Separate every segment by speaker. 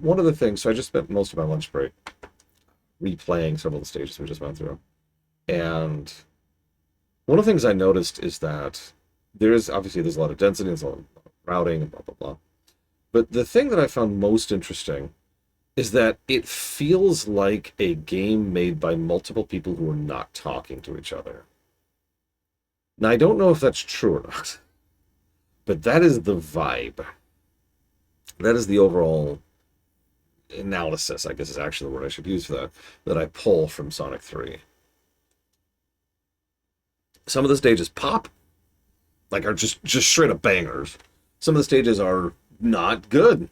Speaker 1: one of the things, so I just spent most of my lunch break replaying several of the stages we just went through. And one of the things I noticed is that there's a lot of density, there's a lot of routing, and blah, blah, blah. But the thing that I found most interesting is that it feels like a game made by multiple people who are not talking to each other. Now, I don't know if that's true or not, but that is the vibe. That is the overall analysis, I guess is actually the word I should use for that I pull from Sonic 3. Some of the stages pop, like are just straight up bangers. Some of the stages are not good.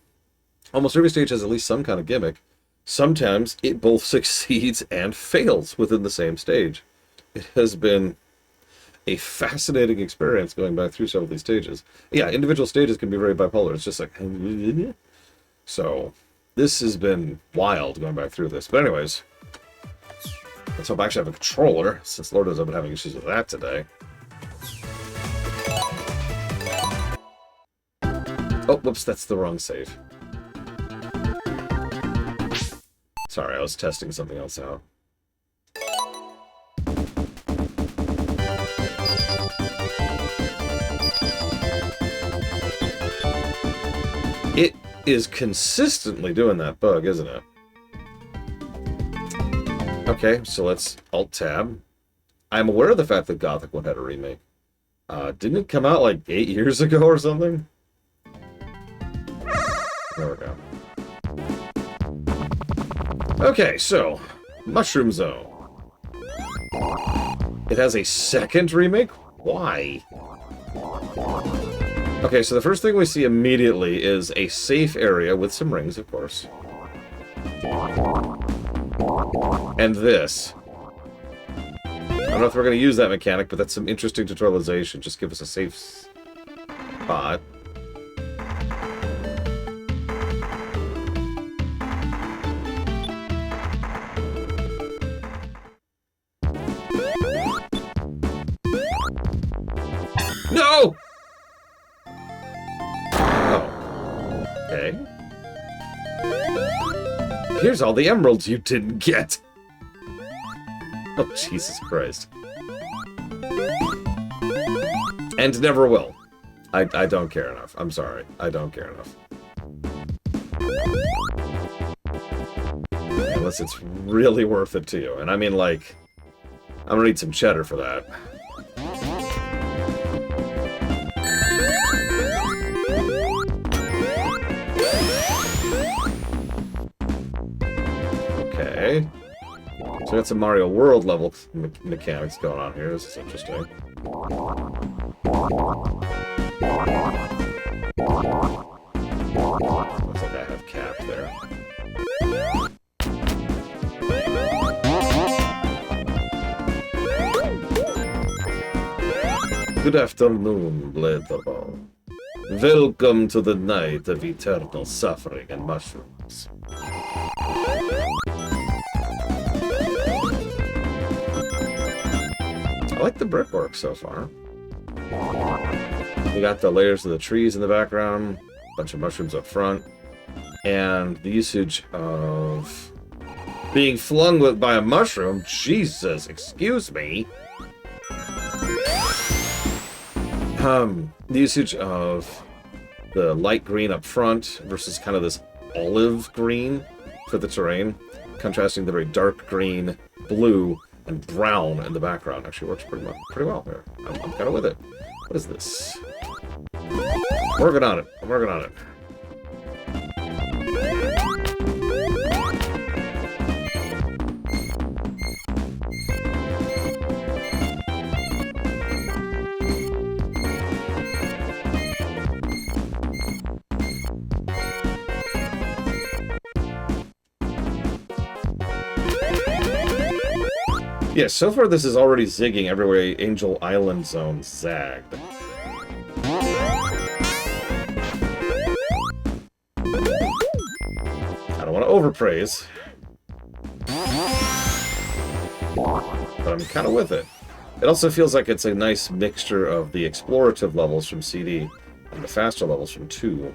Speaker 1: Almost every stage has at least some kind of gimmick. Sometimes it both succeeds and fails within the same stage. It has been a fascinating experience going back through several of these stages. Yeah, individual stages can be very bipolar. It's just like... So, this has been wild going back through this. But anyways, let's hope I actually have a controller, since Lord knows I've been having issues with that today. Oh, whoops, that's the wrong save. Sorry, I was testing something else out. It is consistently doing that bug, isn't it? Okay, so let's Alt-Tab. I'm aware of the fact that Gothic 1 had a remake. Didn't it come out like 8 years ago or something? There we go. Okay, so, Mushroom Zone. It has a second remake? Why? Okay, so the first thing we see immediately is a safe area with some rings, of course. And this. I don't know if we're going to use that mechanic, but that's some interesting tutorialization. Just give us a safe spot. No! Oh. Okay. Here's all the emeralds you didn't get. Oh, Jesus Christ. And never will. I don't care enough. I'm sorry. I don't care enough. Unless it's really worth it to you. And I mean, like, I'm gonna need some cheddar for that. Okay. So we got some Mario World level mechanics going on here. This is interesting. Looks like I have cap there. Good afternoon, Bladeball. Welcome to the night of eternal suffering and mushrooms. I like the brickwork so far. We got the layers of the trees in the background, a bunch of mushrooms up front, and the usage of being flung with by a mushroom. Jesus, excuse me. The usage of the light green up front versus kind of this olive green for the terrain, contrasting the very dark green, blue, and brown in the background actually works pretty well there. I'm kind of with it. What is this? I'm working on it. I'm working on it. Yeah, so far this is already zigging everywhere Angel Island Zone zagged. I don't want to overpraise, but I'm kind of with it. It also feels like it's a nice mixture of the explorative levels from CD and the faster levels from 2.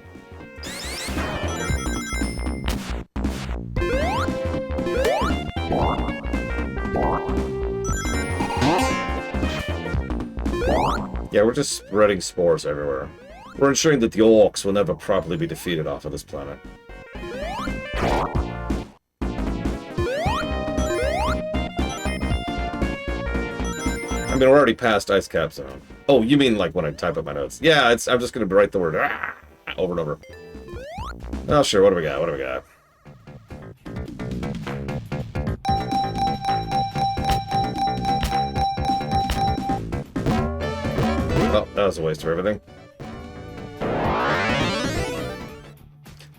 Speaker 1: Yeah, we're just spreading spores everywhere. We're ensuring that the orcs will never properly be defeated off of this planet. I mean, we're already past ice cap zone. Oh, you mean like when I type up my notes? Yeah, I'm just gonna write the word over and over. Oh, sure. What do we got? What do we got? Oh, that was a waste of everything.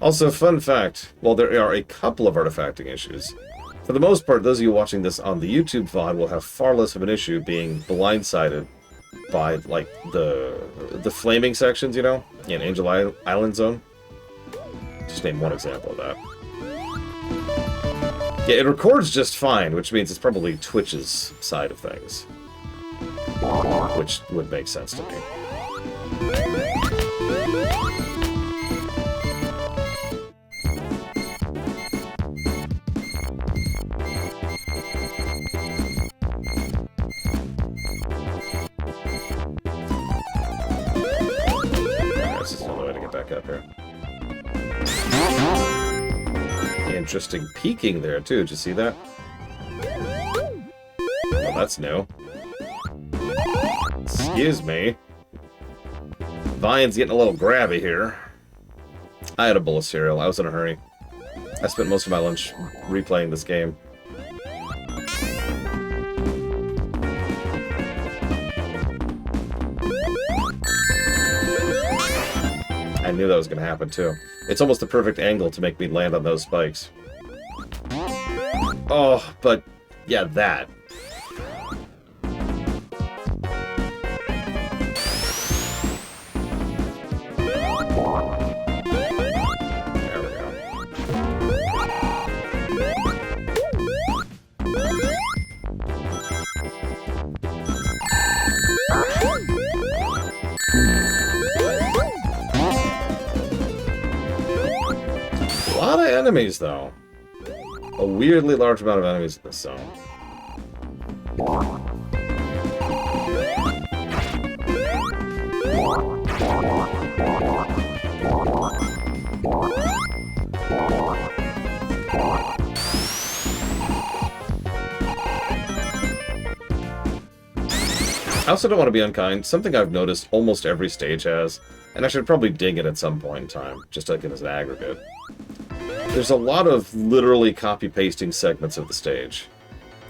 Speaker 1: Also, fun fact, while there are a couple of artifacting issues, for the most part, those of you watching this on the YouTube VOD will have far less of an issue being blindsided by, like, the flaming sections, you know, in Angel Island Zone. Just name one example of that. Yeah, it records just fine, which means it's probably Twitch's side of things. Which would make sense to me. This is the only way to get back up here. Interesting peeking there, too. Did you see that? Well, that's new. Excuse me. Vine's getting a little grabby here. I had a bowl of cereal. I was in a hurry. I spent most of my lunch replaying this game. I knew that was going to happen, too. It's almost the perfect angle to make me land on those spikes. Oh, but... yeah, that. There we go. A lot of enemies, though. A weirdly large amount of enemies in this zone. I also don't want to be unkind. Something I've noticed almost every stage has, and I should probably dig it at some point in time, just like it as an aggregate. There's a lot of literally copy-pasting segments of the stage.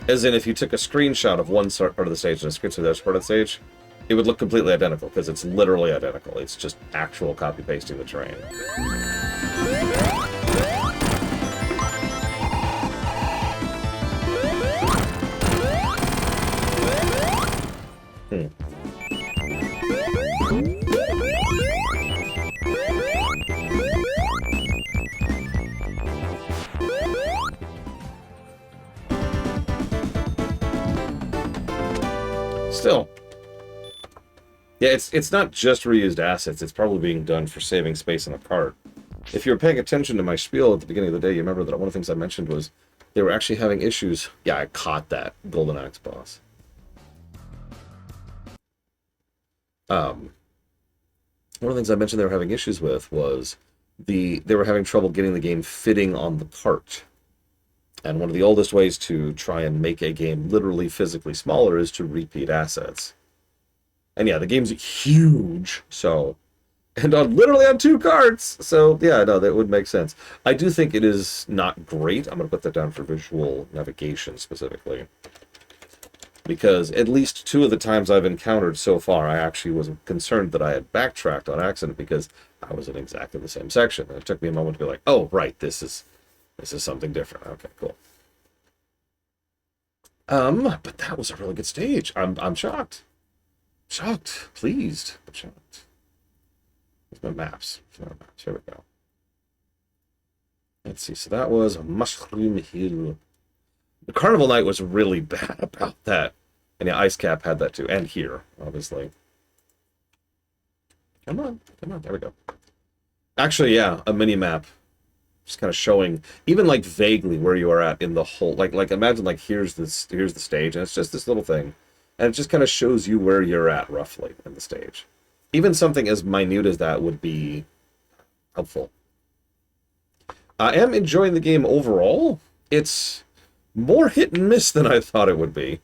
Speaker 1: As in, if you took a screenshot of one part of the stage and a screenshot of the other part of the stage, it would look completely identical, because it's literally identical. It's just actual copy-pasting the terrain. Still. Yeah, it's not just reused assets, it's probably being done for saving space in a cart. If you were paying attention to my spiel at the beginning of the day, you remember that one of the things I mentioned was they were actually having issues. Yeah, I caught that Golden Axe boss. One of the things I mentioned they were having issues with was they were having trouble getting the game fitting on the cart. And one of the oldest ways to try and make a game literally physically smaller is to repeat assets. And yeah, the game's huge, so... and literally on 2 carts! So, yeah, no, that would make sense. I do think it is not great. I'm going to put that down for visual navigation, specifically. Because at least 2 of the times I've encountered so far, I actually was concerned that I had backtracked on accident because I was in exactly the same section. And it took me a moment to be like, oh, right, this is something different. Okay, cool. But that was a really good stage. I'm shocked. Shocked. Pleased. But shocked. Where's my maps? Here we go. Let's see. So that was Mushroom Hill. The Carnival Night was really bad about that. And yeah, Ice Cap had that too. And here, obviously. Come on. Come on. There we go. Actually, yeah, a mini-map. Just kind of showing, even like vaguely where you are at in the whole, like imagine like here's the stage, and it's just this little thing, And it just kind of shows you where you're at, roughly, in the stage. Even something as minute as that would be helpful. I am enjoying the game overall. It's more hit and miss than I thought it would be.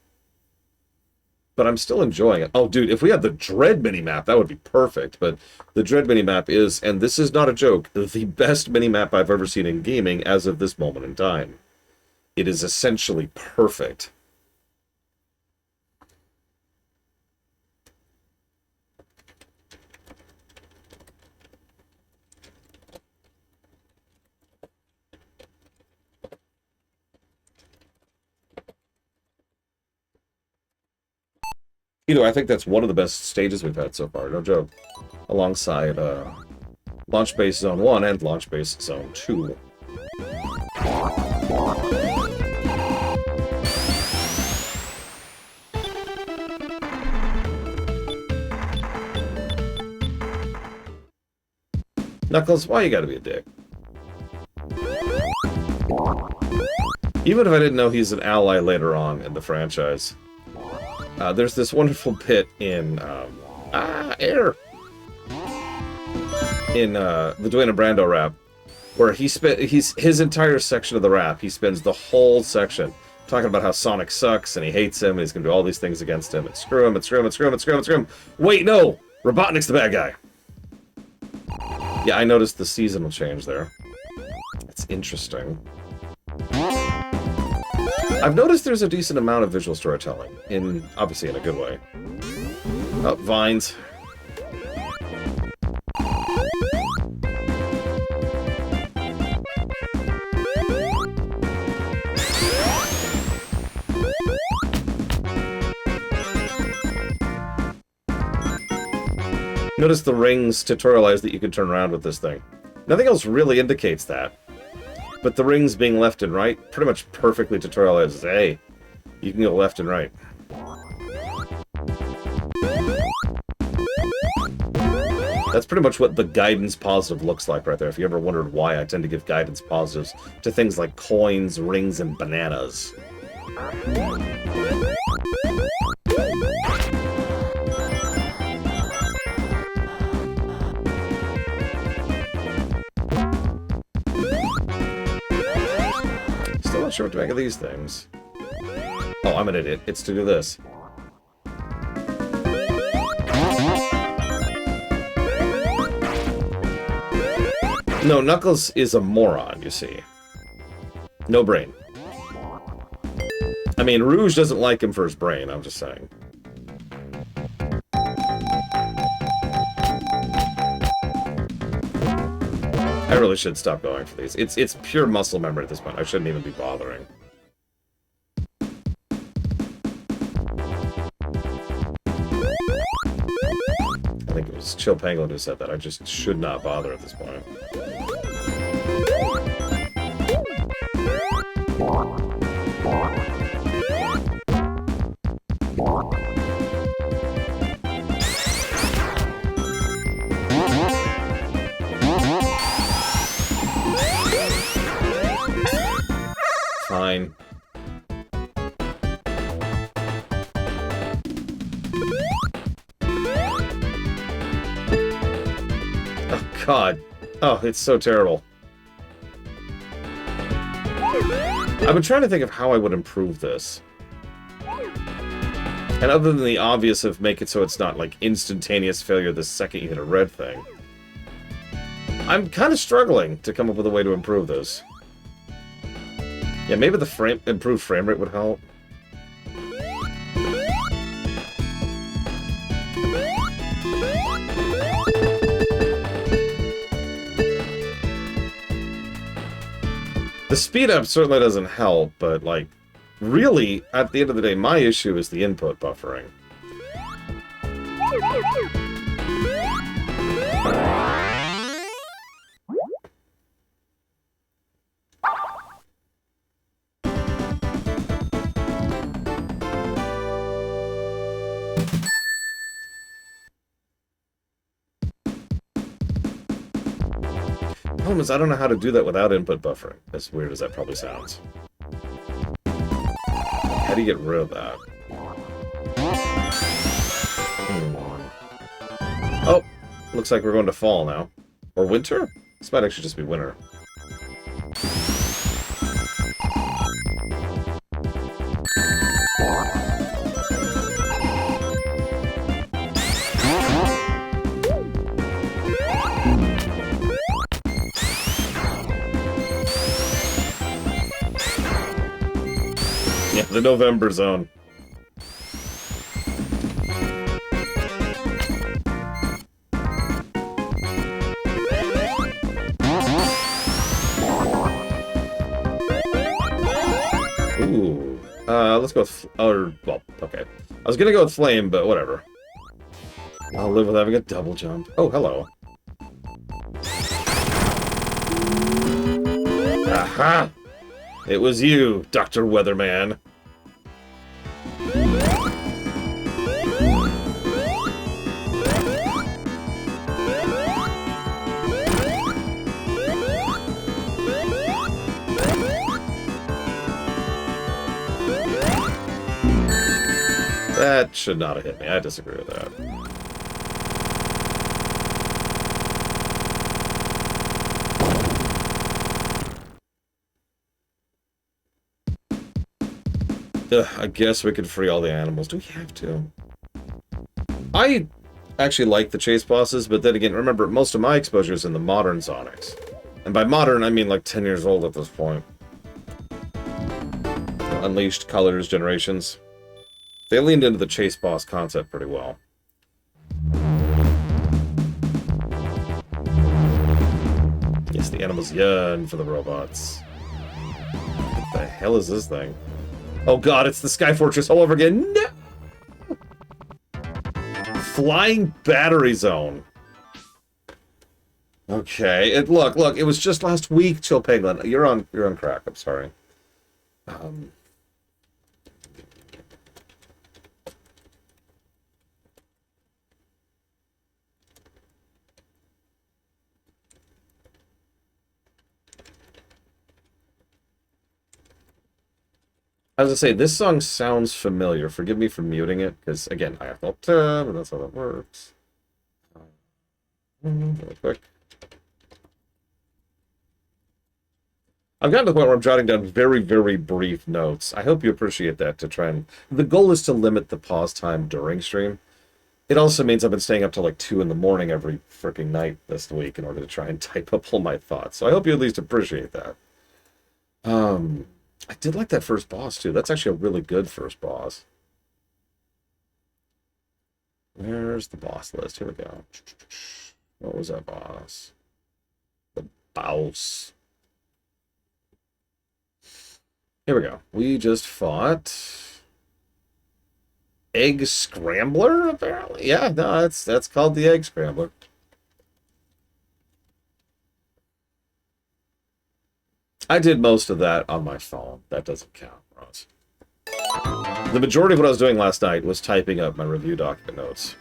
Speaker 1: But I'm still enjoying it. Oh, dude, if we had the Dread minimap, that would be perfect. But the Dread minimap is, and this is not a joke, the best minimap I've ever seen in gaming as of this moment in time. It is essentially perfect. I think that's one of the best stages we've had so far, no joke. Alongside Launch Base Zone 1 and Launch Base Zone 2. Knuckles, why you gotta be a dick? Even if I didn't know he's an ally later on in the franchise. There's this wonderful bit in, air! In, the Dwayne Brando rap, where his entire section of the rap, he spends the whole section talking about how Sonic sucks, and he hates him, and he's gonna do all these things against him, and screw him, and screw him, and screw him, and screw him, and screw him. Wait, no! Robotnik's the bad guy! Yeah, I noticed the seasonal change there. It's interesting. I've noticed there's a decent amount of visual storytelling, obviously in a good way. Oh, vines. Notice the rings tutorialize that you can turn around with this thing. Nothing else really indicates that. But the rings being left and right pretty much perfectly tutorializes, hey, you can go left and right. That's pretty much what the guidance positive looks like right there. If you ever wondered why I tend to give guidance positives to things like coins, rings, and bananas. Still not sure what to make of these things. Oh, I'm an idiot. It's to do this. No, Knuckles is a moron, you see. No brain. I mean, Rouge doesn't like him for his brain, I'm just saying. I really should stop going for these. It's pure muscle memory at this point. I shouldn't even be bothering. I think it was Chill Pangolin who said that. I just should not bother at this point. Fine. Oh, God. Oh, it's so terrible. I've been trying to think of how I would improve this. And other than the obvious of make it so it's not, like, instantaneous failure the second you hit a red thing, I'm kind of struggling to come up with a way to improve this. Yeah, maybe the improved frame rate would help. The speed up certainly doesn't help, but, like, really, at the end of the day, my issue is the input buffering. The problem is I don't know how to do that without input buffering, as weird as that probably sounds. How do you get rid of that? Oh, looks like we're going to fall now. Or winter? This might actually just be winter. Yeah, the November zone. Ooh. Let's go with... well, okay. I was gonna go with flame, but whatever. I'll live with having a double jump. Oh, hello. Aha! It was you, Dr. Weatherman. That should not have hit me. I disagree with that. Ugh, I guess we could free all the animals. Do we have to? I actually like the chase bosses, but then again, remember, most of my exposure is in the modern Sonics. And by modern, I mean like 10 years old at this point. Unleashed, Colors, Generations. They leaned into the chase boss concept pretty well. Yes, the animals yearn for the robots. What the hell is this thing? Oh god, it's the Sky Fortress all over again. No! Flying Battery Zone. Okay, look, it was just last week, Chill Penguin. You're on crack, I'm sorry. As I say, this song sounds familiar. Forgive me for muting it, because, again, I have to tab, and that's how that works. Real quick. I've gotten to the point where I'm jotting down very, very brief notes. I hope you appreciate that to try and... The goal is to limit the pause time during stream. It also means I've been staying up till like 2 in the morning every freaking night this week in order to try and type up all my thoughts. So I hope you at least appreciate that. I did like that first boss, too. That's actually a really good first boss. Where's the boss list? Here we go. What was that boss? The boss. Here we go. We just fought... Egg Scrambler, apparently? Yeah, no, that's called the Egg Scrambler. I did most of that on my phone. That doesn't count, Ross. The majority of what I was doing last night was typing up my review document notes.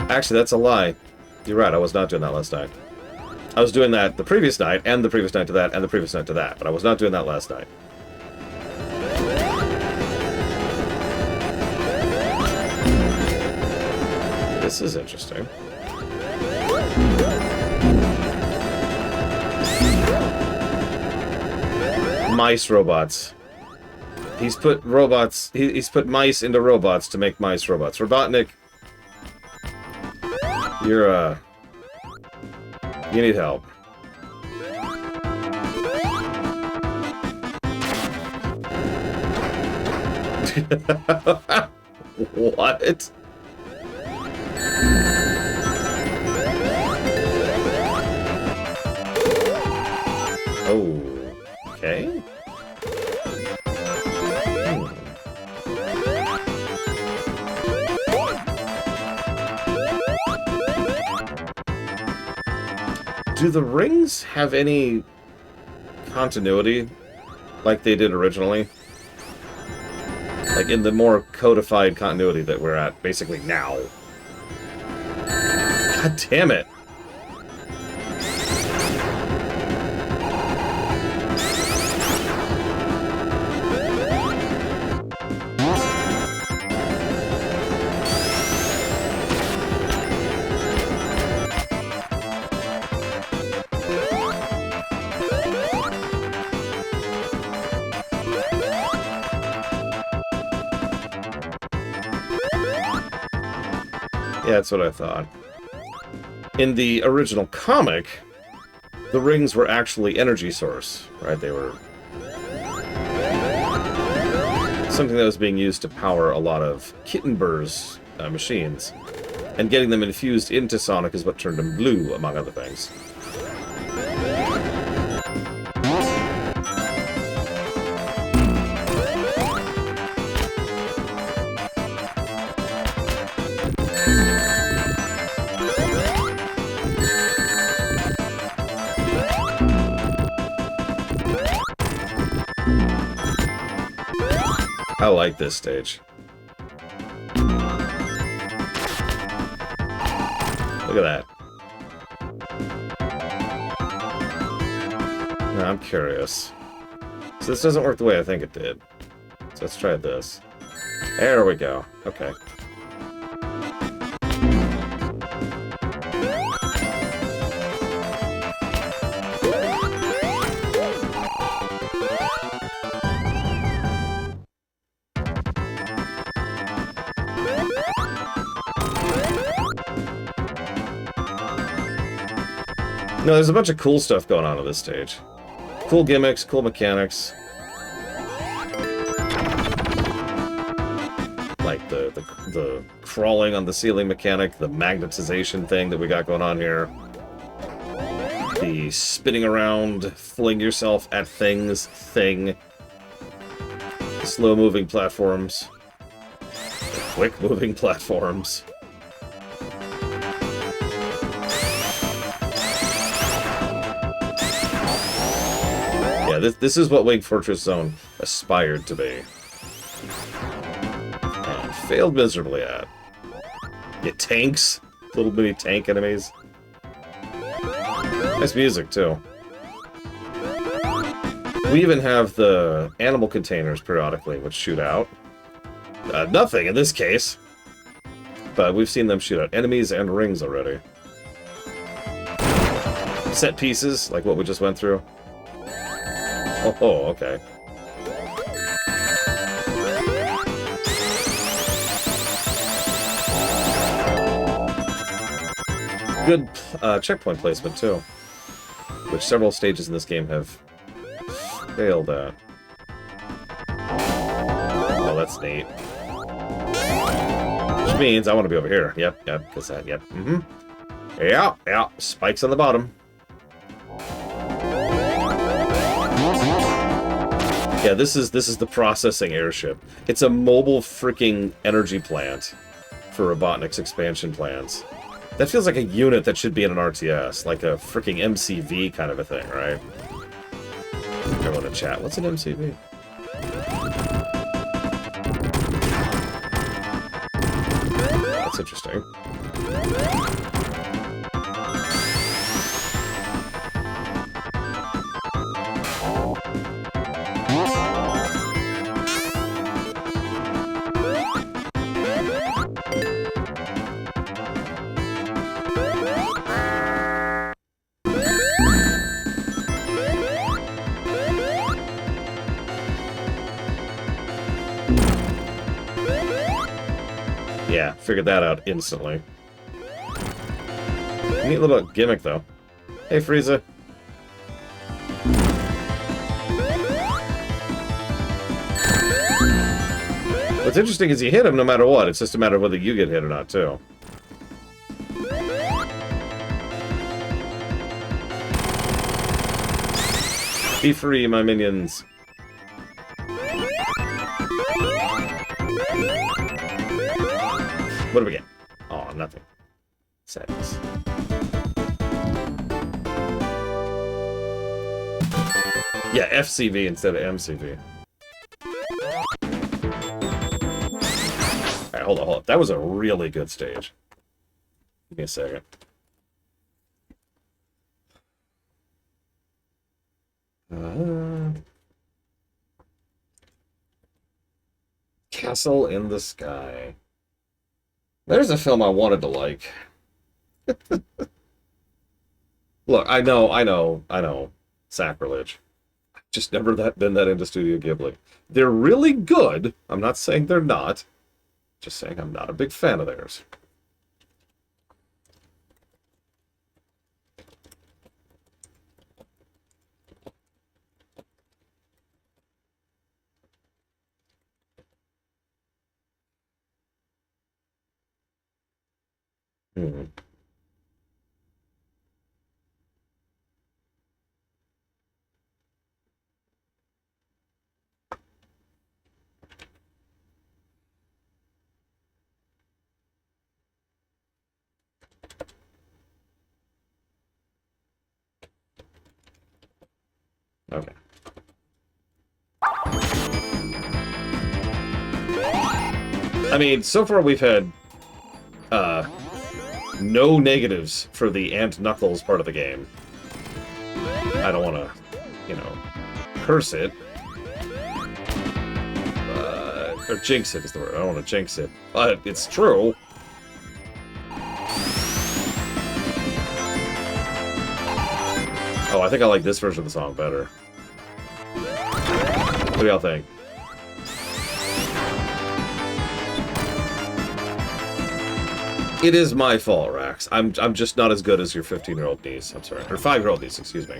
Speaker 1: Actually, that's a lie. You're right, I was not doing that last night. I was doing that the previous night, and the previous night to that, and the previous night to that, but I was not doing that last night. This is interesting. Mice robots. He's put robots... He's put mice into robots to make mice robots. Robotnik... You're, you need help. What? Oh, okay. Do the rings have any continuity like they did originally? Like in the more codified continuity that we're at basically now. God damn it. Yeah, that's what I thought. In the original comic, the rings were actually energy source, right? They were something that was being used to power a lot of Kittenbur's machines. And getting them infused into Sonic is what turned him blue, among other things. I like this stage. Look at that. Now, I'm curious. So this doesn't work the way I think it did. So let's try this. There we go. Okay. No, there's a bunch of cool stuff going on this stage. Cool gimmicks, cool mechanics. Like the crawling on the ceiling mechanic, the magnetization thing that we got going on here. The spinning around, fling yourself at things thing. The slow-moving platforms. The quick-moving platforms. Yeah, this is what Wing Fortress Zone aspired to be. And failed miserably at. Yeah, tanks. Little bitty tank enemies. Nice music, too. We even have the animal containers periodically, which shoot out. Nothing in this case. But we've seen them shoot out enemies and rings already. Set pieces, like what we just went through. Oh, okay. Good checkpoint placement, too. Which several stages in this game have failed at. Oh, that's neat. Which means I want to be over here. Yep, because that, yep. Yeah, spikes on the bottom. Yeah, this is the processing airship. It's a mobile freaking energy plant for Robotnik's expansion plans. That feels like a unit that should be in an RTS, like a freaking MCV kind of a thing, right? Everyone in chat, what's an MCV? That's interesting. Yeah, figured that out instantly. Neat little gimmick, though. Hey, Frieza. What's interesting is you hit him no matter what. It's just a matter of whether you get hit or not, too. Be free, my minions. What do we get? Oh, nothing. Sadness. Yeah, FCV instead of MCV. Alright, hold on. That was a really good stage. Give me a second. Castle in the Sky. There's a film I wanted to like. Look, I know. Sacrilege. I've just never been that into Studio Ghibli. They're really good. I'm not saying they're not. Just saying I'm not a big fan of theirs. Hmm. Okay. I mean, so far we've had no negatives for the Ant Knuckles part of the game. I don't want to, you know, curse it. Or jinx it is the word. I don't want to jinx it. But it's true. Oh, I think I like this version of the song better. What do y'all think? It is my fault, Rax. I'm just not as good as your 15-year-old niece. I'm sorry. Or 5-year-old niece, excuse me.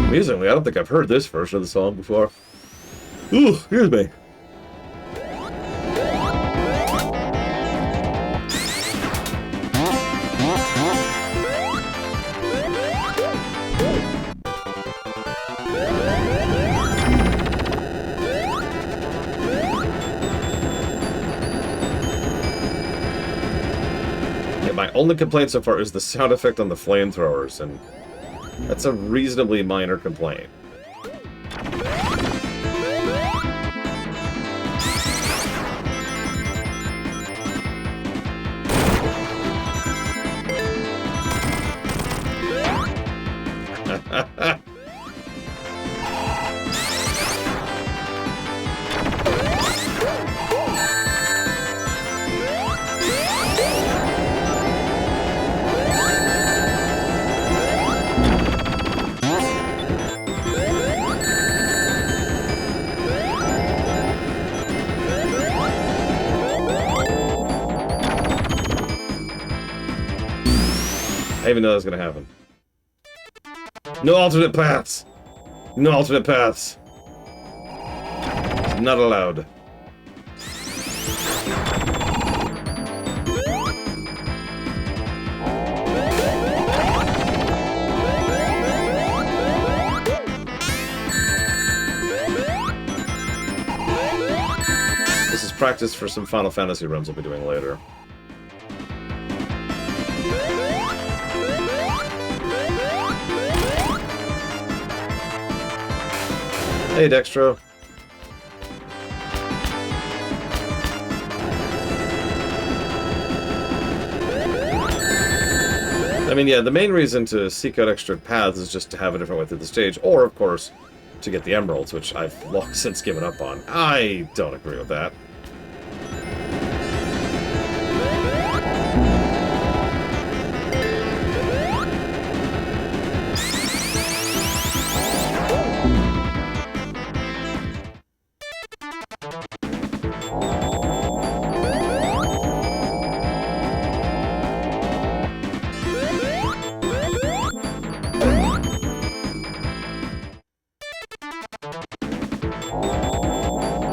Speaker 1: Amazingly, I don't think I've heard this version of the song before. Ooh, excuse me. Yeah, my only complaint so far is the sound effect on the flamethrowers, and that's a reasonably minor complaint. I didn't even know that was gonna happen. No alternate paths! No alternate paths! Not allowed. This is practice for some Final Fantasy runs we'll be doing later. Hey, Dextro. I mean, yeah, the main reason to seek out extra paths is just to have a different way through the stage, or, of course, to get the emeralds, which I've long since given up on. I don't agree with that.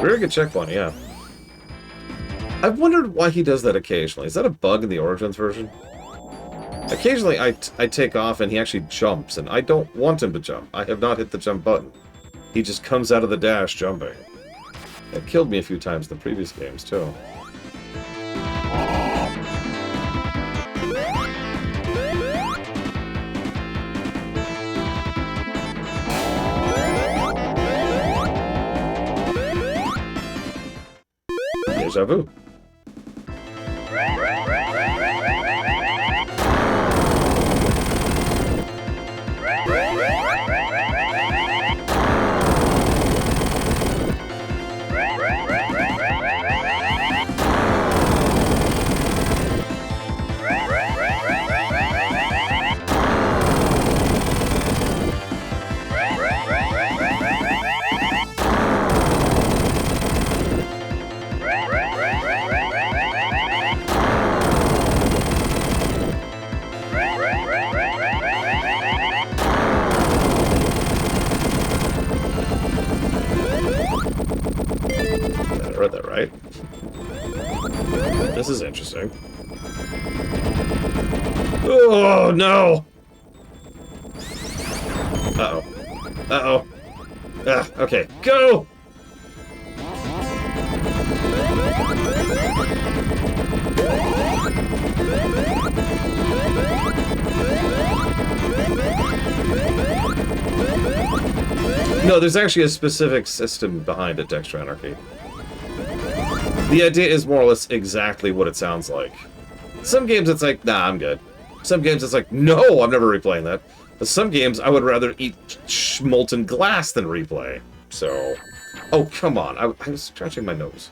Speaker 1: Very good checkpoint, yeah. I've wondered why he does that occasionally. Is that a bug in the Origins version? Occasionally I take off and he actually jumps, and I don't want him to jump. I have not hit the jump button. He just comes out of the dash jumping. It killed me a few times in the previous games, too. Deja vu. interesting. Oh, no! Uh-oh. Uh-oh. Ah, okay. Go! No, there's actually a specific system behind it, Dexter Anarchy. The idea is more or less exactly what it sounds like. Some games it's like, nah, I'm good. Some games it's like, no, I'm never replaying that. But some games I would rather eat molten glass than replay. So, oh, come on. I was scratching my nose.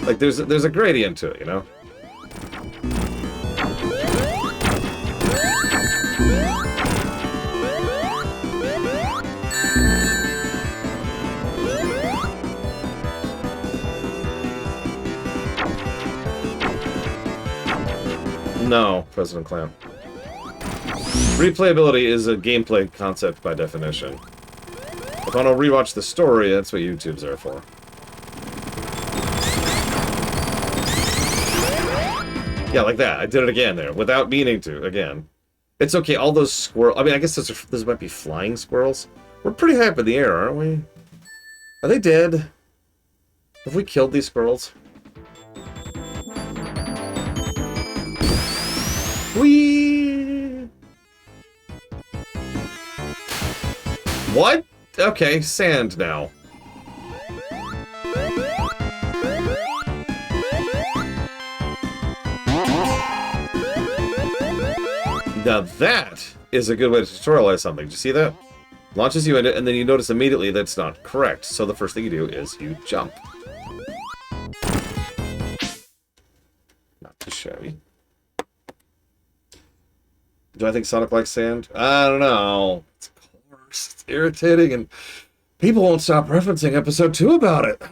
Speaker 1: Like, there's a gradient to it, you know? No, President Clam. Replayability is a gameplay concept by definition. If I want to rewatch the story, that's what YouTube's there for. Yeah, like that. I did it again there, without meaning to, again. It's okay, all those squirrels... I mean, I guess those might be flying squirrels. We're pretty high up in the air, aren't we? Are they dead? Have we killed these squirrels? Whee! What? Okay, sand now. Now that is a good way to tutorialize something. Did you see that? Launches you into it, and then you notice immediately that's not correct. So the first thing you do is you jump. Not too shabby. Do I think Sonic likes sand? I don't know. It's coarse, it's irritating, and people won't stop referencing episode 2 about it.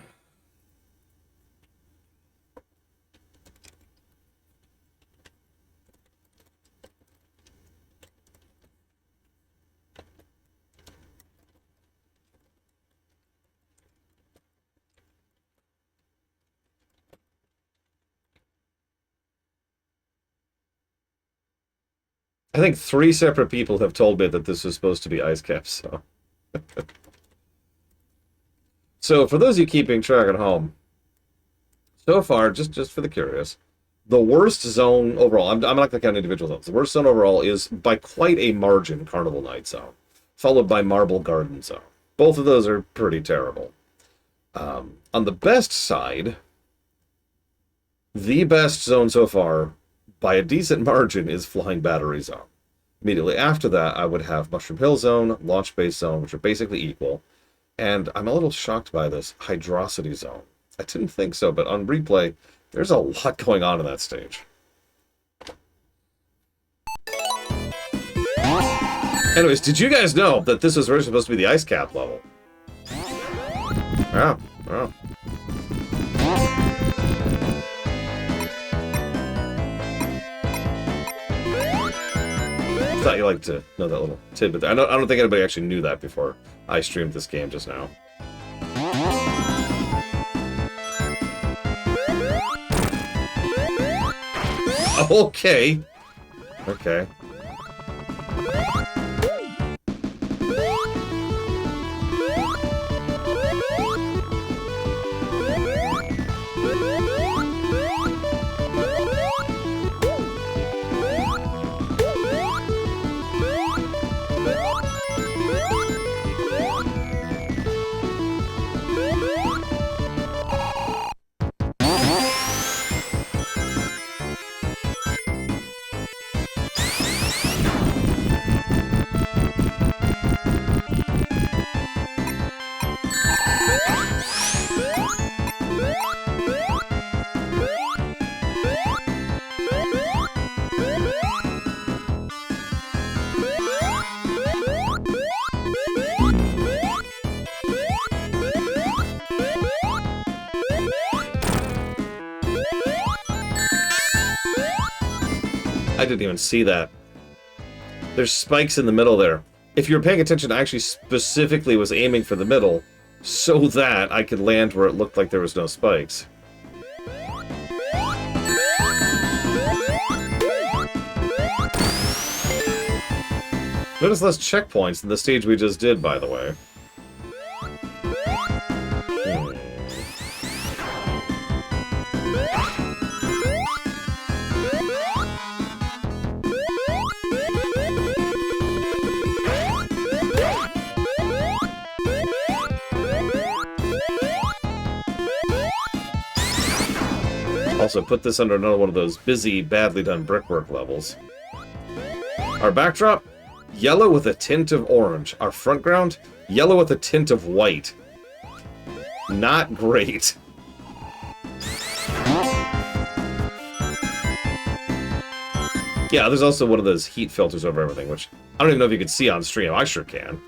Speaker 1: I think 3 separate people have told me that this was supposed to be ice caps, so... So, for those of you keeping track at home, so far, just for the curious, the worst zone overall, I'm not going to count individual zones, the worst zone overall is, by quite a margin, Carnival Night Zone, followed by Marble Garden Zone. Both of those are pretty terrible. On the best side, the best zone so far, by a decent margin, is Flying Battery Zone. Immediately after that, I would have Mushroom Hill Zone, Launch Base Zone, which are basically equal. And I'm a little shocked by this, Hydrocity Zone. I didn't think so, but on replay, there's a lot going on in that stage. Anyways, did you guys know that this was originally supposed to be the ice cap level? Yeah, wow. Thought you liked to know that little tidbit there. I don't think anybody actually knew that before I streamed this game just now. Okay. Okay. I didn't even see that. There's spikes in the middle there. if you're paying attention, I actually specifically was aiming for the middle so that I could land where it looked like there was no spikes. Notice less checkpoints than the stage we just did, by the way. Also, put this under another one of those busy, badly done brickwork levels. Our backdrop, yellow with a tint of orange. Our front ground, yellow with a tint of white. Not great. Yeah, there's also one of those heat filters over everything, which I don't even know if you can see on stream. I sure can.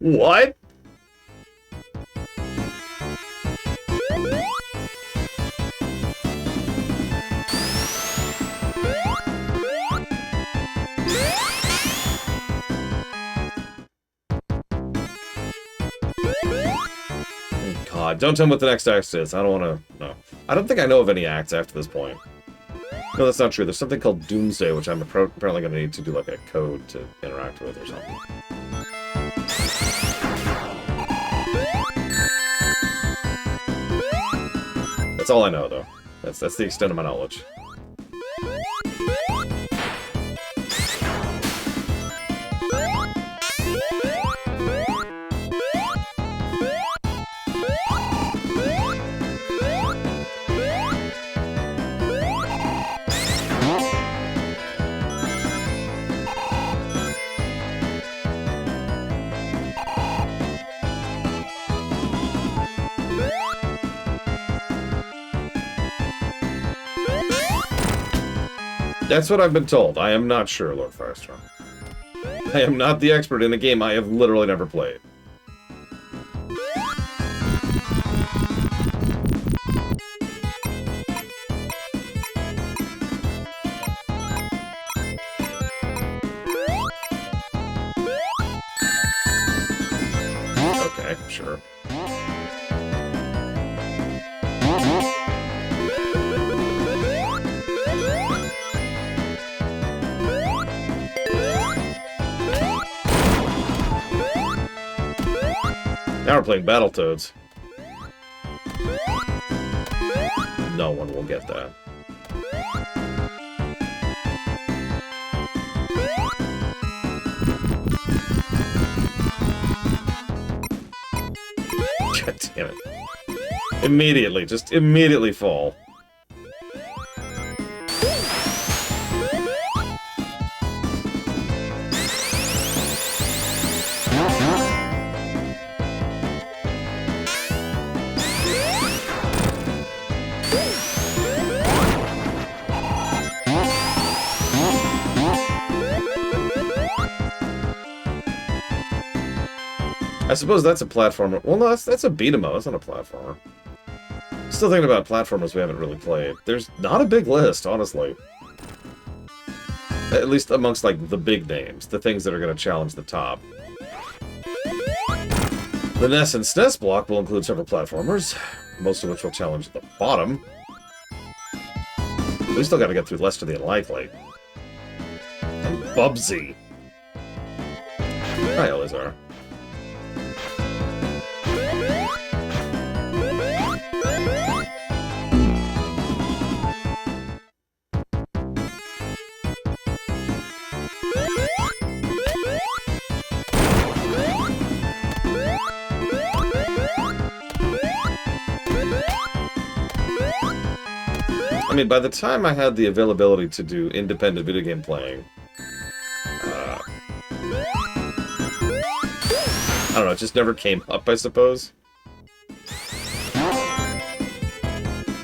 Speaker 1: What? God, don't tell me what the next act is. I don't want to know. I don't think I know of any acts after this point. No, that's not true. There's something called Doomsday, which I'm apparently going to need to do like a code to interact with or something. That's all I know, though. That's the extent of my knowledge. That's what I've been told. I am not sure, Lord Firestorm. I am not the expert in a game I have literally never played. Okay, sure. Now we're playing Battletoads. No one will get that. God damn it. Immediately, just immediately fall. I suppose that's a platformer. Well, no, that's a beat-em-up. That's not a platformer. Still thinking about platformers we haven't really played. There's not a big list, honestly. At least amongst, like, the big names. The things that are going to challenge the top. The NES and SNES block will include several platformers, most of which will challenge the bottom. We still got to get through Less to the Unlikely. And Bubsy. Hi, Elizar. I mean, by the time I had the availability to do independent video game playing, don't know, it just never came up, I suppose.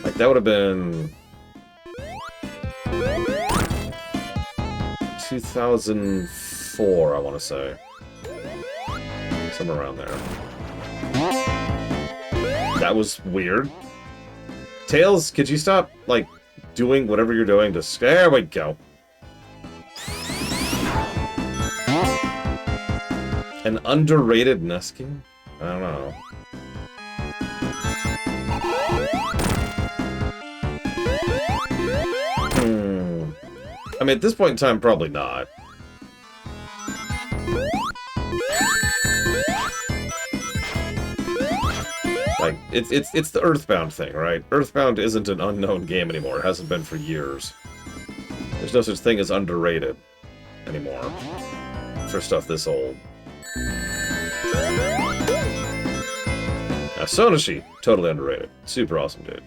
Speaker 1: Like, that would have been 2004, I want to say. Somewhere around there. That was weird. Tails, could you stop, like, doing whatever you're doing to... There we go. An underrated NES game? I don't know. I mean, at this point in time, probably not. Like, it's the Earthbound thing, right? Earthbound isn't an unknown game anymore. It hasn't been for years. There's no such thing as underrated anymore for stuff this old. Now, Sonoshi, totally underrated. Super awesome, dude.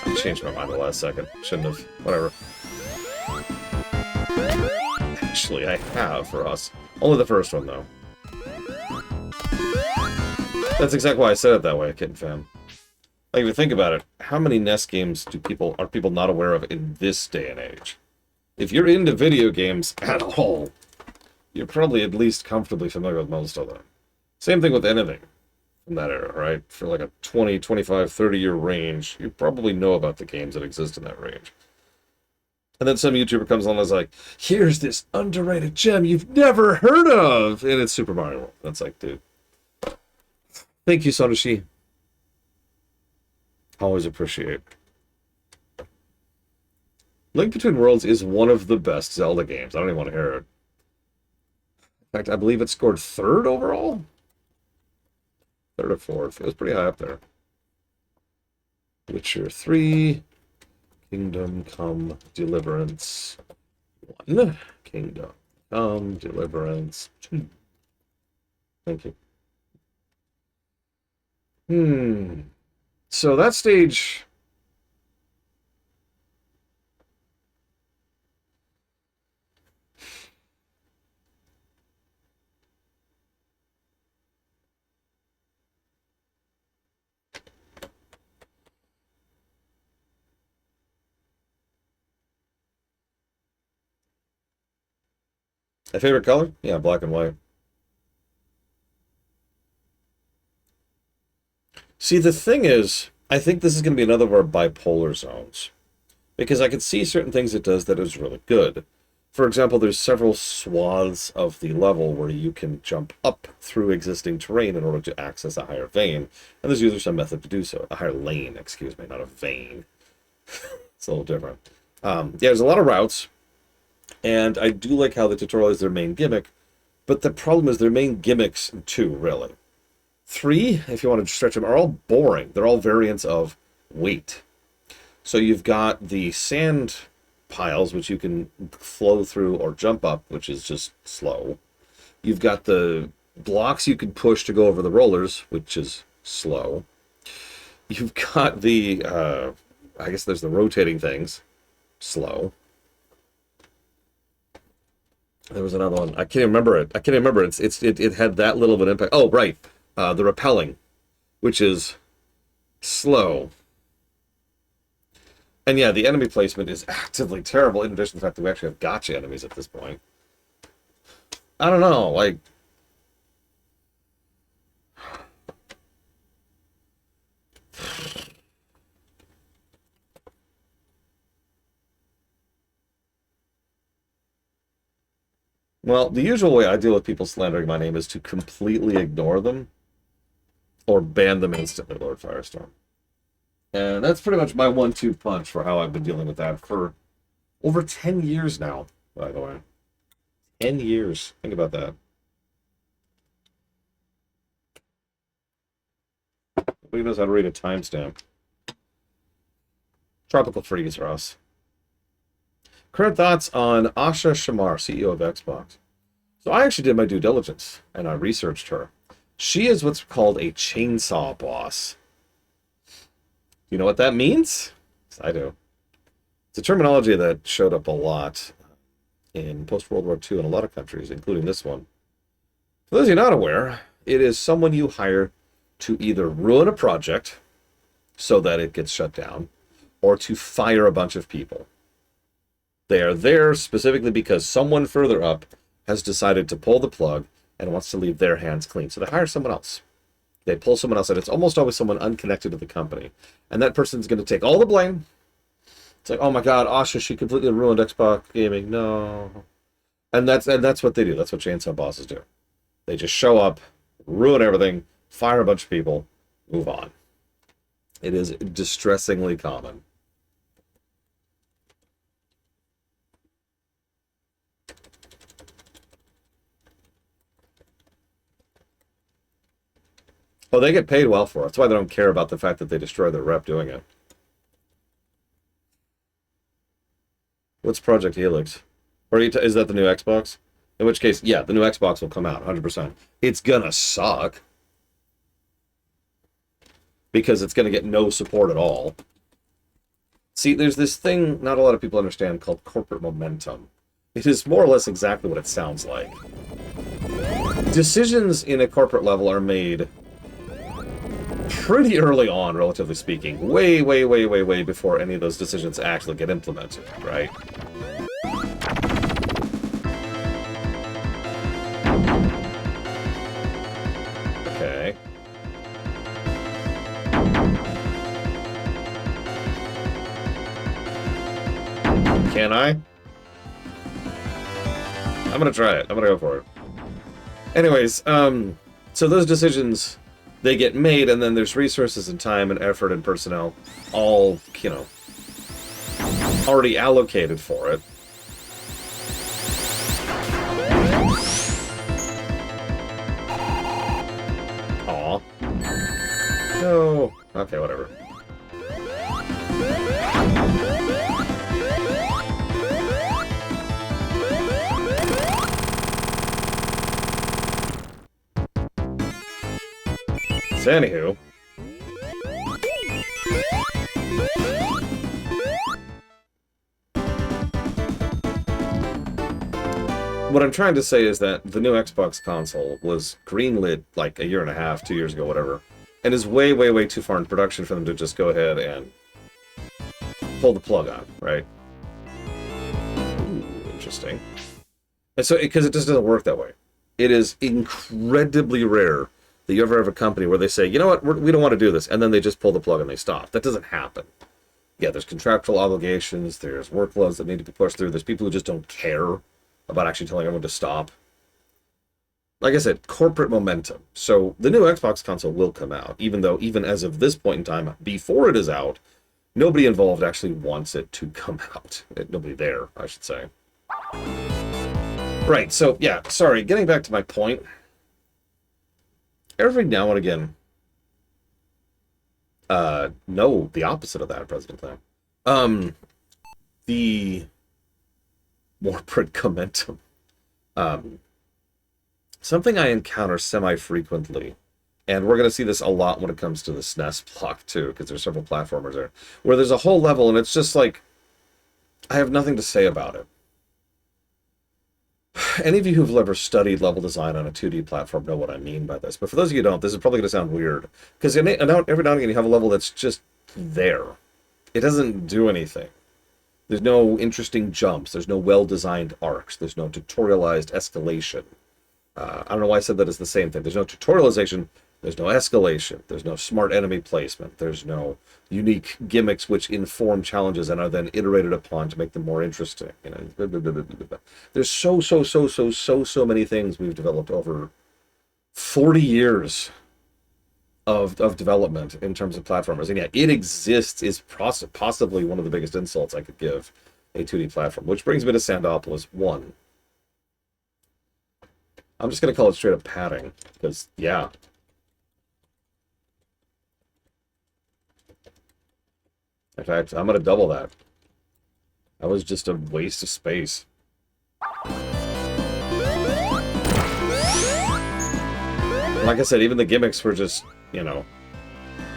Speaker 1: I changed my mind the last second. Shouldn't have. Whatever. Actually, I have for us. Only the first one, though. That's exactly why I said it that way, Kitten Fan. Like, if you think about it, how many NES games are people not aware of in this day and age? If you're into video games at all, you're probably at least comfortably familiar with most of them. Same thing with anything from that era, right? For like a 20, 25, 30-year range, you probably know about the games that exist in that range. And then some YouTuber comes along and is like, here's this underrated gem you've never heard of! And it's Super Mario World. That's like, dude. Thank you, Sonoshi. Always appreciate. Link Between Worlds is one of the best Zelda games. I don't even want to hear it. In fact, I believe it scored 3rd overall? 3rd or 4th. It was pretty high up there. Witcher 3... Kingdom Come Deliverance 1. Kingdom Come Deliverance 2. Thank you. So that stage... My favorite color? Yeah, black and white. See, the thing is, I think this is going to be another of our bipolar zones. Because I could see certain things it does that is really good. For example, there's several swaths of the level where you can jump up through existing terrain in order to access a higher vein. And there's usually some method to do so. A higher lane, excuse me, not a vein. It's a little different. Yeah, there's a lot of routes. And I do like how the tutorial is their main gimmick, but the problem is their main gimmicks, 2, really. 3, if you want to stretch them, are all boring. They're all variants of wait. So you've got the sand piles, which you can flow through or jump up, which is just slow. You've got the blocks you can push to go over the rollers, which is slow. You've got the, I guess there's the rotating things, slow. There was another one. I can't even remember it. It had that little of an impact. Oh, right. The repelling, which is slow. And yeah, the enemy placement is actively terrible, in addition to the fact that we actually have gotcha enemies at this point. I don't know, like... Well, the usual way I deal with people slandering my name is to completely ignore them or ban them instantly, Lord Firestorm. And that's pretty much my 1-2 punch for how I've been dealing with that for over 10 years now, by the way. 10 years. Think about that. Nobody knows how to read a timestamp. Tropical Freeze, Ross. Current thoughts on Asha Shamar, CEO of Xbox. So I actually did my due diligence, and I researched her. She is what's called a chainsaw boss. You know what that means? I do. It's a terminology that showed up a lot in post-World War II in a lot of countries, including this one. For those of you not aware, it is someone you hire to either ruin a project so that it gets shut down, or to fire a bunch of people. They are there specifically because someone further up has decided to pull the plug and wants to leave their hands clean. So they hire someone else. They pull someone else, and it's almost always someone unconnected to the company. And that person's going to take all the blame. It's like, oh my God, Asha, she completely ruined Xbox gaming. No. And that's what they do. That's what chainsaw bosses do. They just show up, ruin everything, fire a bunch of people, move on. It is distressingly common. Oh, they get paid well for it. That's why they don't care about the fact that they destroy their rep doing it. What's Project Helix? Or is that the new Xbox? In which case, yeah, the new Xbox will come out, 100%. It's gonna suck. Because it's gonna get no support at all. See, there's this thing not a lot of people understand called corporate momentum. It is more or less exactly what it sounds like. Decisions in a corporate level are made pretty early on, relatively speaking. Way, way, way, way, way before any of those decisions actually get implemented, right? Okay. Can I? I'm gonna try it. I'm gonna go for it. Anyways, so those decisions, they get made, and then there's resources and time and effort and personnel all, you know, already allocated for it. Aw. No. Okay, whatever. So, anywho. What I'm trying to say is that the new Xbox console was greenlit like a year and a half, 2 years ago, whatever, and is way, way, way too far in production for them to just go ahead and pull the plug on, right? Ooh, interesting. And so, because it just doesn't work that way. It is incredibly rare that you ever have a company where they say, you know what, we don't want to do this, and then they just pull the plug and they stop. That doesn't happen. Yeah, there's contractual obligations, there's workloads that need to be pushed through, there's people who just don't care about actually telling everyone to stop. Like I said, corporate momentum. So the new Xbox console will come out, even though, even as of this point in time, before it is out, nobody involved actually wants it to come out. Nobody there, I should say. Right, so, yeah, sorry, getting back to my point. Every now and again, no, the opposite of that, President Clam. The corporate momentum. Something I encounter semi-frequently, and we're going to see this a lot when it comes to the SNES block, too, because there's several platformers there, where there's a whole level, and it's just like, I have nothing to say about it. Any of you who've ever studied level design on a 2D platform know what I mean by this, but for those of you who don't, this is probably going to sound weird, because every now and again you have a level that's just there. It doesn't do anything. There's no interesting jumps, there's no well-designed arcs, there's no tutorialized escalation. I don't know why I said that it's the same thing. There's no tutorialization, there's no escalation, there's no smart enemy placement, there's no unique gimmicks which inform challenges and are then iterated upon to make them more interesting. You know, blah, blah, blah, blah, blah. There's so many things we've developed over 40 years of development in terms of platformers. And yeah, it exists is possibly one of the biggest insults I could give a 2D platform, which brings me to Sandopolis 1. I'm just going to call it straight up padding, because, yeah. In fact, I'm going to double that. That was just a waste of space. Like I said, even the gimmicks were just, you know,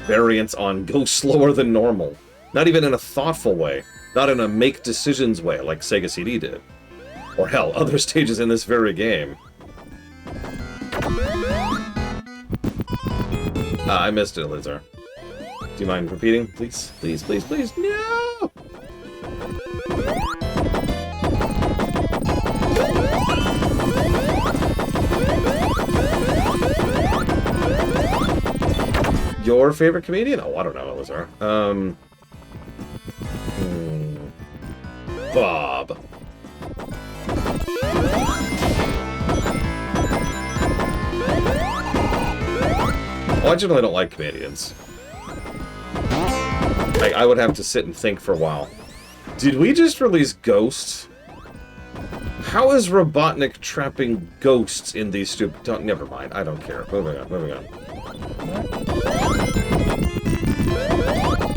Speaker 1: variants on go slower than normal. Not even in a thoughtful way. Not in a make decisions way like Sega CD did. Or hell, other stages in this very game. I missed it, Lizard. Do you mind repeating? Please, please, please, please. No! Your favorite comedian? Oh, I don't know, Lizard. Bob. Well, I generally don't like comedians. I would have to sit and think for a while. Did we just release Ghosts? How is Robotnik trapping ghosts in these stupid... Don't, never mind. I don't care. Moving on, moving on.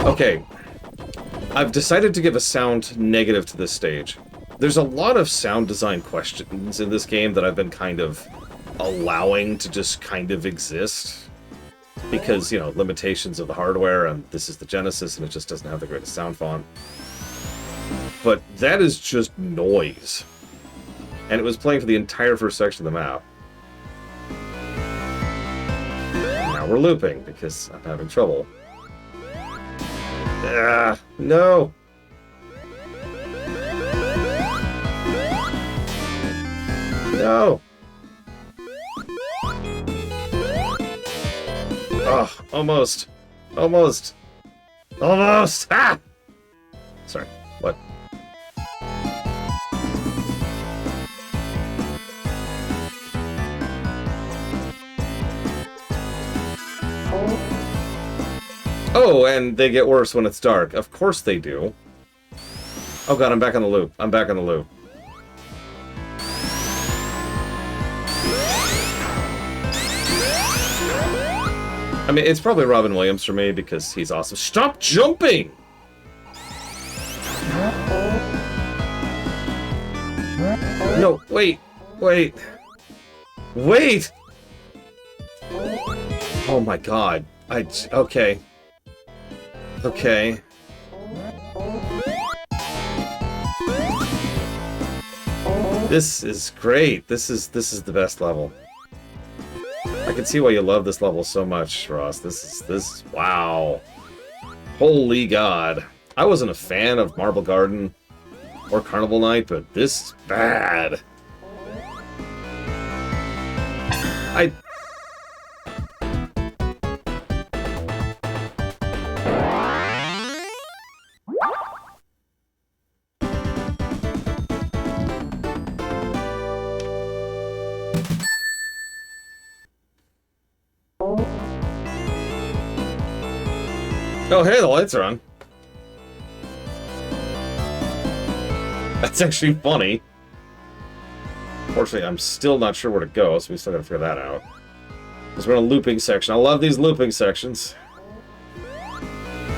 Speaker 1: Okay. I've decided to give a sound negative to this stage. There's a lot of sound design questions in this game that I've been kind of allowing to just kind of exist. Because, you know, limitations of the hardware, and this is the Genesis, and it just doesn't have the greatest sound font. But that is just noise. And it was playing for the entire first section of the map. Now we're looping, because I'm having trouble. Ah, no! No! Oh, almost. Almost. Almost! Ah! Sorry, what? Oh, and they get worse when it's dark. Of course they do. Oh god, I'm back on the loop. I'm back on the loop. I mean, it's probably Robin Williams for me because he's awesome. Stop jumping! No, wait. Wait. Wait! Oh my god. Okay. Okay. This is great. This is the best level. I can see why you love this level so much, Ross. This is wow. Holy God. I wasn't a fan of Marble Garden or Carnival Night, but this is bad. Oh, hey, the lights are on. That's actually funny. Unfortunately, I'm still not sure where to go, so we still gotta figure that out. Because we're in a looping section. I love these looping sections.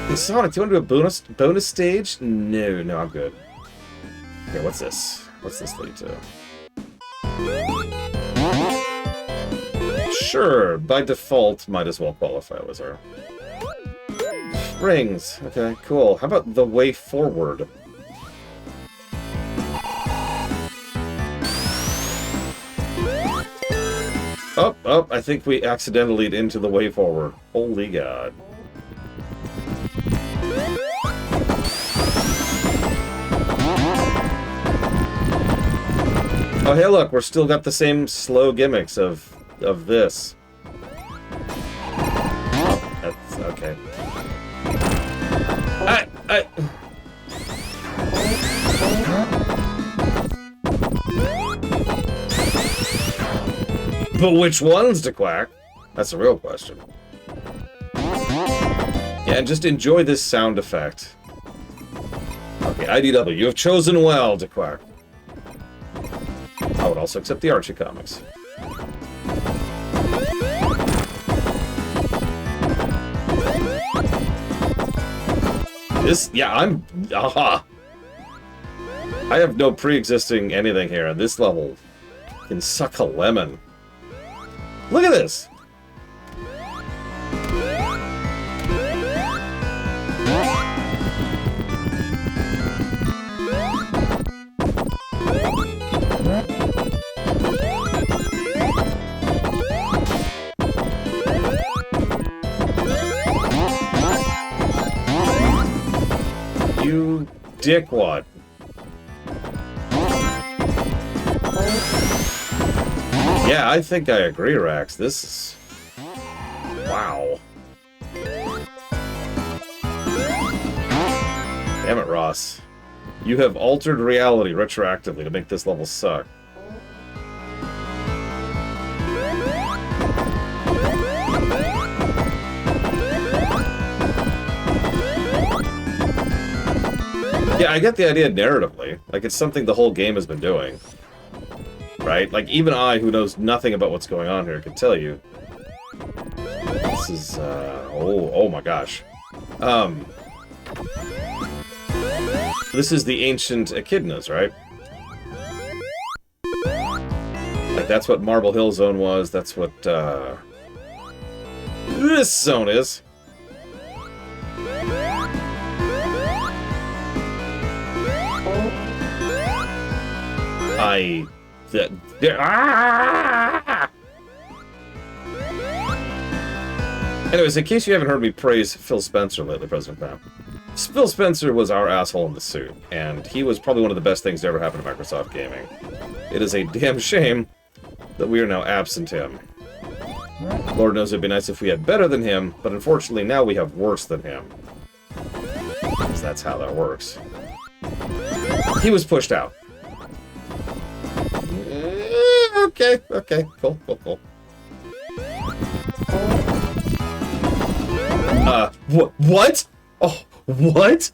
Speaker 1: Hey, Sonic, do you want to do a bonus stage? No, I'm good. Okay, what's this? What's this lead to? Sure, by default, might as well qualify, Lizard. Rings. Okay, cool. How about the way forward? Oh, I think we accidentally lead into the way forward. Holy God. Oh, hey, look, we're still got the same slow gimmicks of this. Oh, that's okay. But which ones to quack? That's the real question. Yeah, and just enjoy this sound effect. Okay, IDW, you have chosen well to quack. I would also accept the Archie comics. Aha! I have no pre-existing anything here, and this level can suck a lemon. Look at this! dickwad. Yeah, I think I agree, Rax. This is... Wow. Damn it, Ross. You have altered reality retroactively to make this level suck. Yeah, I get the idea narratively. Like, it's something the whole game has been doing. Right? Like, even I, who knows nothing about what's going on here, can tell you. This is, oh my gosh. This is the ancient echidnas, right? Like, that's what Marble Hill Zone was, that's what, this zone is. Anyways, in case you haven't heard me praise Phil Spencer lately, President Pam, Phil Spencer was our asshole in the suit, and he was probably one of the best things to ever happen to Microsoft Gaming. It is a damn shame that we are now absent him. Lord knows it'd be nice if we had better than him, but unfortunately now we have worse than him. Because that's how that works. He was pushed out. Okay, cool. What? Oh, what?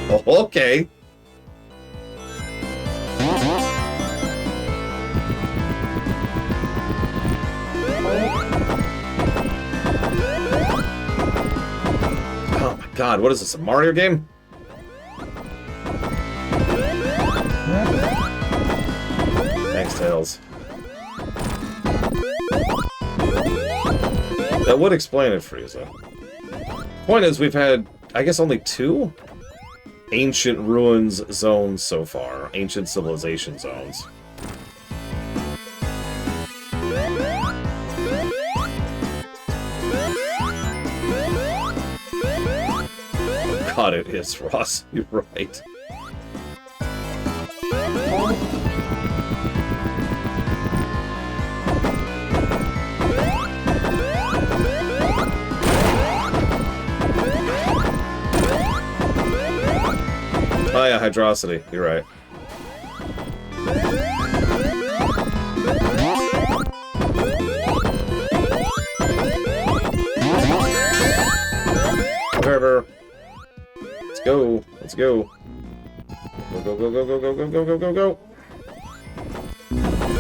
Speaker 1: Oh, okay. Oh my god, what is this, a Mario game? Thanks, Tails. That would explain it, Frieza. Point is, we've had, I guess, only 2 ancient ruins zones so far. Ancient civilization zones. Oh god, it is, Ross. You're right. Oh yeah, hydrosity. You're right. Whatever. Let's go. Let's go. Go.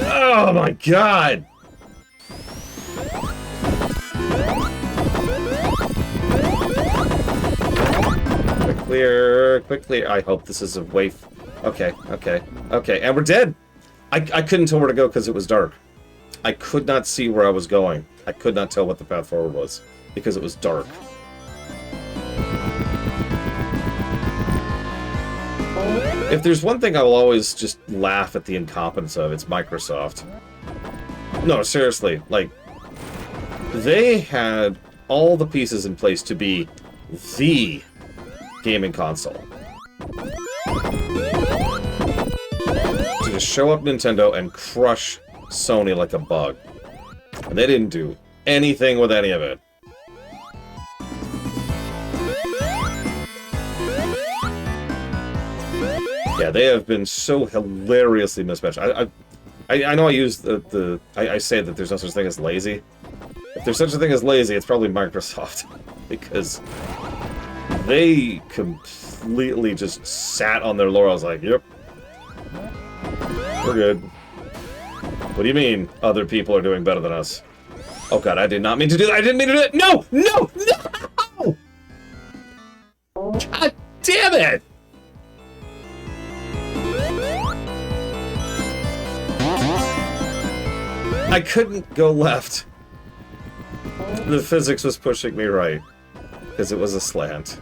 Speaker 1: Oh my god! Quick clear. I hope this is a way. Okay, and we're dead! I couldn't tell where to go because it was dark. I could not see where I was going. I could not tell what the path forward was because it was dark. If there's one thing I will always just laugh at the incompetence of, it's Microsoft. No, seriously, like, they had all the pieces in place to be the gaming console. To just show up Nintendo and crush Sony like a bug. And they didn't do anything with any of it. Yeah, they have been so hilariously mismatched. I know I use I say that there's no such thing as lazy. If there's such a thing as lazy, it's probably Microsoft. Because they completely just sat on their laurels like, yep, we're good. What do you mean other people are doing better than us? Oh god, I did not mean to do that. I didn't mean to do it. No! God damn it! I couldn't go left. The physics was pushing me right. Because it was a slant.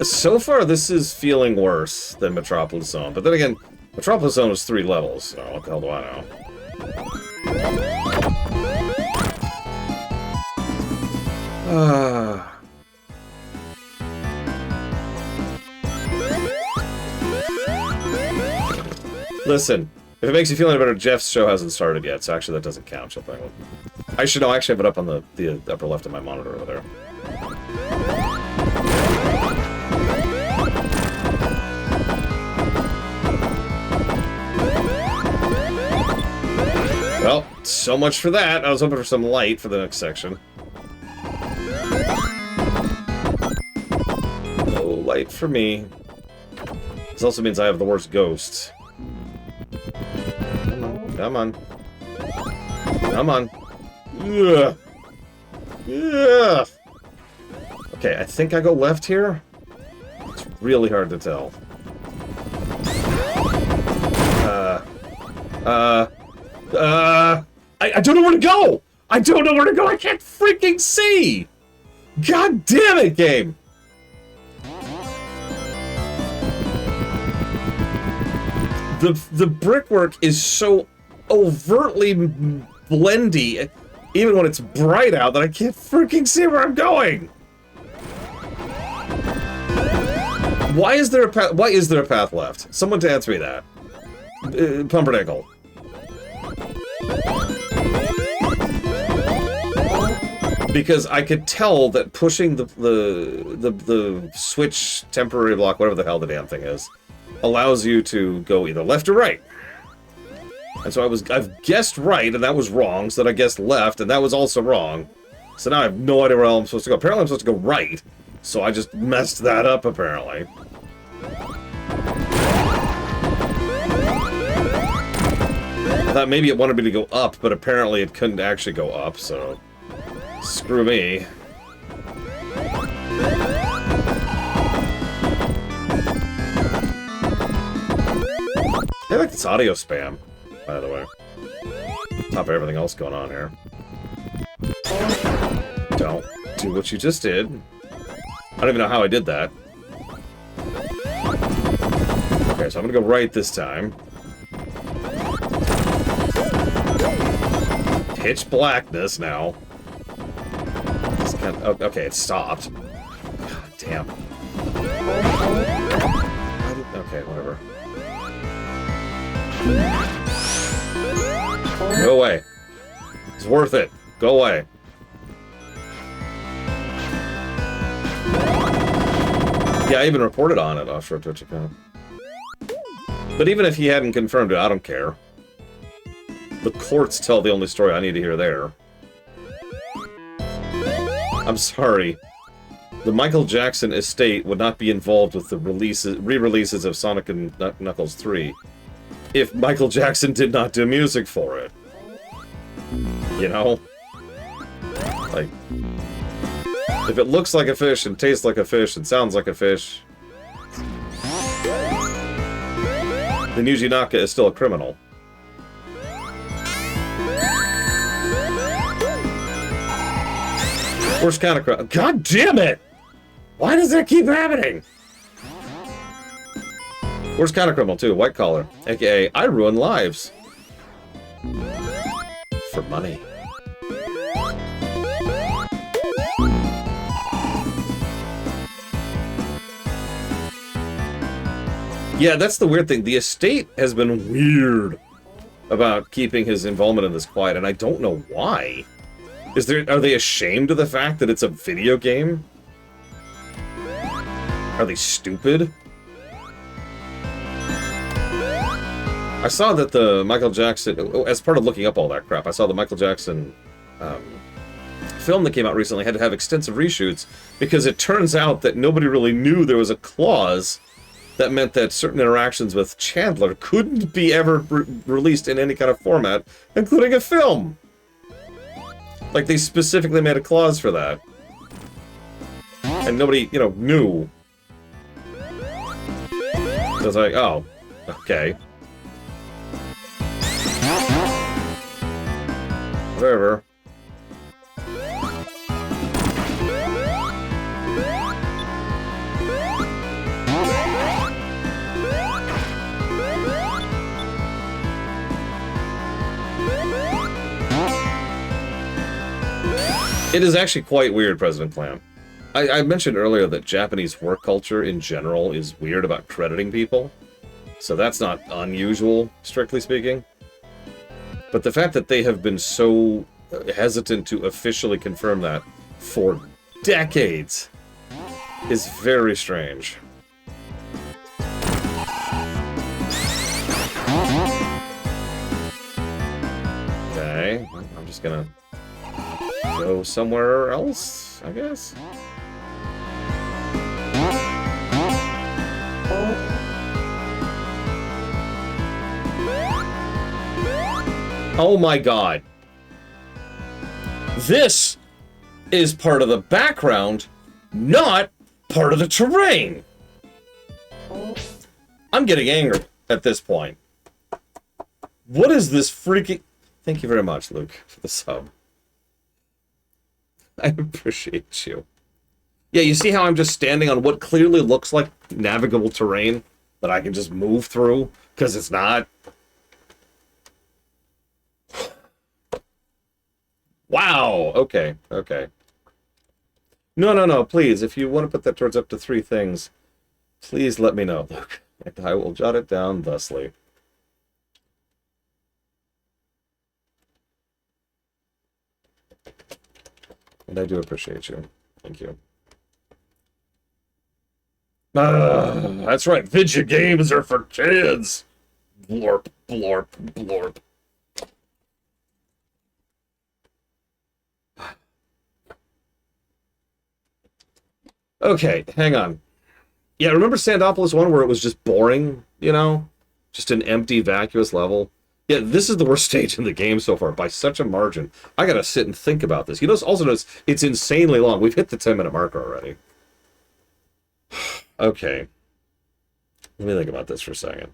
Speaker 1: So far, this is feeling worse than Metropolis Zone. But then again, Metropolis Zone was 3 levels, so what the hell do I know? Listen, if it makes you feel any better, Jeff's show hasn't started yet, so actually that doesn't count. I should know, I actually have it up on the upper left of my monitor over there. Well, so much for that. I was hoping for some light for the next section. No light for me. This also means I have the worst ghosts. Come on. Come on. Ugh. Ugh. Okay, I think I go left here. It's really hard to tell. I don't know where to go! I don't know where to go! I can't freaking see! God damn it, game! The brickwork is so overtly blendy, even when it's bright out, that I can't freaking see where I'm going! Why is there a path? Why is there a path left? Someone to answer me that. Pumpernickel. Because I could tell that pushing the switch temporary block, whatever the hell the damn thing is, allows you to go either left or right. And so I've guessed right, and that was wrong, so then I guessed left, and that was also wrong. So now I have no idea where I'm supposed to go. Apparently I'm supposed to go right, so I just messed that up, apparently. I thought maybe it wanted me to go up, but apparently it couldn't actually go up, so... Screw me. I like this audio spam, by the way. Top of everything else going on here. Don't do what you just did. I don't even know how I did that. Okay, so I'm gonna go right this time. Pitch blackness now. Okay, it stopped. God damn. Okay, whatever. Go away. It's worth it. Go away. Yeah, I even reported on it offshore Twitch account. But even if he hadn't confirmed it, I don't care. The courts tell the only story I need to hear there. I'm sorry. The Michael Jackson estate would not be involved with the re-releases of Sonic and Knuckles 3 if Michael Jackson did not do music for it. You know? Like, if it looks like a fish and tastes like a fish and sounds like a fish, then Yuji Naka is still a criminal. Worst kind of criminal. God damn it! Why does that keep happening? Worst kind of criminal, too. White collar. AKA, I ruin lives. For money. Yeah, that's the weird thing. The estate has been weird about keeping his involvement in this quiet, and I don't know why. Are they ashamed of the fact that it's a video game? Are they stupid? I saw that the Michael Jackson, as part of looking up all that crap, I saw the Michael Jackson film that came out recently had to have extensive reshoots because it turns out that nobody really knew there was a clause that meant that certain interactions with Chandler couldn't be ever released in any kind of format, including a film. Like, they specifically made a clause for that. And nobody, you know, knew. So I was like, oh, okay. Whatever. It is actually quite weird, President Clam. I mentioned earlier that Japanese work culture in general is weird about crediting people. So that's not unusual, strictly speaking. But the fact that they have been so hesitant to officially confirm that for decades is very strange. Okay, I'm just gonna go somewhere else, I guess. Oh my god. This is part of the background, not part of the terrain. I'm getting angry at this point. What is this freaking... Thank you very much, Luke, for the sub. I appreciate you. Yeah, you see how I'm just standing on what clearly looks like navigable terrain that I can just move through? Because it's not. Wow, okay, okay. No, please, if you want to put that towards up to 3 things, please let me know, Luke, and I will jot it down thusly. And I do appreciate you. Thank you. That's right, video games are for kids! Blorp, blorp, blorp. Okay, hang on. Yeah, remember Sandopolis 1 where it was just boring, you know? Just an empty, vacuous level? Yeah, this is the worst stage in the game so far, by such a margin. I gotta sit and think about this. You also notice it's insanely long. We've hit the 10-minute marker already. Okay. Let me think about this for a second.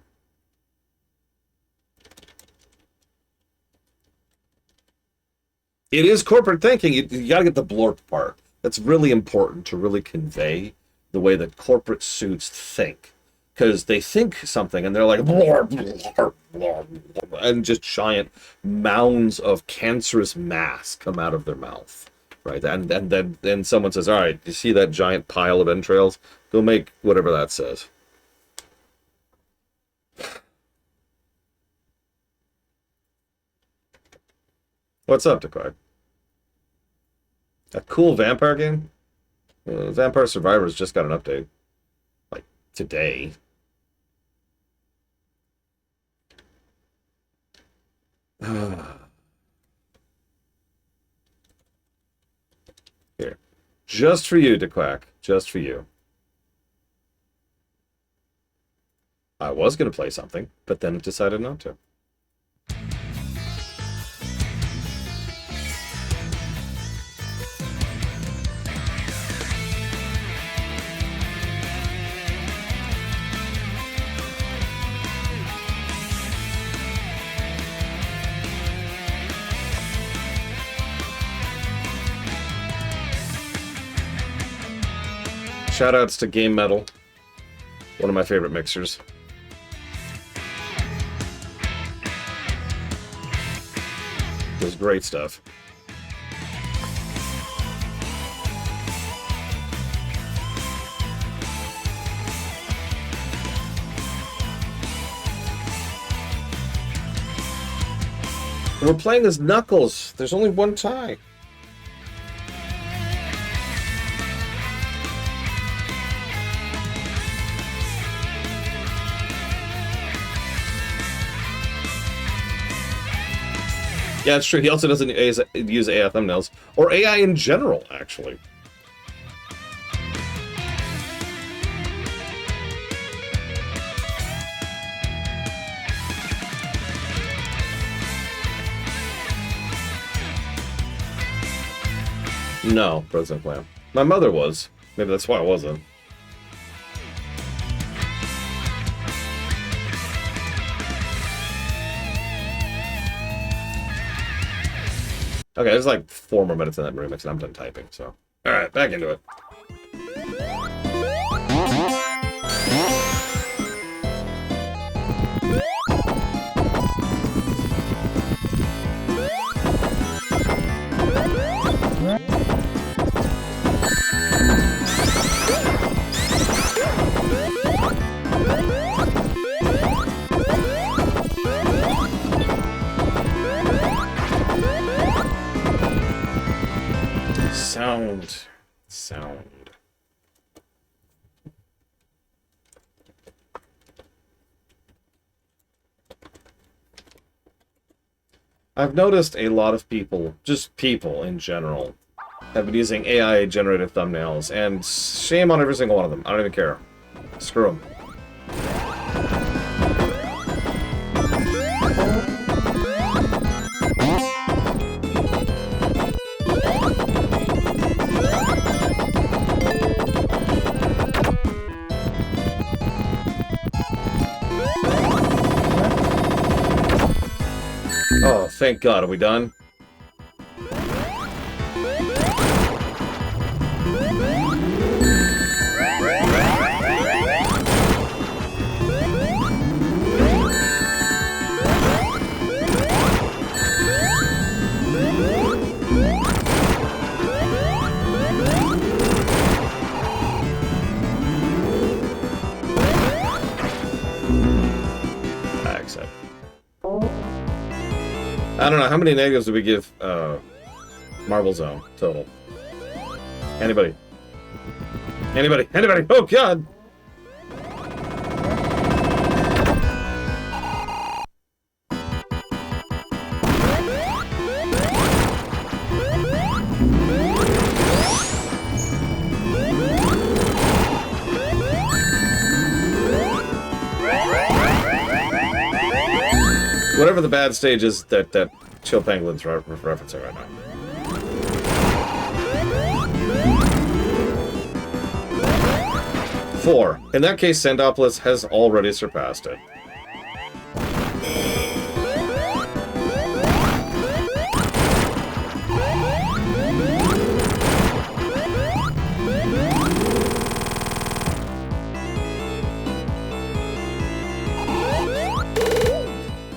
Speaker 1: It is corporate thinking. You gotta get the blorp part. That's really important to really convey the way that corporate suits think. Because they think something and they're like, blorp, blorp, blorp, blorp, and just giant mounds of cancerous mass come out of their mouth. Right? And then someone says, all right, you see that giant pile of entrails? Go make whatever that says. What's up, Dequag? A cool vampire game? Vampire Survivors just got an update. Like, today. Here. Just for you, DeQuack. Just for you. I was going to play something, but then decided not to. Shoutouts to Game Metal, one of my favorite mixers. Does great stuff. We're playing as Knuckles. There's only one tie. Yeah, it's true. He also doesn't use AI thumbnails. Or AI in general, actually. No, President Plan. My mother was. Maybe that's why I wasn't. Okay, there's like 4 more minutes in that remix and I'm done typing, so. Alright, back into it. I've noticed a lot of people, just people in general, have been using AI-generated thumbnails, and shame on every single one of them. I don't even care. Screw them. Oh, thank God. Are we done? I accept. I don't know, how many negatives do we give Marble Zone total? Anybody? Anybody? Anybody? Oh, God! Whatever the bad stage is that Chill Penguin's referencing right now. Four. In that case, Sandopolis has already surpassed it.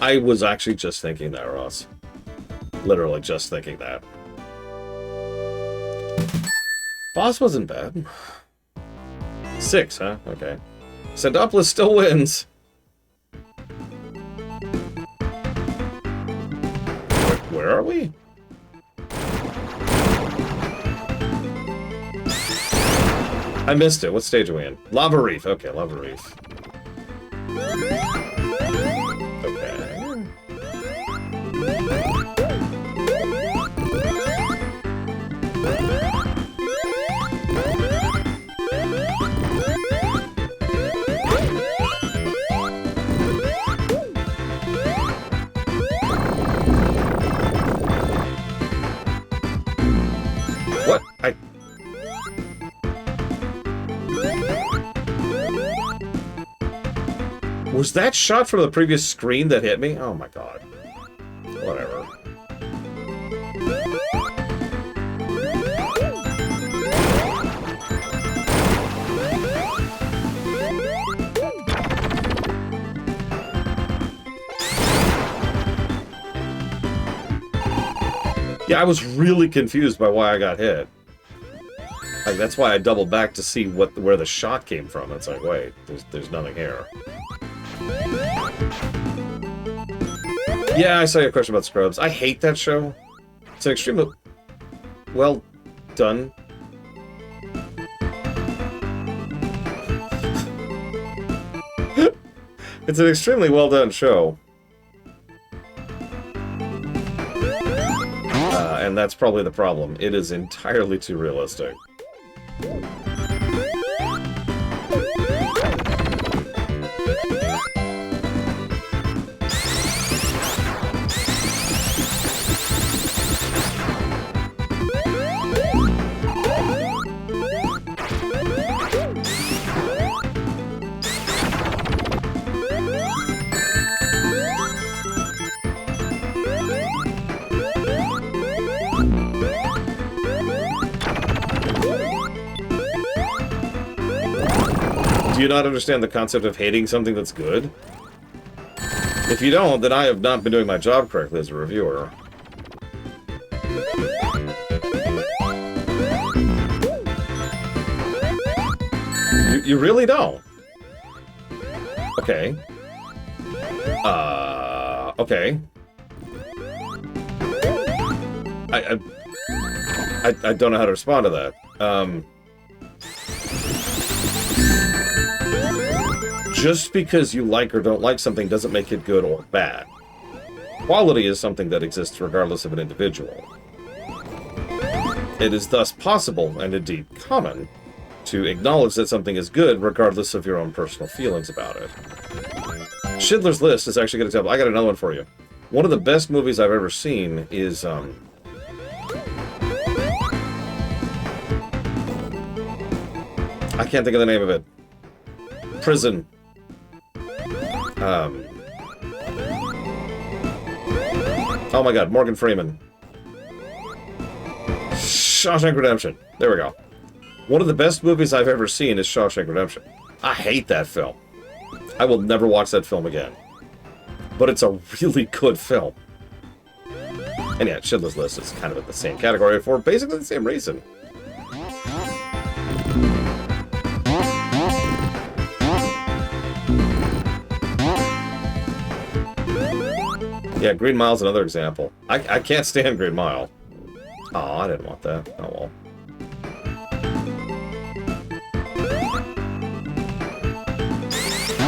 Speaker 1: I was actually just thinking that, Ross. Literally just thinking that. Boss wasn't bad. 6, huh? Okay. Sandopolis still wins. Where are we? I missed it. What stage are we in? Lava Reef. Okay, Lava Reef. Okay. What? Was that shot from the previous screen that hit me? Oh my God. Whatever. Yeah, I was really confused by why I got hit. Like, that's why I doubled back to see where the shot came from. It's like, wait, there's nothing here. Yeah, I saw your question about Scrubs. I hate that show. It's an extremely well done. It's an extremely well done show. And that's probably the problem. It is entirely too realistic. Do you not understand the concept of hating something that's good? If you don't, then I have not been doing my job correctly as a reviewer. You really don't. Okay. Okay. I don't know how to respond to that. Just because you like or don't like something doesn't make it good or bad. Quality is something that exists regardless of an individual. It is thus possible, and indeed common, to acknowledge that something is good regardless of your own personal feelings about it. Schindler's List is actually a good example. I got another one for you. One of the best movies I've ever seen is, I can't think of the name of it. Prison. Oh my god, Morgan Freeman. Shawshank Redemption. There we go. One of the best movies I've ever seen is Shawshank Redemption. I hate that film. I will never watch that film again. But it's a really good film. And yeah, Schindler's List is kind of in the same category for basically the same reason. Yeah, Green Mile's another example. I can't stand Green Mile. Oh, I didn't want that. Oh well.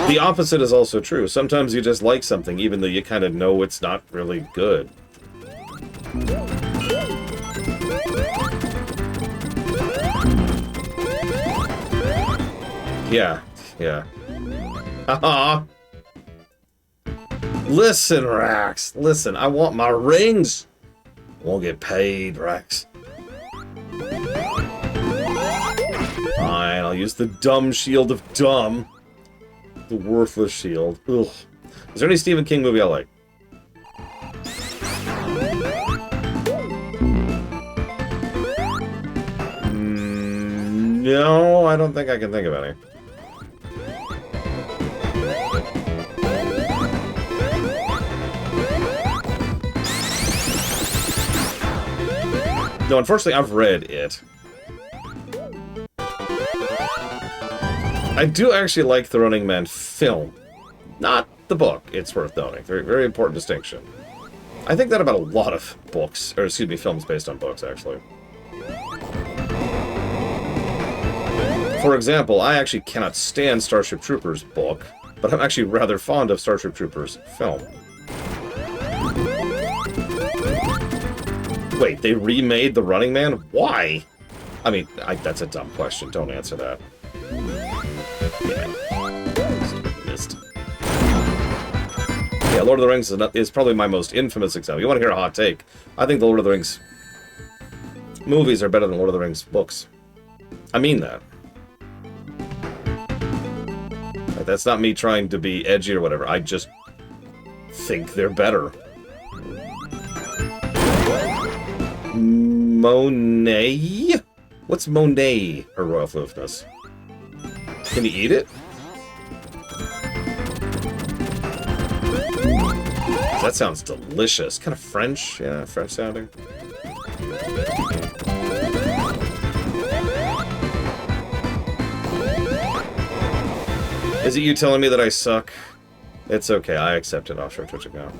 Speaker 1: The opposite is also true. Sometimes you just like something even though you kind of know it's not really good. Yeah, yeah. Haha. Listen, Rax. Listen, I want my rings. I won't get paid, Rax. Fine, I'll use the dumb shield of dumb. The worthless shield. Ugh. Is there any Stephen King movie I like? No, I don't think I can think of any. No, unfortunately, I've read it. I do actually like the Running Man film. Not the book, it's worth noting. Very, very important distinction. I think that about a lot of books, or excuse me, films based on books, actually. For example, I actually cannot stand Starship Troopers book, but I'm actually rather fond of Starship Troopers film. Wait, they remade The Running Man? Why? I mean, that's a dumb question. Don't answer that. Yeah. Missed. Yeah, Lord of the Rings is probably my most infamous example. You want to hear a hot take? I think the Lord of the Rings movies are better than Lord of the Rings books. I mean that. Like, that's not me trying to be edgy or whatever. I just think they're better. Monet? What's Monet, Her Royal Floofness? Can you eat it? That sounds delicious. Kind of French. Yeah, French sounding. Is it you telling me that I suck? It's okay, I accept it. Offshore Twitch account.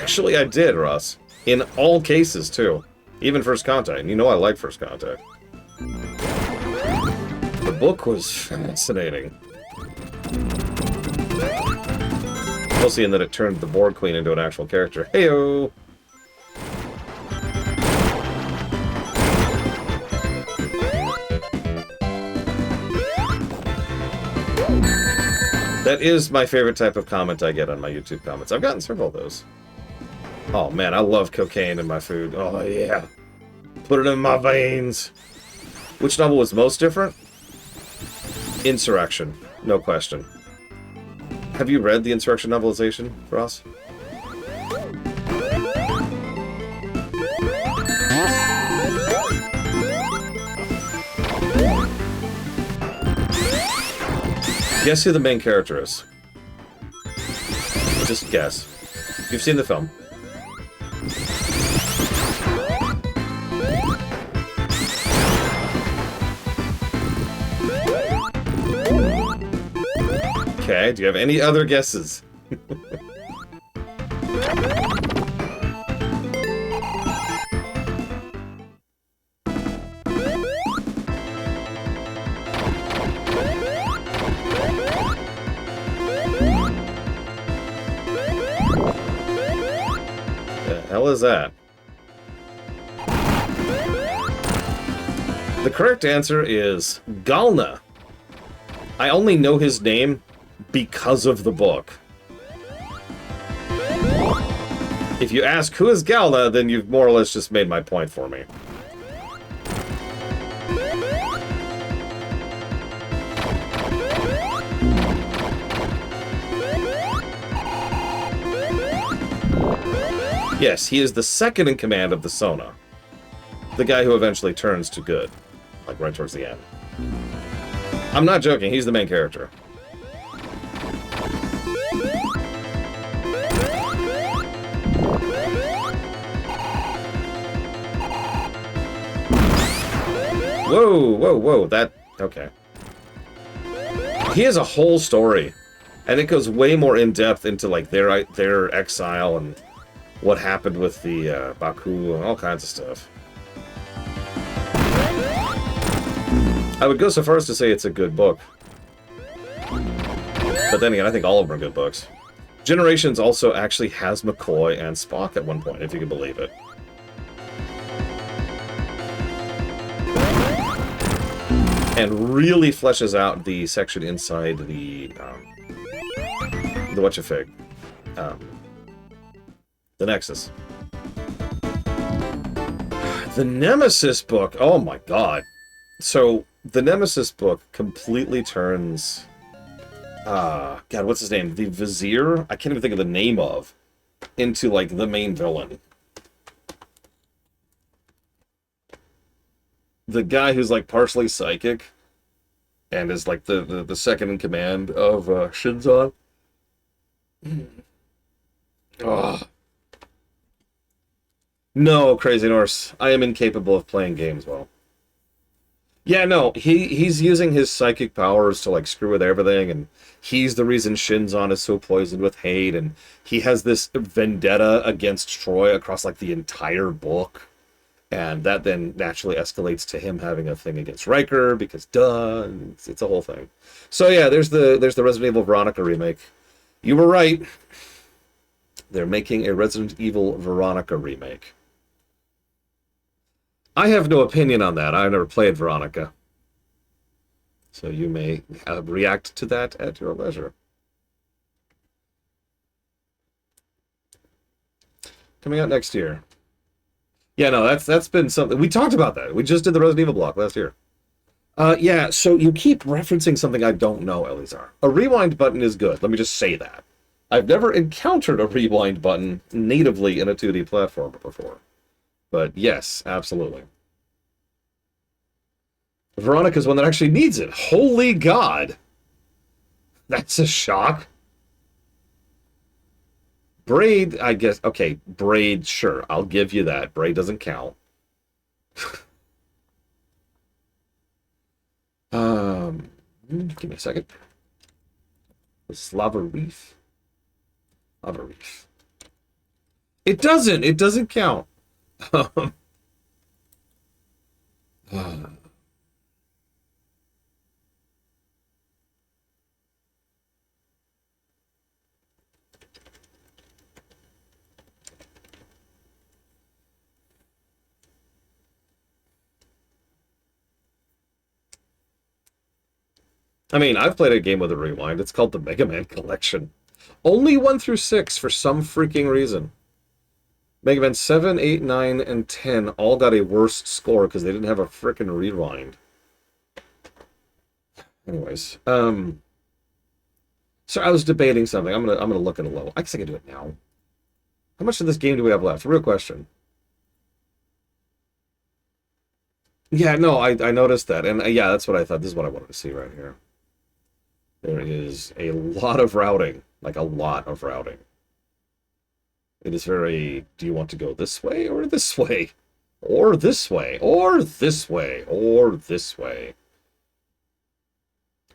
Speaker 1: Actually, I did, Russ. In all cases, too. Even First Contact. You know I like First Contact. The book was fascinating. Mostly in that it turned the Borg Queen into an actual character. Heyo! That is my favorite type of comment I get on my YouTube comments. I've gotten several of those. Oh man, I love cocaine in my food. Oh yeah. Put it in my veins. Which novel was most different? Insurrection. No question. Have you read the Insurrection novelization, Ross? Guess who the main character is. Just guess. You've seen the film. Okay, do you have any other guesses? is that? The correct answer is Galna. I only know his name because of the book. If you ask who is Galna, then you've more or less just made my point for me. Yes, he is the second in command of the Sona. The guy who eventually turns to good. Like, right towards the end. I'm not joking, he's the main character. Whoa, whoa, whoa, that... okay. He has a whole story. And it goes way more in-depth into, like, their exile and what happened with the Baku and all kinds of stuff. I would go so far as to say it's a good book. But then again, I think all of them are good books. Generations also actually has McCoy and Spock at one point, if you can believe it. And really fleshes out the section inside the whatcha-fig. The Nexus. The Nemesis book, oh my god. So, the Nemesis book completely turns... God, what's his name? The Vizier? I can't even think of the name of. Into, like, the main villain. The guy who's, like, partially psychic. And is, like, the second in command of Shinzon. Oh. No, Crazy Norse. I am incapable of playing games well. Yeah, no, he's using his psychic powers to, like, screw with everything, and he's the reason Shinzon is so poisoned with hate, and he has this vendetta against Troy across, like, the entire book, and that then naturally escalates to him having a thing against Riker, because duh, and it's a whole thing. So yeah, there's the Resident Evil Veronica remake. You were right. They're making a Resident Evil Veronica remake. I have no opinion on that. I've never played Veronica. So you may react to that at your leisure. Coming out next year. Yeah, no, that's been something. We talked about that. We just did the Resident Evil block last year. Yeah, so you keep referencing something I don't know, Elizar. A rewind button is good. Let me just say that. I've never encountered a rewind button natively in a 2D platformer before. But yes, absolutely. Veronica's one that actually needs it. Holy God! That's a shock. Braid, I guess. Okay, Braid, sure. I'll give you that. Braid doesn't count. Give me a second. Lava Reef. Lava Reef. It doesn't count. I mean, I've played a game with a rewind. It's called the Mega Man Collection. Only 1 through 6 for some freaking reason. Mega Man 7, 8, 9, and 10 all got a worse score because they didn't have a frickin' rewind. Anyways, so I was debating something. I'm gonna look at a level. I guess I can do it now. How much of this game do we have left? Real question. Yeah, no, I noticed that, and yeah, that's what I thought. This is what I wanted to see right here. There is a lot of routing, like a lot of routing. It is very, do you want to go this way or this way? Or this way, or this way, or this way.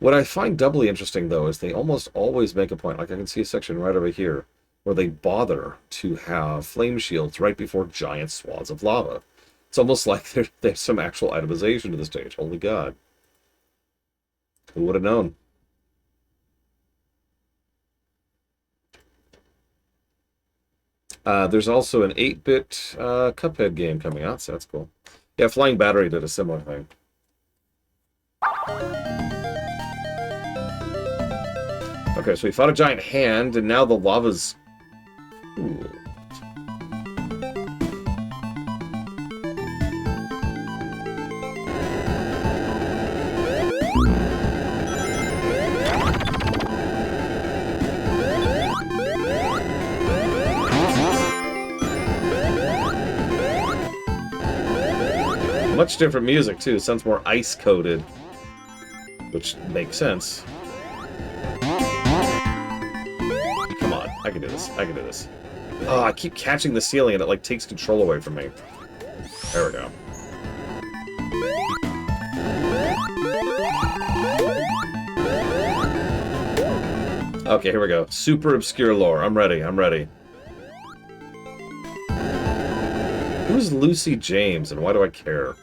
Speaker 1: What I find doubly interesting, though, is they almost always make a point, like I can see a section right over here, where they bother to have flame shields right before giant swaths of lava. It's almost like there's some actual itemization to the stage. Holy God. Who would have known? There's also an 8-bit Cuphead game coming out, so that's cool. Yeah, Flying Battery did a similar thing. Okay, so we fought a giant hand, and now the lava's cool. Much different music, too. Sounds more ice-coated. Which makes sense. Come on. I can do this. I can do this. Oh, I keep catching the ceiling and it, like, takes control away from me. There we go. Okay, here we go. Super obscure lore. I'm ready. I'm ready. Who's Lucy James and why do I care?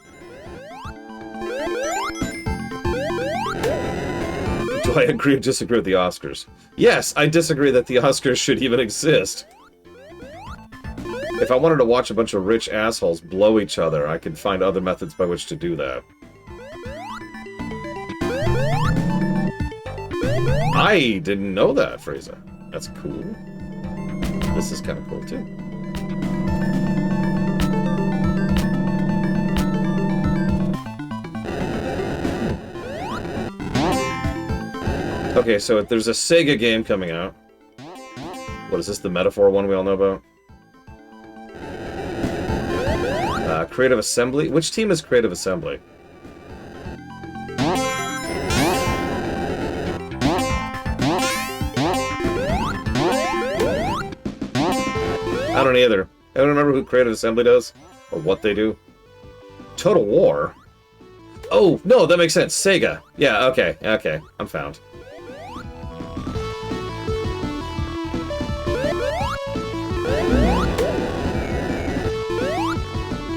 Speaker 1: Do I agree or disagree with the Oscars? Yes, I disagree that the Oscars should even exist. If I wanted to watch a bunch of rich assholes blow each other, I could find other methods by which to do that. I didn't know that, Fraser. That's cool. This is kind of cool, too. Okay, so there's a Sega game coming out. What is this, the Metaphor one we all know about? Creative Assembly? Which team is Creative Assembly? I don't either. I don't remember who Creative Assembly does, or what they do. Total War? Oh, no, that makes sense. Sega. Yeah, okay, okay. I'm found.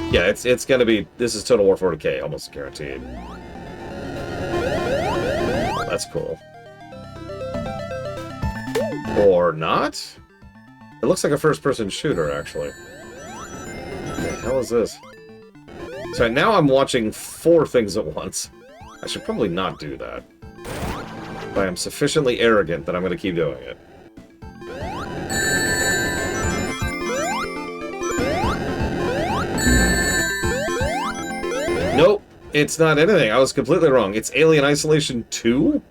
Speaker 1: Yeah, it's gonna be... This is Total War 40K, almost guaranteed. Oh, that's cool. Or not? It looks like a first-person shooter, actually. What the hell is this? So now I'm watching 4 things at once. I should probably not do that. But I am sufficiently arrogant that I'm going to keep doing it. Nope, it's not anything. I was completely wrong. It's Alien Isolation 2?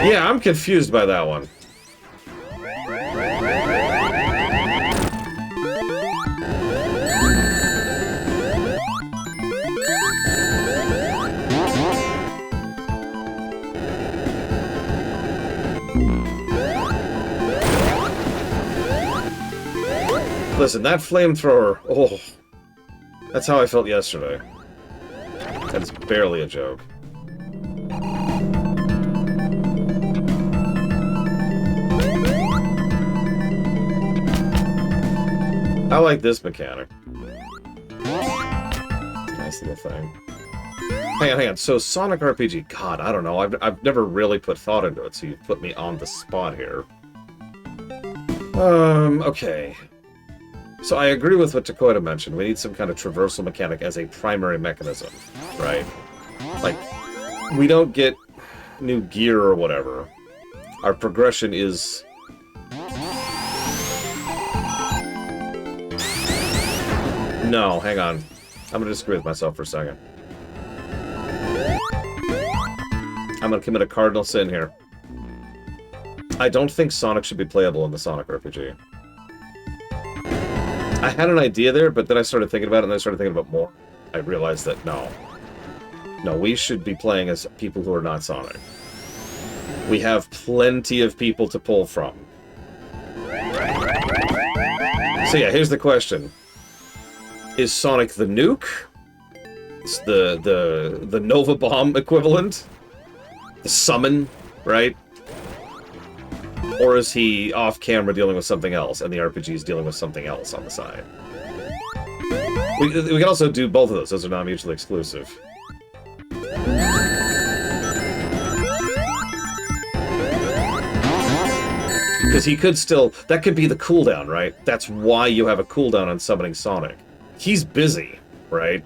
Speaker 1: Yeah, I'm confused by that one. Listen, that flamethrower, oh, that's how I felt yesterday. That's barely a joke. I like this mechanic. Nice little thing. Hang on. So Sonic RPG, God, I don't know. I've never really put thought into it, so you put me on the spot here. Okay. So I agree with what Takoida mentioned. We need some kind of traversal mechanic as a primary mechanism, right? Like, we don't get new gear or whatever. Our progression is... No, hang on. I'm gonna disagree with myself for a second. I'm gonna commit a cardinal sin here. I don't think Sonic should be playable in the Sonic RPG. I had an idea there, but then I started thinking about it, and then I started thinking about more. I realized that, no. No, we should be playing as people who are not Sonic. We have plenty of people to pull from. So yeah, here's the question. Is Sonic the Nuke? It's the Nova Bomb equivalent? The Summon, right? Or is he off-camera dealing with something else, and the RPG is dealing with something else on the side? We can also do both of those. Those are not mutually exclusive. Because he could still... That could be the cooldown, right? That's why you have a cooldown on summoning Sonic. He's busy, right?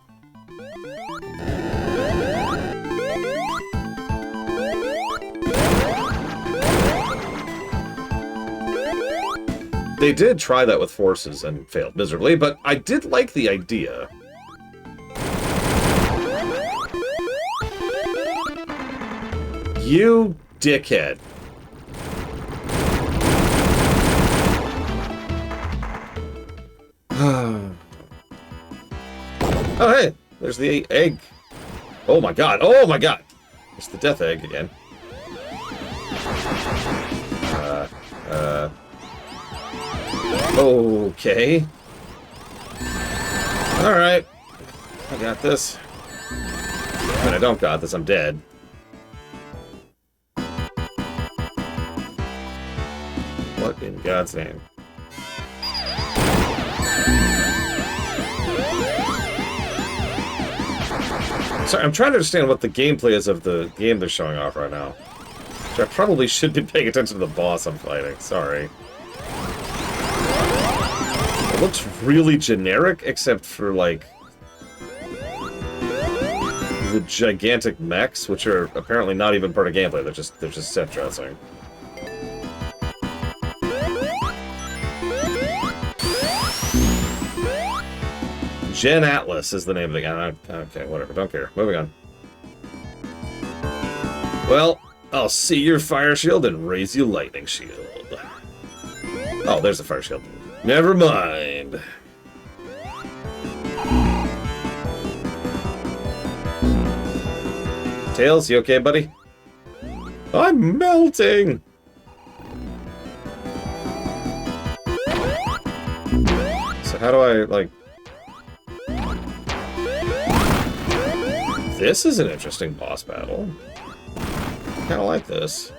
Speaker 1: They did try that with forces and failed miserably, but I did like the idea. You dickhead. Oh, hey, there's the egg. Oh my god, oh my god. It's the death egg again. Okay. Alright. I got this. When I don't got this, I'm dead. What in God's name? Sorry, I'm trying to understand what the gameplay is of the game they're showing off right now. So I probably should be paying attention to the boss I'm fighting. Sorry. It looks really generic, except for, like, the gigantic mechs, which are apparently not even part of gameplay. They're just set dressing. Gen Atlas is the name of the guy. Okay, whatever. Don't care. Moving on. Well, I'll see your fire shield and raise you lightning shield. Oh, there's the fire shield. Never mind. Tails, you okay, buddy? I'm melting! So how do I, like... This is an interesting boss battle. I kinda like this.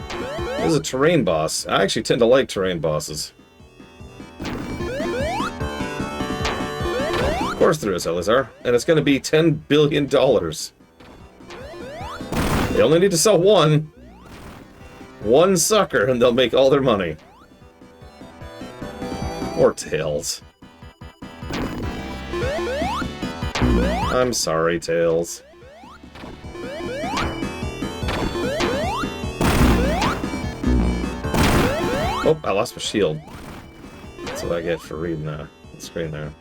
Speaker 1: This is a terrain boss. I actually tend to like terrain bosses. Of course there is, Elizar. And it's gonna be $10 billion. They only need to sell one. One sucker, and they'll make all their money. Or Tails. I'm sorry, Tails. Oh, I lost my shield. That's what I get for reading the screen there.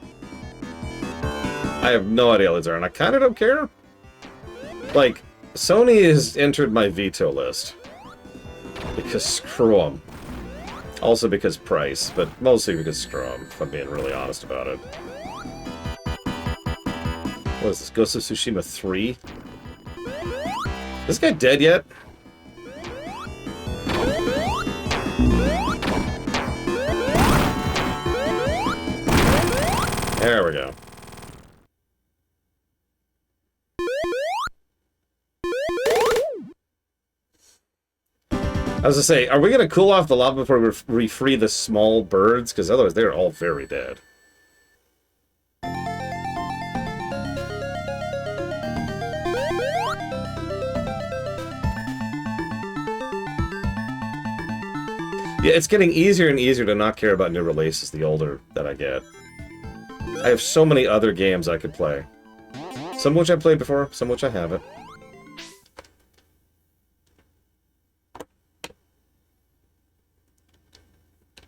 Speaker 1: I have no idea, Lizard, and I kind of don't care. Like, Sony has entered my veto list. Because screw them. Also because price, but mostly because screw them, if I'm being really honest about it. What is this, Ghost of Tsushima 3? This guy dead yet? There we go. I was gonna say, are we gonna cool off the lava before we free the small birds? Because otherwise they're all very dead. Yeah, it's getting easier and easier to not care about new releases the older that I get. I have so many other games I could play. Some of which I've played before, some of which I haven't.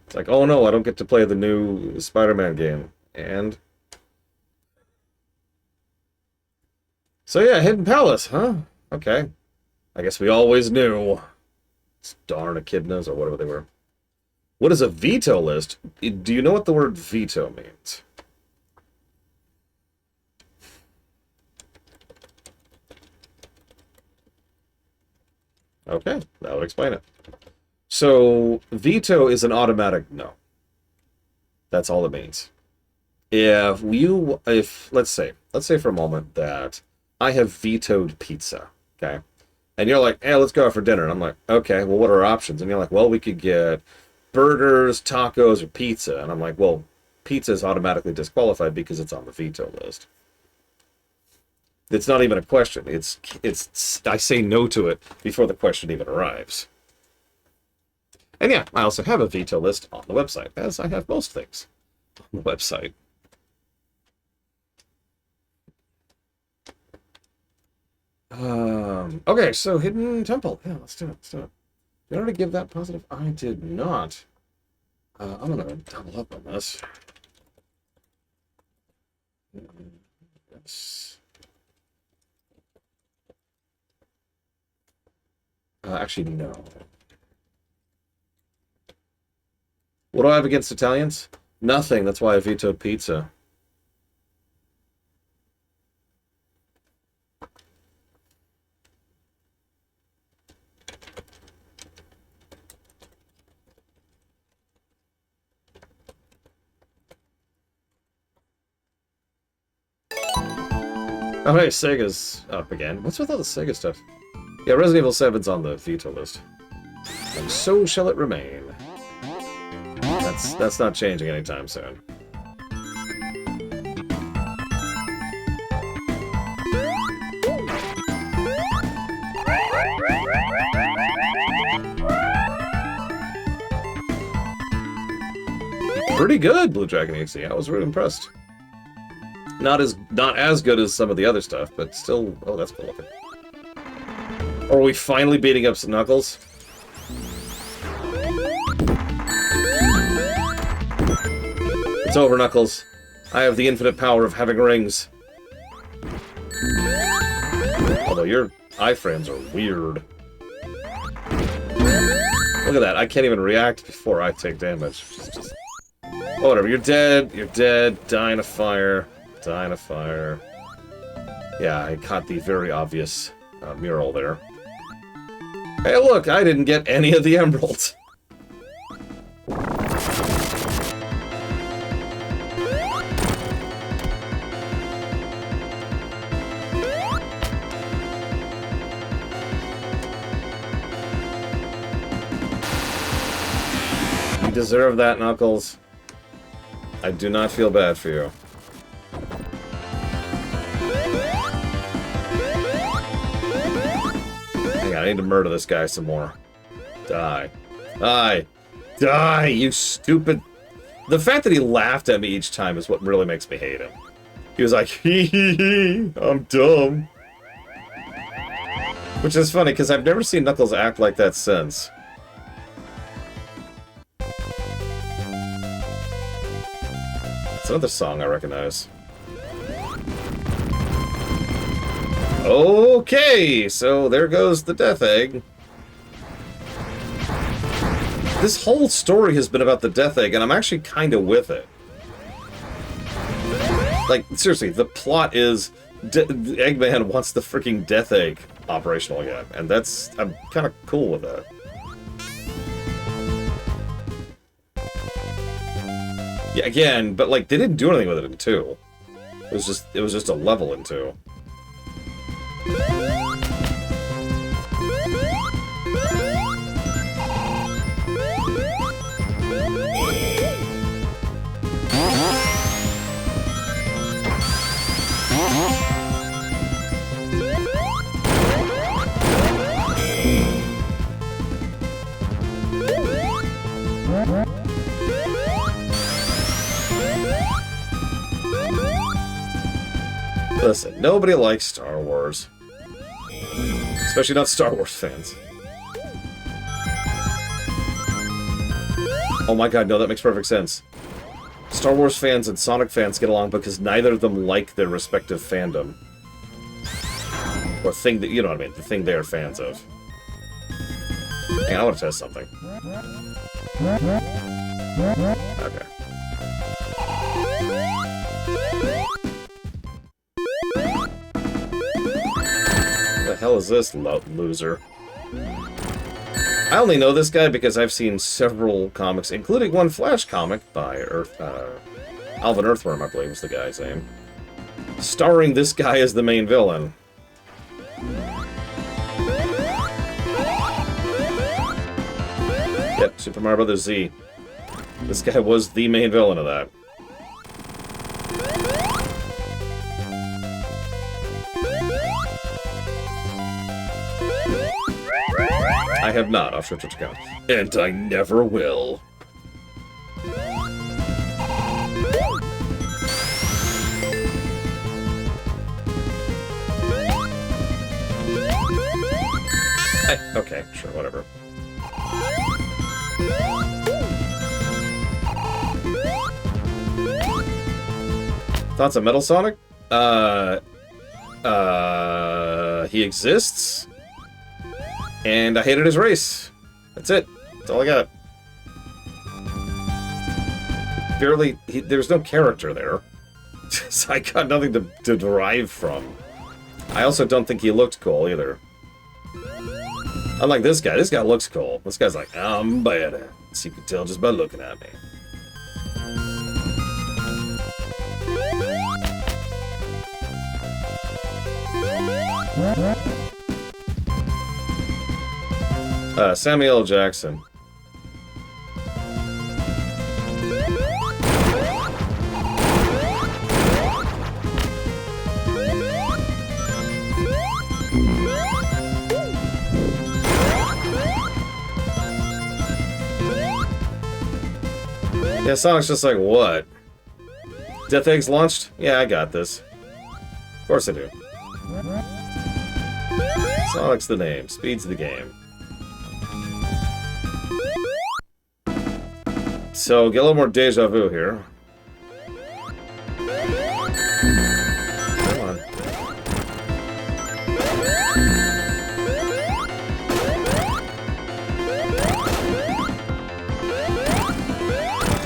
Speaker 1: It's like, oh no, I don't get to play the new Spider-Man game. And... So yeah, Hidden Palace, huh? Okay. I guess we always knew. Darn echidnas, or whatever they were. What is a veto list? Do you know what the word veto means? Okay, that would explain it. So, veto is an automatic no. That's all it means. Let's say for a moment that I have vetoed pizza, okay? And you're like, hey, let's go out for dinner. And I'm like, okay, well, what are our options? And you're like, well, we could get burgers, tacos, or pizza. And I'm like, well, pizza is automatically disqualified because it's on the veto list. It's not even a question. I say no to it before the question even arrives. And yeah, I also have a veto list on the website, as I have most things on the website. Okay, so Hidden Temple. Yeah, let's do it. Did I already give that positive? I did not. I'm gonna double up on this. Yes. Actually, no. What do I have against Italians? Nothing. That's why I vetoed pizza. Oh, hey, Sega's up again. What's with all the Sega stuff? Yeah, Resident Evil 7's on the veto list. And so shall it remain. That's not changing anytime soon. Pretty good, Blue Dragon AC. I was really impressed. Not as good as some of the other stuff, but still. Oh, that's cool looking. Are we finally beating up some Knuckles? It's over, Knuckles. I have the infinite power of having rings. Although your iframes are weird. Look at that. I can't even react before I take damage. Just... Oh, whatever. You're dead. You're dead. Die in a fire. Die in a fire. Yeah, I caught the very obvious mural there. Hey, look! I didn't get any of the emeralds. You deserve that, Knuckles. I do not feel bad for you. Hang on, I need to murder this guy some more. Die. Die! Die, you stupid... The fact that he laughed at me each time is what really makes me hate him. He was like, hee hee hee, I'm dumb. Which is funny, because I've never seen Knuckles act like that since. It's another song I recognize. Okay, so there goes the Death Egg. This whole story has been about the Death Egg, and I'm actually kind of with it. Like, seriously, the plot is Eggman wants the freaking Death Egg operational again, and that's... I'm kind of cool with that. Yeah, again, but like, they didn't do anything with it in 2. It was just a level in 2. Listen, nobody likes Star Wars. Especially not Star Wars fans. Oh my god, no, that makes perfect sense. Star Wars fans and Sonic fans get along because neither of them like their respective fandom. Or thing that, you know what I mean, the thing they're fans of. Hang on, I want to test something. Okay. What the hell is this, loser? I only know this guy because I've seen several comics, including one Flash comic by Alvin Earthworm, I believe was the guy's name, starring this guy as the main villain. Yep, Super Mario Bros. Z. This guy was the main villain of that. I I have not offshore Twitch account. And I never will. Hey, okay, sure, whatever. Thoughts on Metal Sonic? He exists. And I hated his race. That's it. That's all I got. Barely, there's no character there. So I got nothing to derive from. I also don't think he looked cool either. Unlike this guy looks cool. This guy's like, I'm badass. You can tell just by looking at me. Samuel L. Jackson. Yeah, Sonic's just like, what? Death Eggs launched? Yeah, I got this. Of course I do. Sonic's the name. Speed's the game. So, get a little more deja vu here. Come on.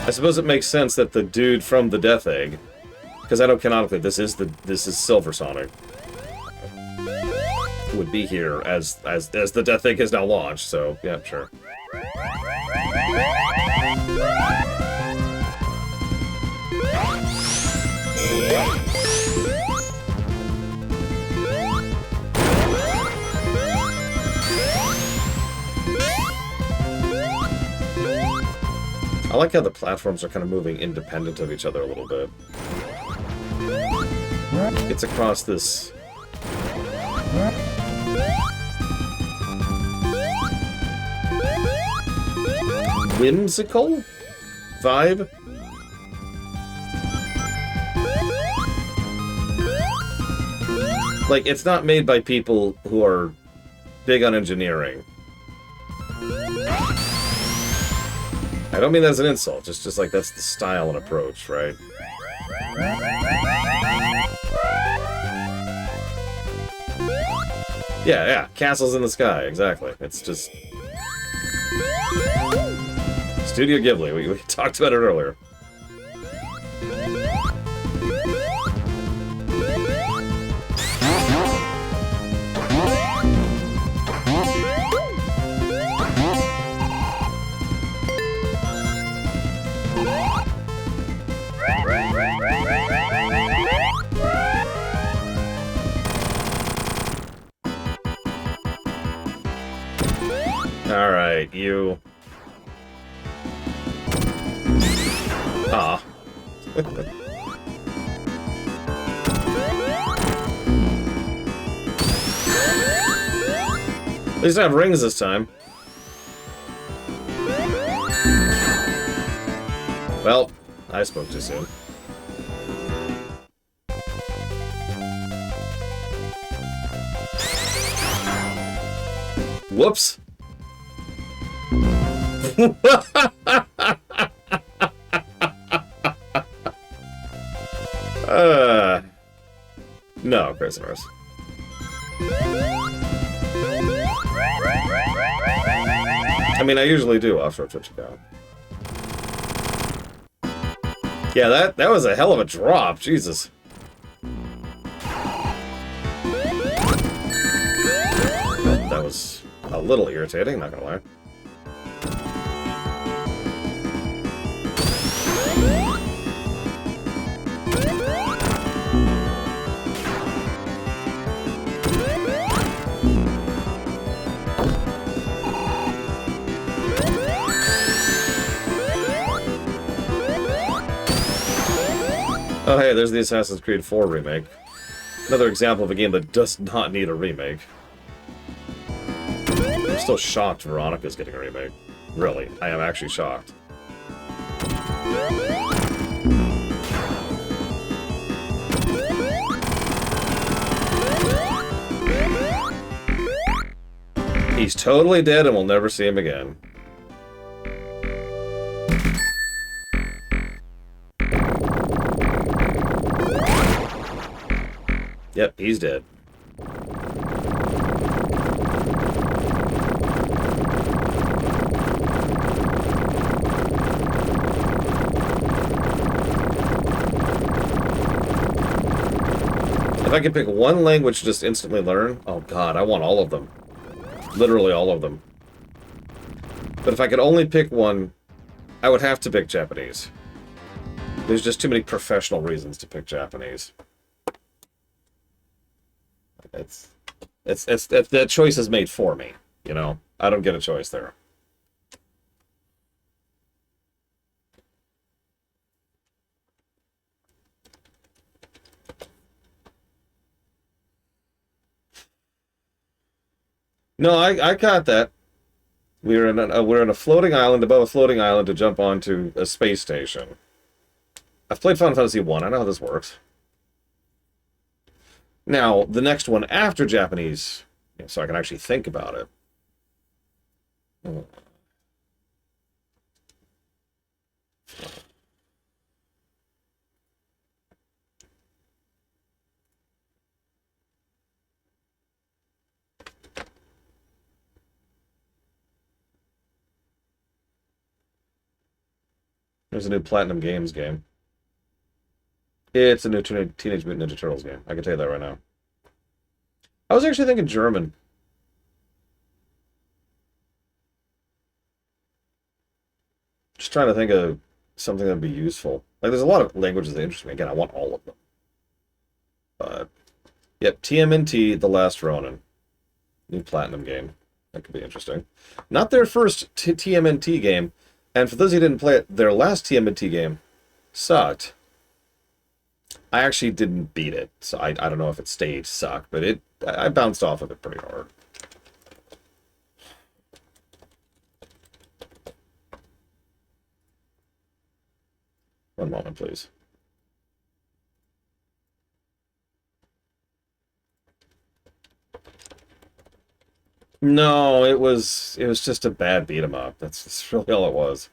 Speaker 1: I suppose it makes sense that the dude from the Death Egg, because I know canonically this is Silver Sonic, would be here as the Death Egg is now launched. So yeah, sure. I like how the platforms are kind of moving independent of each other a little bit. It's across this... whimsical vibe? Like, it's not made by people who are big on engineering. I don't mean that as an insult, just like that's the style and approach, right? Yeah, castles in the sky, exactly. It's just... Studio Ghibli, we talked about it earlier. Alright, you... Ah. At least I have rings this time. Well, I spoke too soon. Whoops. No, prisoners. I mean, I usually do offshore Twitch account. Yeah, that was a hell of a drop, Jesus. That was a little irritating, not gonna lie. Oh hey, there's the Assassin's Creed 4 remake. Another example of a game that does not need a remake. I'm still shocked Veronica's getting a remake. Really, I am actually shocked. He's totally dead and we'll never see him again. Yep, he's dead. If I could pick one language to just instantly learn, oh god, I want all of them. Literally all of them. But if I could only pick one, I would have to pick Japanese. There's just too many professional reasons to pick Japanese. It's that choice is made for me, you know? I don't get a choice there. No, I caught that. We're in a floating island above a floating island to jump onto a space station. I've played Final Fantasy 1. I know how this works. Now, the next one after Japanese, so I can actually think about it. There's a new Platinum Games game. It's a new Teenage Mutant Ninja Turtles game. I can tell you that right now. I was actually thinking German. Just trying to think of something that'd be useful. Like, there's a lot of languages that interest me. Again, I want all of them. But, yep, TMNT, The Last Ronin. New Platinum game. That could be interesting. Not their first TMNT game. And for those who didn't play it, their last TMNT game sucked. I actually didn't beat it, so I don't know if it stayed suck, but I bounced off of it pretty hard. One moment, please. No, it was just a bad beat 'em up. That's really all it was.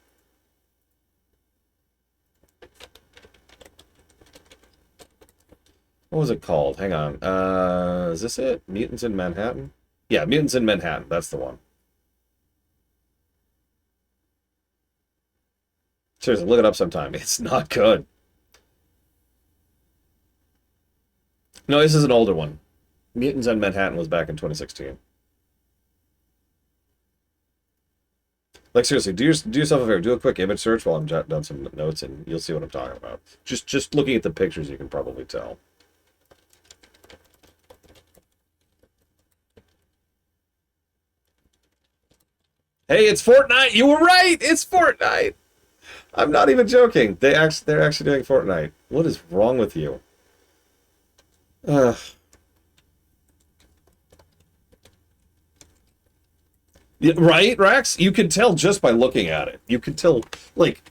Speaker 1: What was it called? Hang on. Is this it? Mutants in Manhattan? Yeah, Mutants in Manhattan. That's the one. Seriously, look it up sometime. It's not good. No, this is an older one. Mutants in Manhattan was back in 2016. Like, seriously, do yourself a favor. Do a quick image search while I'm jotting down some notes, and you'll see what I'm talking about. Just looking at the pictures, you can probably tell. Hey, it's Fortnite! You were right! It's Fortnite! I'm not even joking. They're actually doing Fortnite. What is wrong with you? Ugh. Yeah, right, Rax? You can tell just by looking at it. You can tell, like,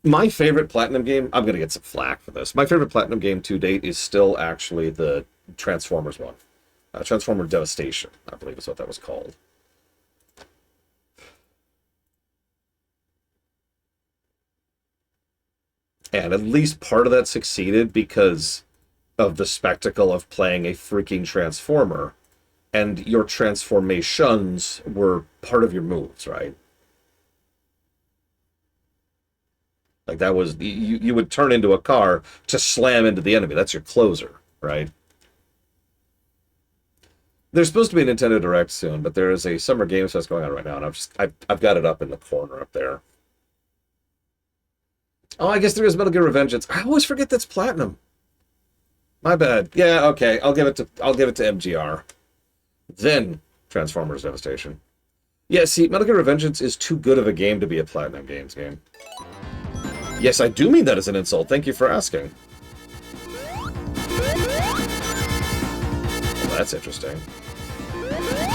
Speaker 1: my favorite Platinum game, I'm going to get some flack for this. My favorite Platinum game to date is still actually the Transformers one. Transformer Devastation, I believe is what that was called. And at least part of that succeeded because of the spectacle of playing a freaking Transformer. And your transformations were part of your moves, right? Like that was, you would turn into a car to slam into the enemy. That's your closer, right? There's supposed to be a Nintendo Direct soon, but there is a Summer Games Fest going on right now, and I've got it up in the corner up there. Oh, I guess there is Metal Gear Revengeance. I always forget that's Platinum. My bad. Yeah, okay. I'll give it to MGR. Then Transformers Devastation. Yeah, see, Metal Gear Revengeance is too good of a game to be a Platinum Games game. Yes, I do mean that as an insult. Thank you for asking. Well, that's interesting.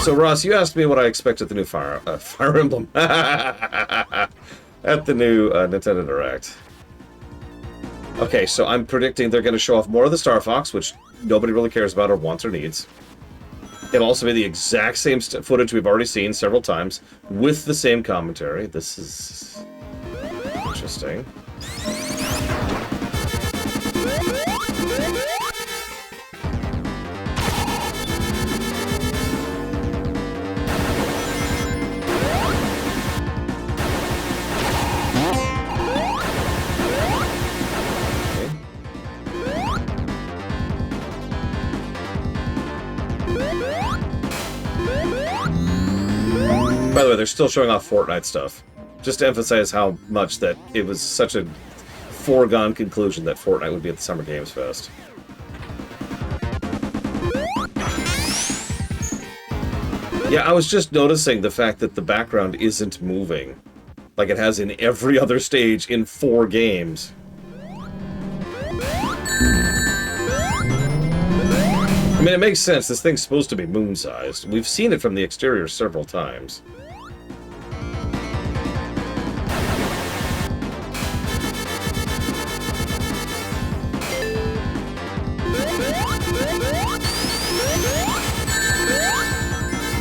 Speaker 1: So, Ross, you asked me what I expect at the new Fire Emblem. At the new Nintendo Direct. Okay, so I'm predicting they're going to show off more of the Star Fox, which nobody really cares about or wants or needs. It'll also be the exact same footage we've already seen several times, with the same commentary. This is interesting. By the way, they're still showing off Fortnite stuff. Just to emphasize how much that it was such a foregone conclusion that Fortnite would be at the Summer Games Fest. Yeah, I was just noticing the fact that the background isn't moving, like it has in every other stage in 4 games. I mean, it makes sense. This thing's supposed to be moon-sized. We've seen it from the exterior several times.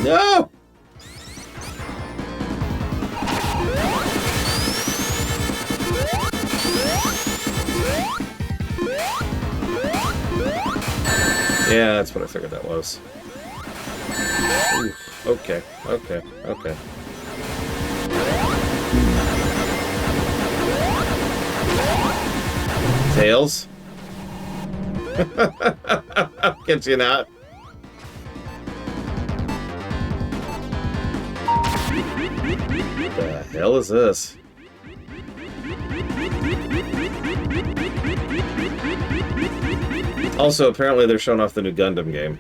Speaker 1: No! Yeah, that's what I figured that was. Ooh, okay, okay, okay. Tails? Gets you not. What the hell is this? Also, apparently they're showing off the new Gundam game.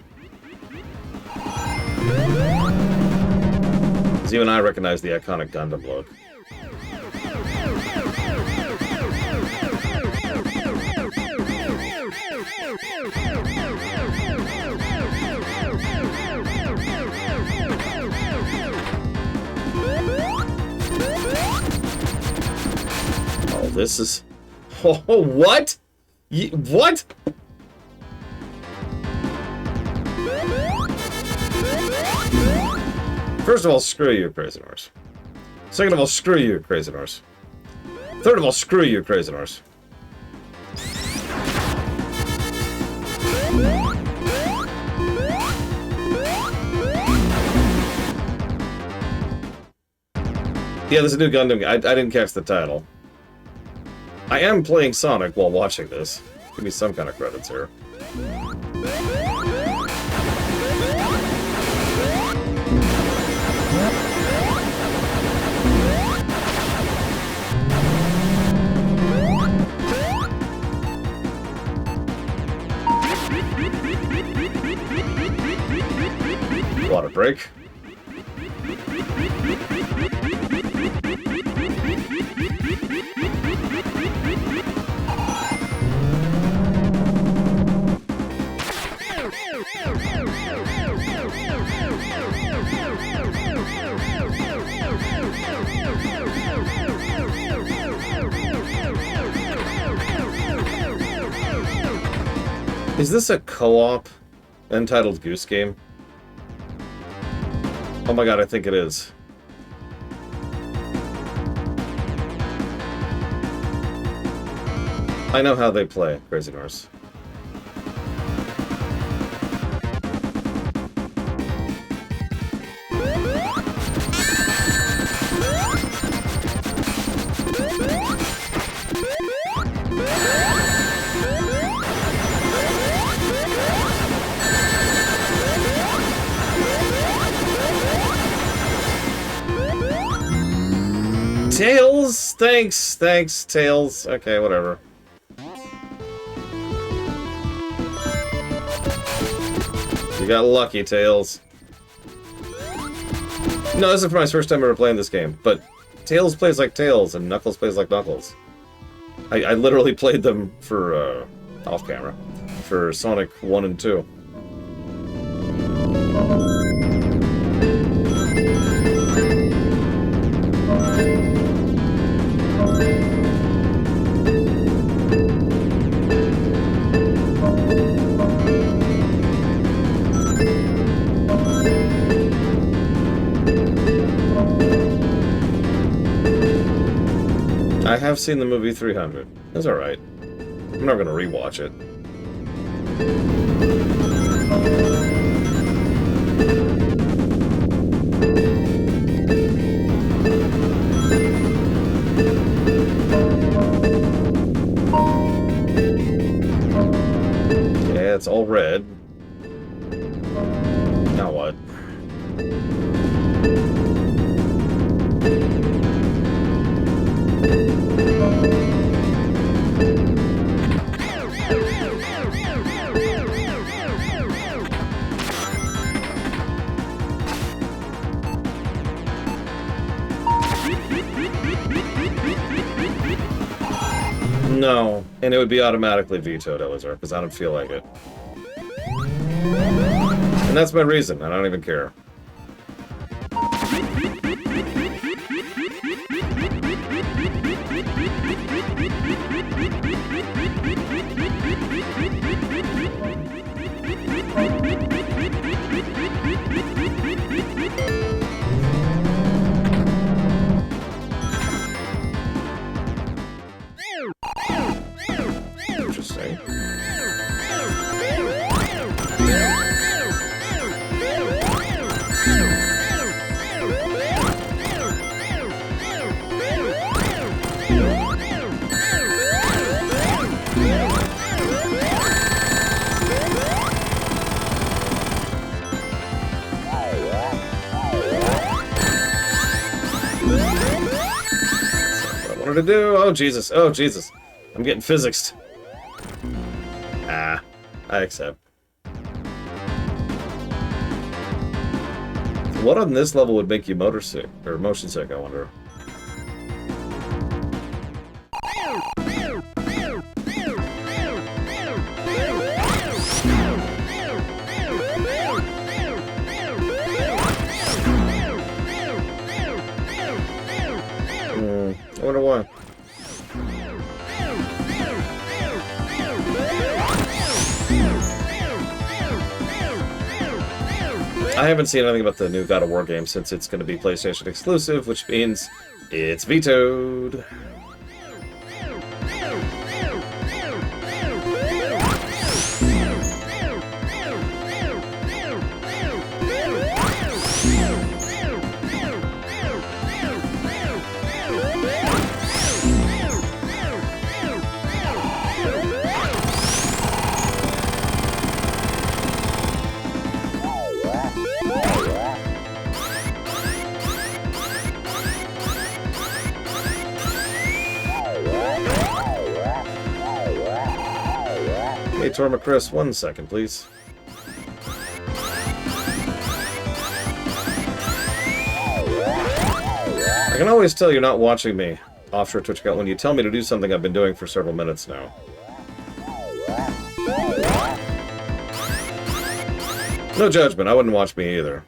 Speaker 1: Because even I recognize the iconic Gundam look. Oh, this is... Oh, what? What? First of all, screw you, Crazy Norse. Second of all, screw you, Crazy Norse. Third of all, screw you, Crazy Norse. Yeah, there's a new Gundam game. I didn't catch the title. I am playing Sonic while watching this. Give me some kind of credits here. Water break. Is this a co-op Untitled Goose Game? Oh my god, I think it is. I know how they play, Crazy Norse. Tails? Thanks, Tails. Okay, whatever. You got lucky, Tails. No, this is my first time ever playing this game, but Tails plays like Tails and Knuckles plays like Knuckles. I literally played them for, off camera, for Sonic 1 and 2. I have seen the movie 300. It's alright. I'm not gonna rewatch it. Yeah, it's all red. Now what? No, and it would be automatically vetoed, Elizar, because I don't feel like it. And that's my reason. I don't even care. Interesting. What to do? Oh, Jesus. Oh, Jesus. I'm getting physicsed. Ah, I accept. What on this level would make you motor sick? Or motion sick, I wonder. I wonder why. I haven't seen anything about the new God of War game since it's going to be PlayStation exclusive, which means it's vetoed. Hey, Torma Chris, 1 second, please. I can always tell you're not watching me, offshore Twitch account, when you tell me to do something I've been doing for several minutes now. No judgment, I wouldn't watch me either.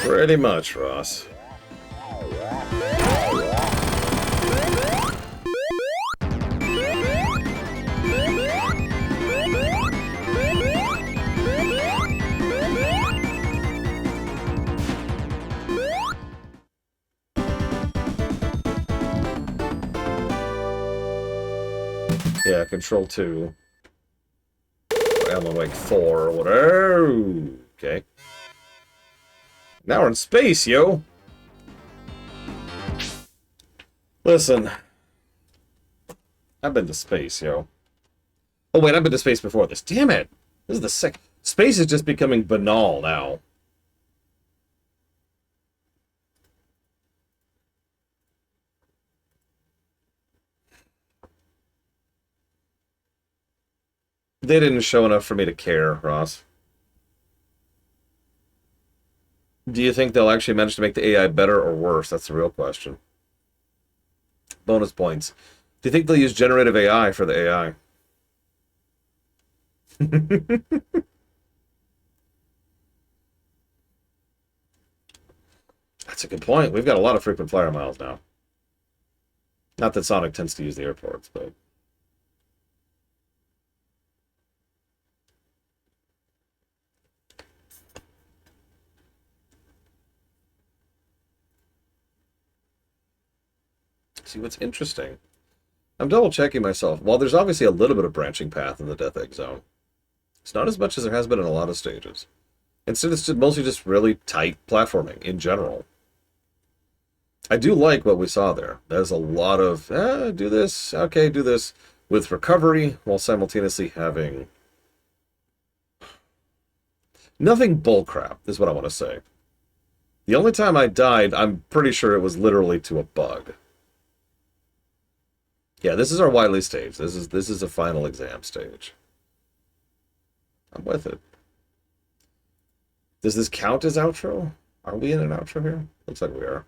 Speaker 1: Pretty much, Ross. Yeah, Control 2. Alan Wake 4 or whatever. Okay. Now we're in space, yo! Listen. I've been to space, yo. Oh, wait, I've been to space before this. Damn it! This is the sick. Space is just becoming banal now. They didn't show enough for me to care, Ross. Do you think they'll actually manage to make the AI better or worse? That's the real question. Bonus points. Do you think they'll use generative AI for the AI? That's a good point. We've got a lot of frequent flyer miles now. Not that Sonic tends to use the airports, but see what's interesting. I'm double checking myself. While there's obviously a little bit of branching path in the Death Egg Zone, it's not as much as there has been in a lot of stages. Instead, it's mostly just really tight platforming in general. I do like what we saw there. There's a lot of, do this, okay, do this, with recovery, while simultaneously having nothing bullcrap, is what I want to say. The only time I died, I'm pretty sure it was literally to a bug. Yeah, this is our Wily stage. This is a final exam stage. I'm with it. Does this count as outro? Are we in an outro here? Looks like we are.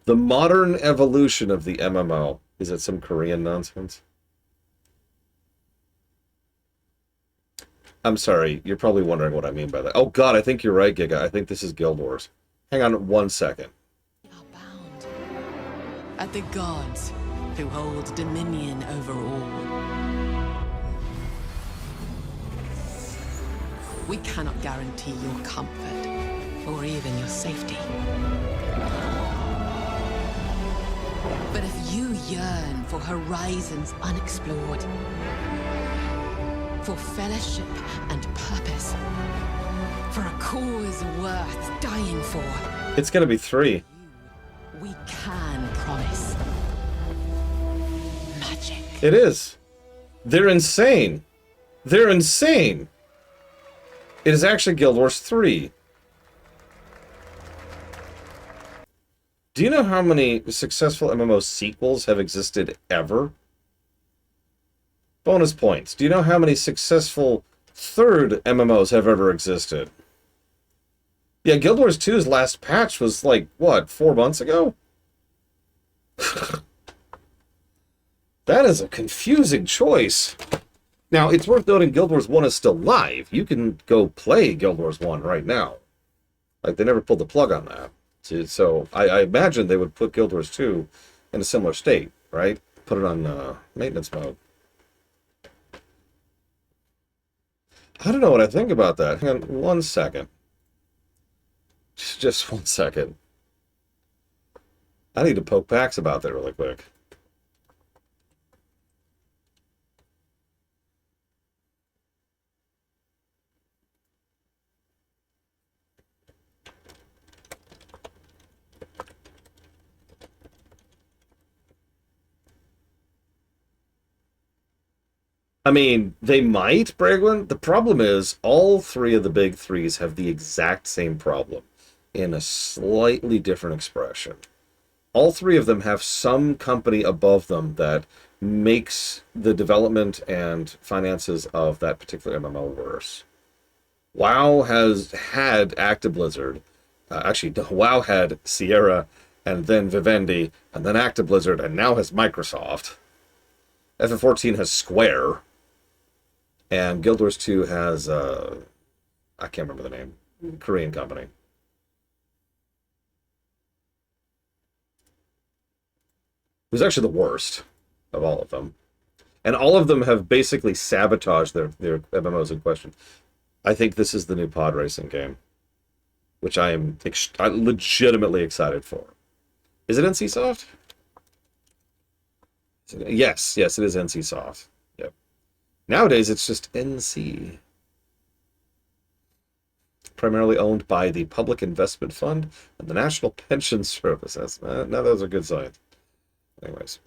Speaker 1: The modern evolution of the MMO. Is it some Korean nonsense? I'm sorry, you're probably wondering what I mean by that. Oh god, I think you're right, Giga. I think this is Guild Wars. Hang on 1 second.
Speaker 2: Are bound at the gods who hold dominion over all. We cannot guarantee your comfort or even your safety. But if you yearn for horizons unexplored, for fellowship and purpose, for a cause worth dying for,
Speaker 1: It's gonna be 3.
Speaker 2: we can promise magic.
Speaker 1: It is. They're insane. They're insane. It is actually Guild Wars 3. Do you know how many successful MMO sequels have existed ever? Bonus points. Do you know how many successful third MMOs have ever existed? Yeah, Guild Wars 2's last patch was like, what, 4 months ago? That is a confusing choice. Now, it's worth noting Guild Wars 1 is still live. You can go play Guild Wars 1 right now. Like, they never pulled the plug on that. So I imagine they would put Guild Wars 2 in a similar state, right? Put it on maintenance mode. I don't know what I think about that. Hang on 1 second. Just 1 second. I need to poke Pax about that really quick. I mean, they might, Bragwin. The problem is, all 3 of the big 3s have the exact same problem in a slightly different expression. All 3 of them have some company above them that makes the development and finances of that particular MMO worse. WoW has had Actiblizzard. Actually, WoW had Sierra, and then Vivendi, and then Actiblizzard, and now has Microsoft. FF14 has Square. And Guild Wars 2 has, I can't remember the name, Korean company. It was actually the worst of all of them. And all of them have basically sabotaged their MMOs in question. I think this is the new pod racing game, which I'm legitimately excited for. Is it NCSoft? Yes, it is NCSoft. Yep. Nowadays, it's just NC. Primarily owned by the Public Investment Fund and the National Pension Service. Now those are good signs. Anyways.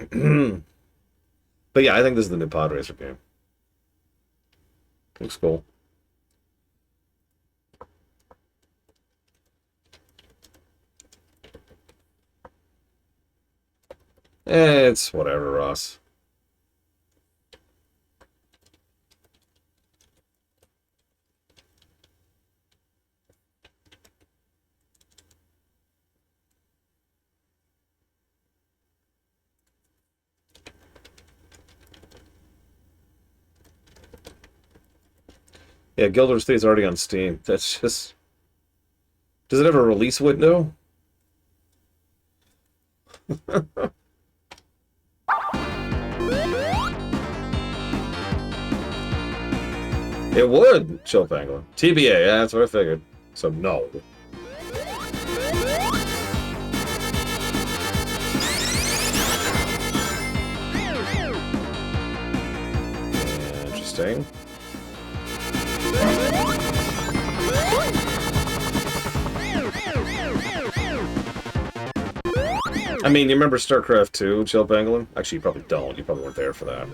Speaker 1: But yeah, I think this is the new pod racer game. Looks cool. It's whatever, Ross. Yeah, Guild Wars 3 is already on Steam. That's just... Does it have a release window? It would, Chill Penguin. TBA, yeah, that's what I figured. So, no. Interesting. I mean, you remember StarCraft 2, Chill Penguin? Actually, you probably don't. You probably weren't there for that.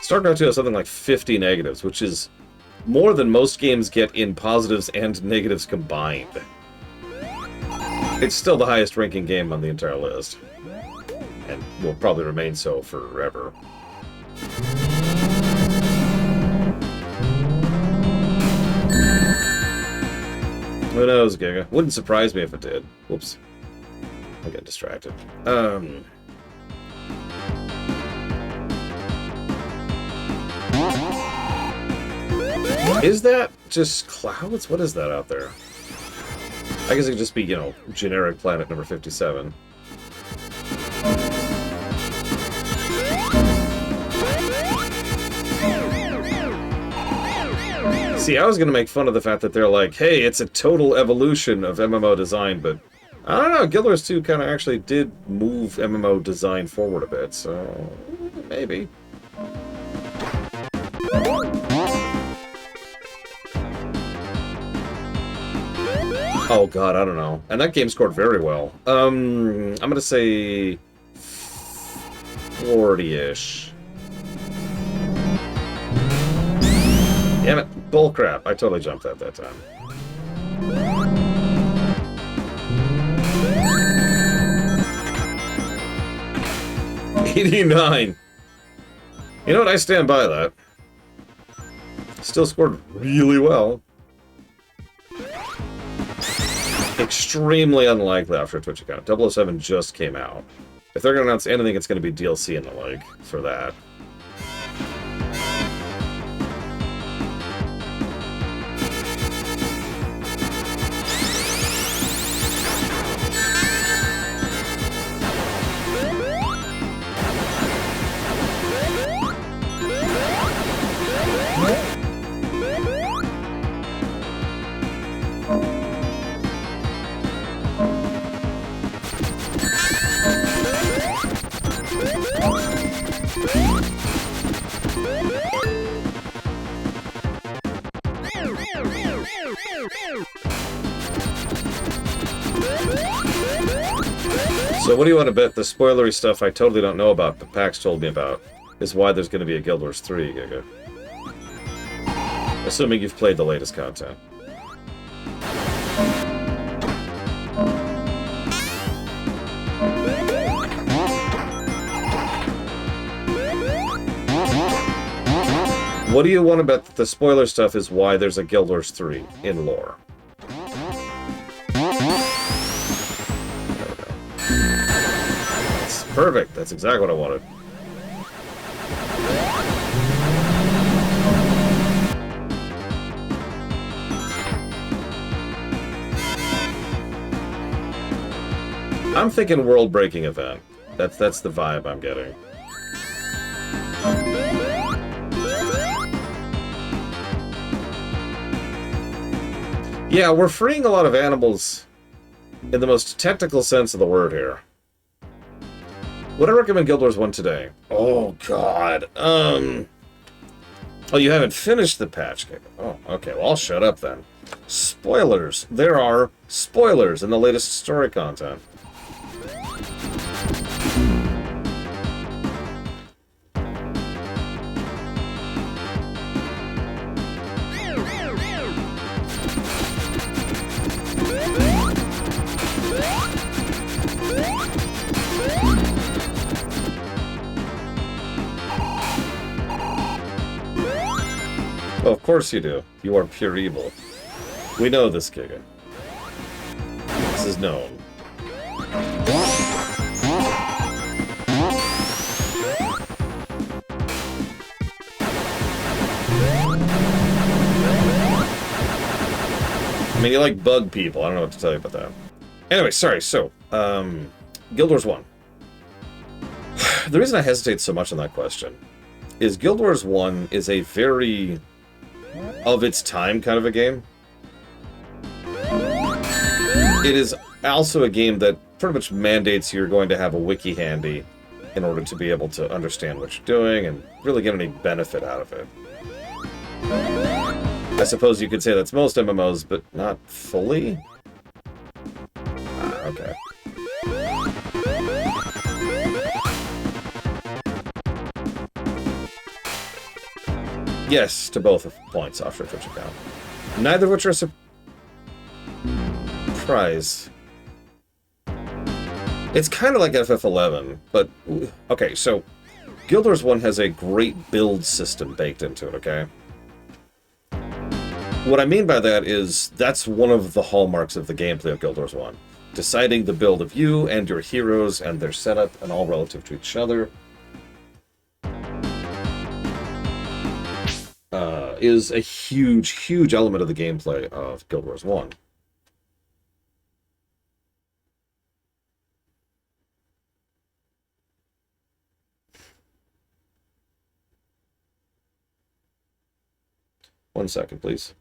Speaker 1: StarCraft 2 has something like 50 negatives, which is more than most games get in positives and negatives combined. It's still the highest ranking game on the entire list. And will probably remain so forever. Who knows, Giga? Wouldn't surprise me if it did. Whoops. I got distracted. Is that just clouds? What is that out there? I guess it could just be, you know, generic planet number 57. See, I was going to make fun of the fact that they're like, hey, it's a total evolution of MMO design, but I don't know, Guild Wars 2 kind of actually did move MMO design forward a bit, so maybe. Oh god, I don't know. And that game scored very well. I'm gonna say 40-ish. Damn it, bullcrap. I totally jumped at that time. 89. You know what? I stand by that. Still scored really well. Extremely unlikely after a Twitch account. 007 just came out. If they're going to announce anything, it's going to be DLC and the like for that. So what do you want to bet? The spoilery stuff I totally don't know about, but PAX told me about, is why there's going to be a Guild Wars 3, Giga. Assuming you've played the latest content. What do you want to bet that the spoiler stuff is why there's a Guild Wars 3 in lore? Perfect. That's exactly what I wanted. I'm thinking world-breaking event. That's the vibe I'm getting. Yeah, we're freeing a lot of animals in the most technical sense of the word here. Would I recommend Guild Wars 1 today? Oh, God. Oh, you haven't finished the patch. Oh, okay. Well, I'll shut up then. Spoilers. There are spoilers in the latest story content. Oh, of course you do. You are pure evil. We know this, Giga. This is known. mean, you like bug people. I don't know what to tell you about that. Anyway, sorry. So, Guild Wars 1. The reason I hesitate so much on that question is Guild Wars 1 is a very of its time kind of a game. It is also a game that pretty much mandates you're going to have a wiki handy in order to be able to understand what you're doing and really get any benefit out of it. I suppose you could say that's most MMOs, but not fully? Okay. Yes, to both points, offshore Twitch account. Neither of which are surprise. It's kind of like FF11, but... Okay, so... Guild Wars 1 has a great build system baked into it, okay? What I mean by that is, that's one of the hallmarks of the gameplay of Guild Wars 1. Deciding the build of you and your heroes and their setup and all relative to each other is a huge, huge element of the gameplay of Guild Wars 1. One second, please.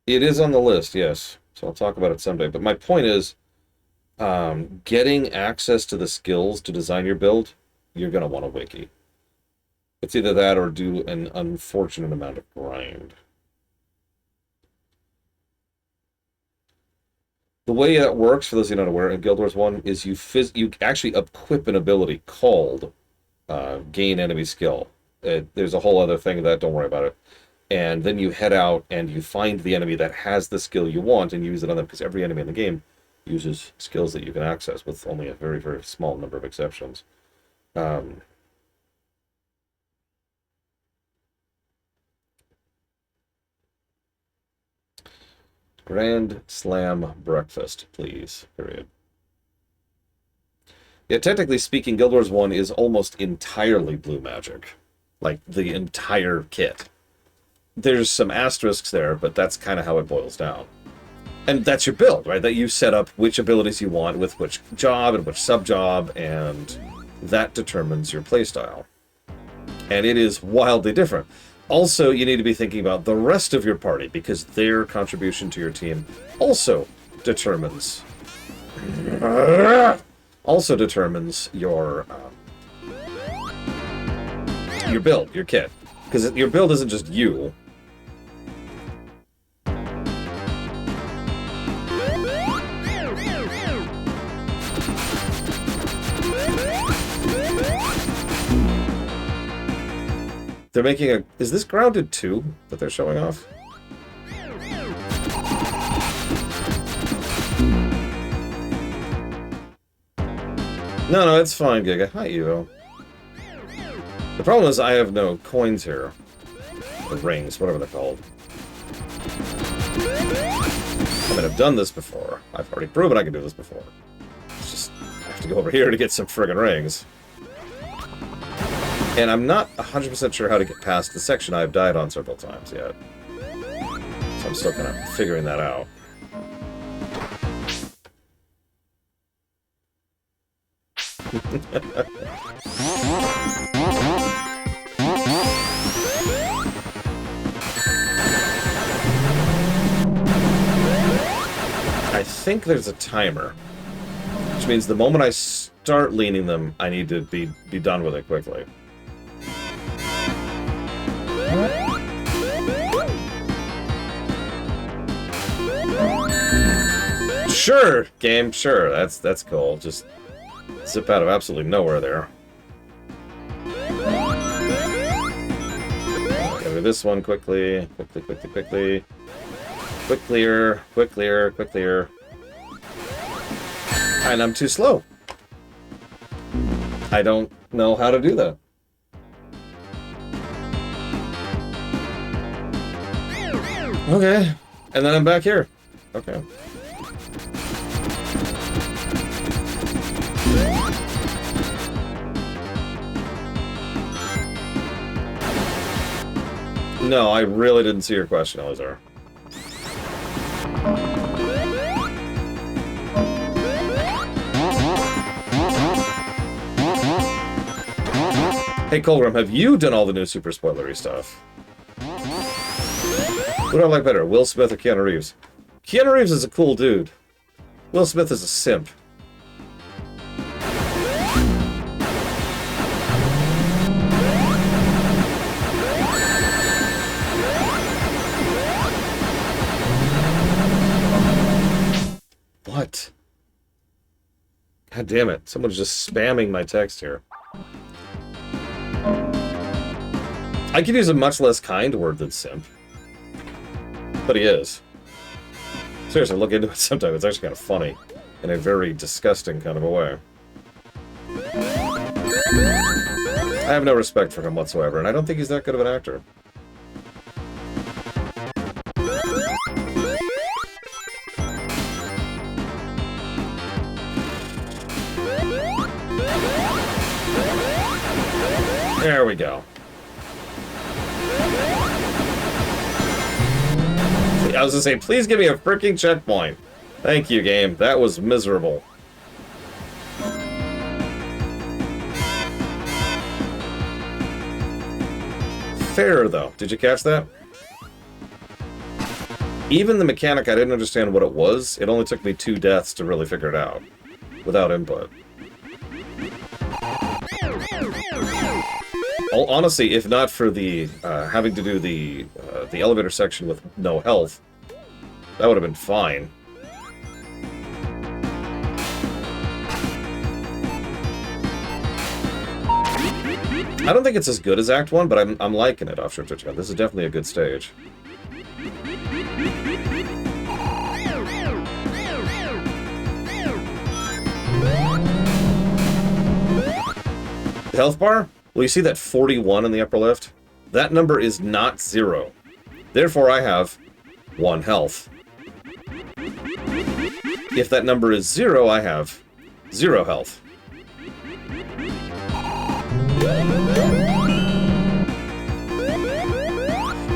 Speaker 1: It is on the list, yes. So I'll talk about it someday. But my point is, getting access to the skills to design your build, you're going to want a wiki. It's either that or do an unfortunate amount of grind. The way that works, for those of you not aware, in Guild Wars 1, is you actually equip an ability called gain enemy skill. There's a whole other thing that, don't worry about it. And then you head out and you find the enemy that has the skill you want and use it on them, because every enemy in the game uses skills that you can access with only a very, very small number of exceptions. Grand Slam breakfast, please. Period. Yeah, technically speaking, Guild Wars 1 is almost entirely blue magic. Like, the entire kit. There's some asterisks there, but that's kind of how it boils down. And that's your build, right? That you set up which abilities you want with which job and which sub-job, and that determines your playstyle. And it is wildly different. Also, you need to be thinking about the rest of your party, because their contribution to your team also determines your build, your kit. Because your build isn't just you. They're making a... Is this Grounded 2 that they're showing off? No, it's fine, Giga. Hi, Evo. The problem is I have no coins here. Or rings, whatever they're called. I mean, I've done this before. I've already proven I can do this before. It's just... I have to go over here to get some friggin' rings. And I'm not 100% sure how to get past the section I've died on several times yet. So I'm still kind of figuring that out. I think there's a timer. Which means the moment I start leaning them, I need to be done with it quickly. Sure, game, sure. That's cool. Just zip out of absolutely nowhere there. Go to this one quickly. Quickly. Quick clear. And I'm too slow. I don't know how to do that. Okay. And then I'm back here. Okay. No, I really didn't see your question, Elizar. Hey, Colgrim, have you done all the new super spoilery stuff? What do I like better, Will Smith or Keanu Reeves? Keanu Reeves is a cool dude. Will Smith is a simp. What? God damn it. Someone's just spamming my text here. I could use a much less kind word than simp. But he is. Seriously, look into it sometime. It's actually kind of funny. In a very disgusting kind of a way. I have no respect for him whatsoever, and I don't think he's that good of an actor. There we go. I was gonna say, please give me a freaking checkpoint. Thank you, game. That was miserable. Fair, though. Did you catch that? Even the mechanic, I didn't understand what it was. It only took me 2 deaths to really figure it out. Without input. Honestly, if not for the having to do the elevator section with no health, that would have been fine. I don't think it's as good as Act 1, but I'm liking it, Offshore Twitch. This is definitely a good stage. The health bar? Well, you see that 41 in the upper left? That number is not 0. Therefore, I have 1 health. If that number is 0, I have 0 health.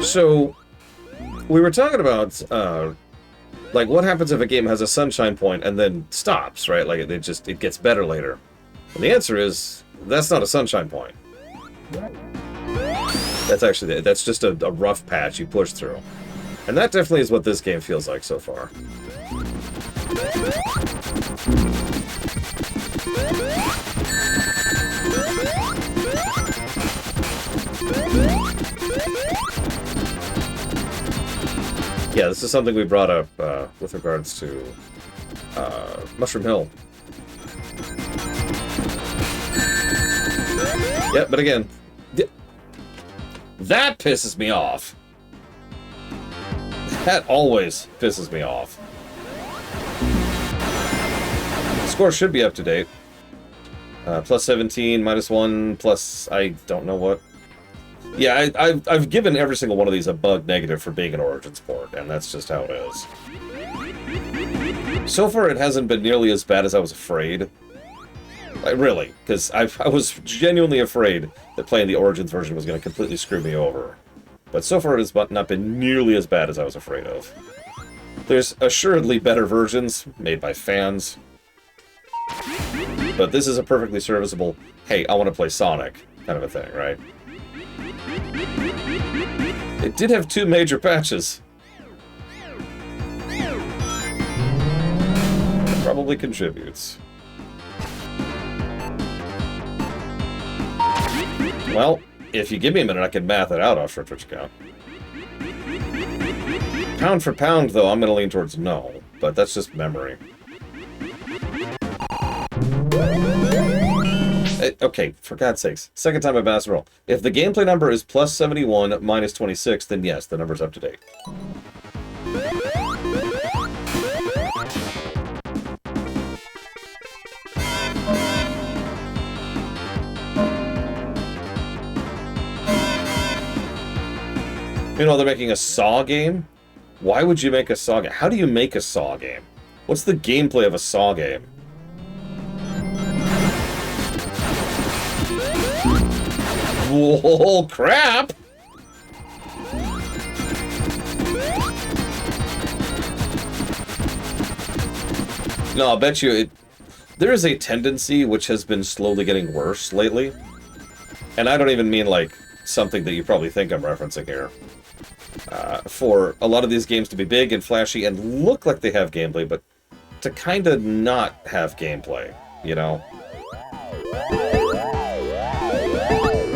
Speaker 1: So, we were talking about, like, what happens if a game has a sunshine point and then stops, right? Like, it gets better later. And the answer is, that's not a sunshine point. That's just a rough patch you push through. And that definitely is what this game feels like so far. Yeah, this is something we brought up with regards to Mushroom Hill. Yeah, but again, that pisses me off. That always pisses me off. Score should be up to date. Plus 17, minus 1, plus I don't know what. Yeah, I've given every single one of these a bug negative for being an Origins port, and that's just how it is. So far, it hasn't been nearly as bad as I was afraid. Like, really, because I was genuinely afraid that playing the Origins version was going to completely screw me over. But so far, it has not been nearly as bad as I was afraid of. There's assuredly better versions made by fans. But this is a perfectly serviceable, hey, I want to play Sonic kind of a thing, right? It did have 2 major patches. That probably contributes. Well, if you give me a minute, I can math it out off your Twitch account. Pound for pound, though, I'm going to lean towards no, but that's just memory. Okay, for God's sakes, second time I've asked the roll. If the gameplay number is plus 71 minus 26, then yes, the number's up to date. Meanwhile, they're making a Saw game? Why would you make a Saw game? How do you make a Saw game? What's the gameplay of a Saw game? Whoa, crap! No, I'll bet you there is a tendency, which has been slowly getting worse lately, and I don't even mean, like, something that you probably think I'm referencing here, for a lot of these games to be big and flashy and look like they have gameplay, but to kind of not have gameplay, you know?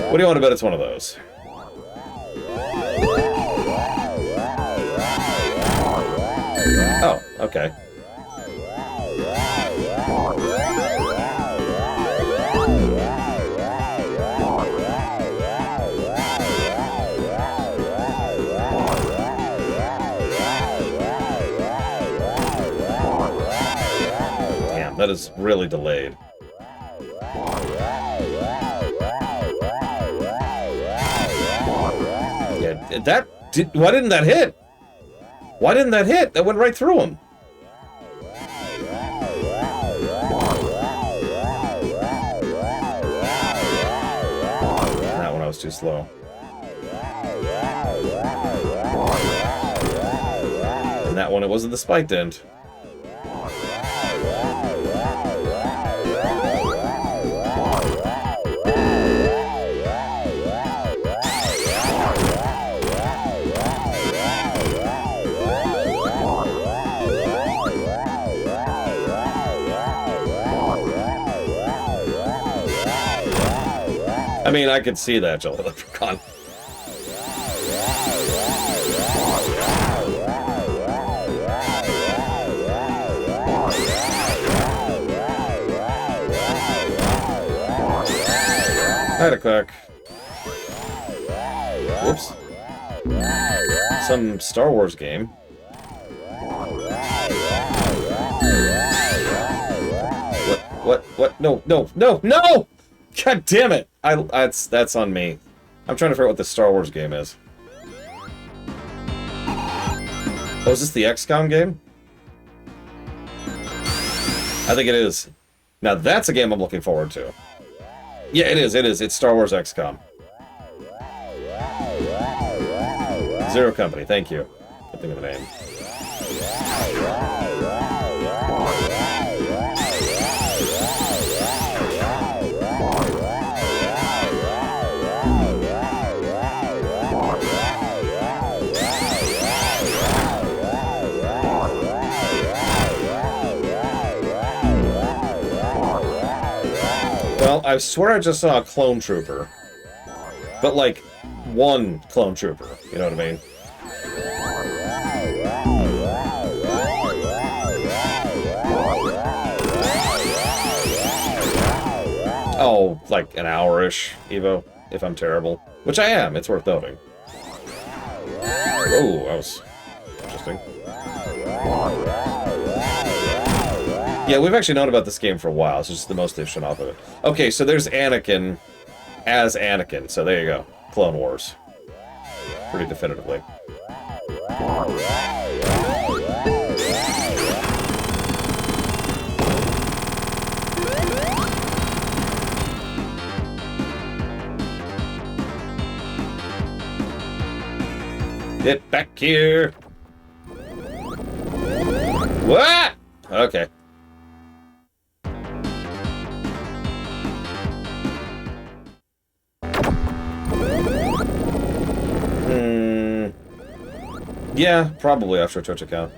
Speaker 1: What do you want to bet it's one of those? Oh, okay. Damn, that is really delayed. Yeah, why didn't that hit? Why didn't that hit? That went right through him. That one I was too slow. And that one, it wasn't the spiked end. I mean, I could see that, Jello Leprechaun. I had a crack. Whoops. Some Star Wars game. What? No! God damn it! That's on me. I'm trying to figure out what this Star Wars game is. Oh, is this the XCOM game? I think it is. Now that's a game I'm looking forward to. Yeah, it is. It's Star Wars XCOM. Zero Company, thank you. Can't think of the name. Well, I swear I just saw a clone trooper. But, like, one clone trooper. You know what I mean? Oh, like an hour-ish, Evo, if I'm terrible. Which I am, it's worth noting. Oh, that was interesting. Yeah, we've actually known about this game for a while. It's just the most they've shown off of it. Okay, so there's Anakin as Anakin. So there you go. Clone Wars. Pretty definitively. Get back here! What? Okay. Yeah, probably after a Twitch account.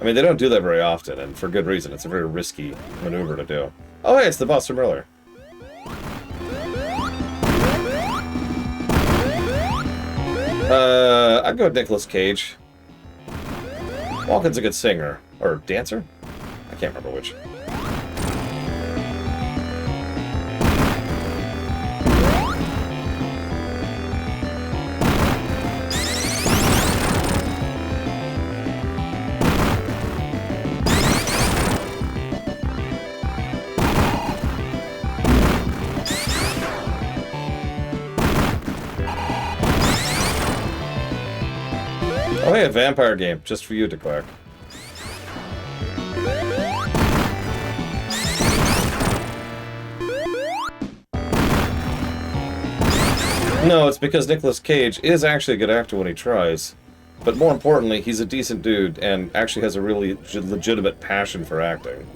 Speaker 1: I mean, they don't do that very often, and for good reason. It's a very risky maneuver to do. Oh, hey, it's the boss from earlier. I'd go with Nicolas Cage. Walken's a good singer. Or dancer? I can't remember which. Oh, hey, a vampire game, just for you, DeClark. No, it's because Nicolas Cage is actually a good actor when he tries. But more importantly, he's a decent dude and actually has a really legitimate passion for acting.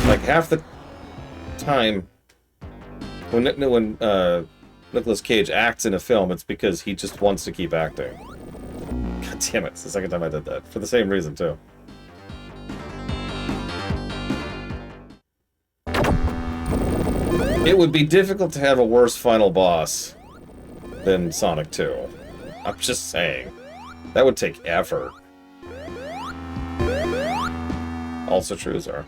Speaker 1: Like, half the time when Nicolas Cage acts in a film, it's because he just wants to keep acting. God damn it, it's the second time I did that. For the same reason, too. It would be difficult to have a worse final boss than Sonic 2. I'm just saying. That would take effort. Also true, sir.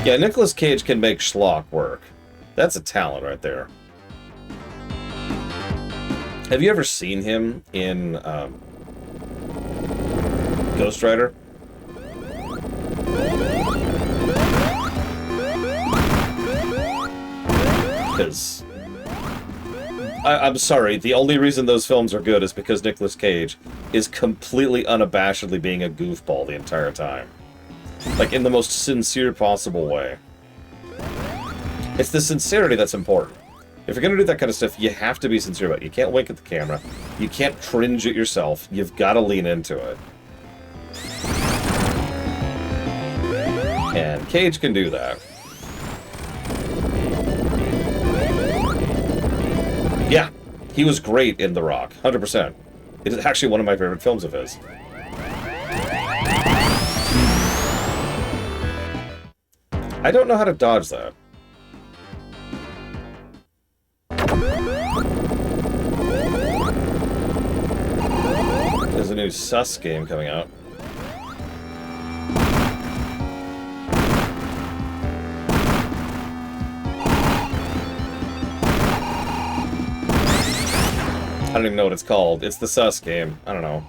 Speaker 1: Yeah, Nicolas Cage can make schlock work. That's a talent right there. Have you ever seen him in Ghost Rider? Because I'm sorry, the only reason those films are good is because Nicolas Cage is completely unabashedly being a goofball the entire time. Like, in the most sincere possible way. It's the sincerity that's important. If you're gonna do that kind of stuff, you have to be sincere about it. You can't wink at the camera. You can't cringe at yourself. You've got to lean into it. And Cage can do that. Yeah, he was great in The Rock, 100%. It is actually one of my favorite films of his. I don't know how to dodge that. There's a new Sus game coming out. I don't even know what it's called. It's the Sus game. I don't know.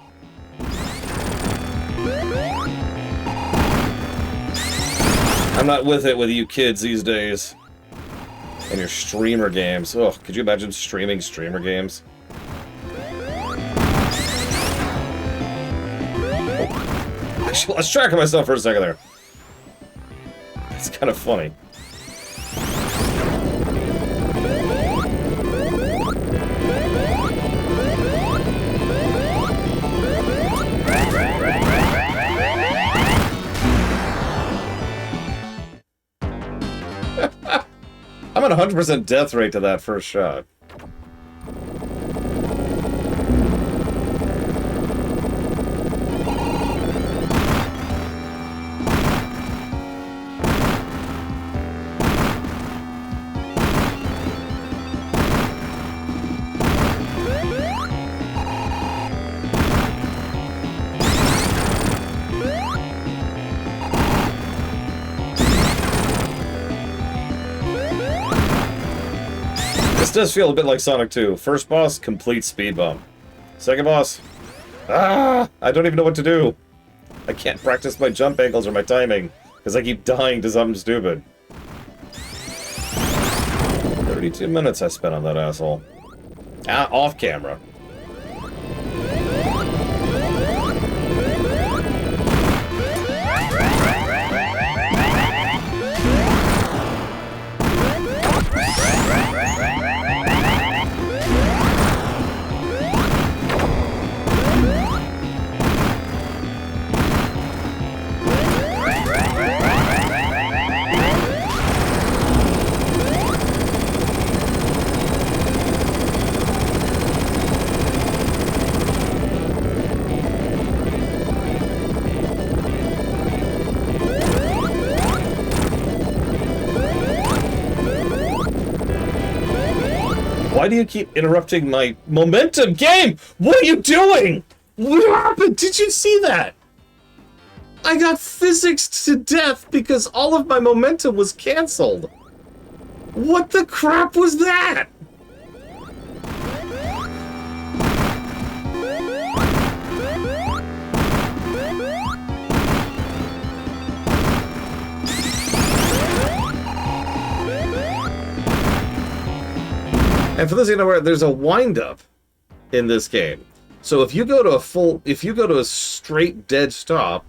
Speaker 1: I'm not with it with you kids these days. And your streamer games. Ugh, could you imagine streaming streamer games? Oh. Actually, I lost track of myself for a second there. It's kind of funny. I'm at 100% death rate to that first shot. Does feel a bit like Sonic 2. First boss, complete speed bump. Second boss, I don't even know what to do. I can't practice my jump angles or my timing, because I keep dying to something stupid. 32 minutes I spent on that asshole. Off camera. Why do you keep interrupting my momentum game? What are you doing? What happened? Did you see that? I got physicsed to death because all of my momentum was canceled. What the crap was that? And for those of you who know, there's a wind-up in this game. So if you go to a straight dead stop,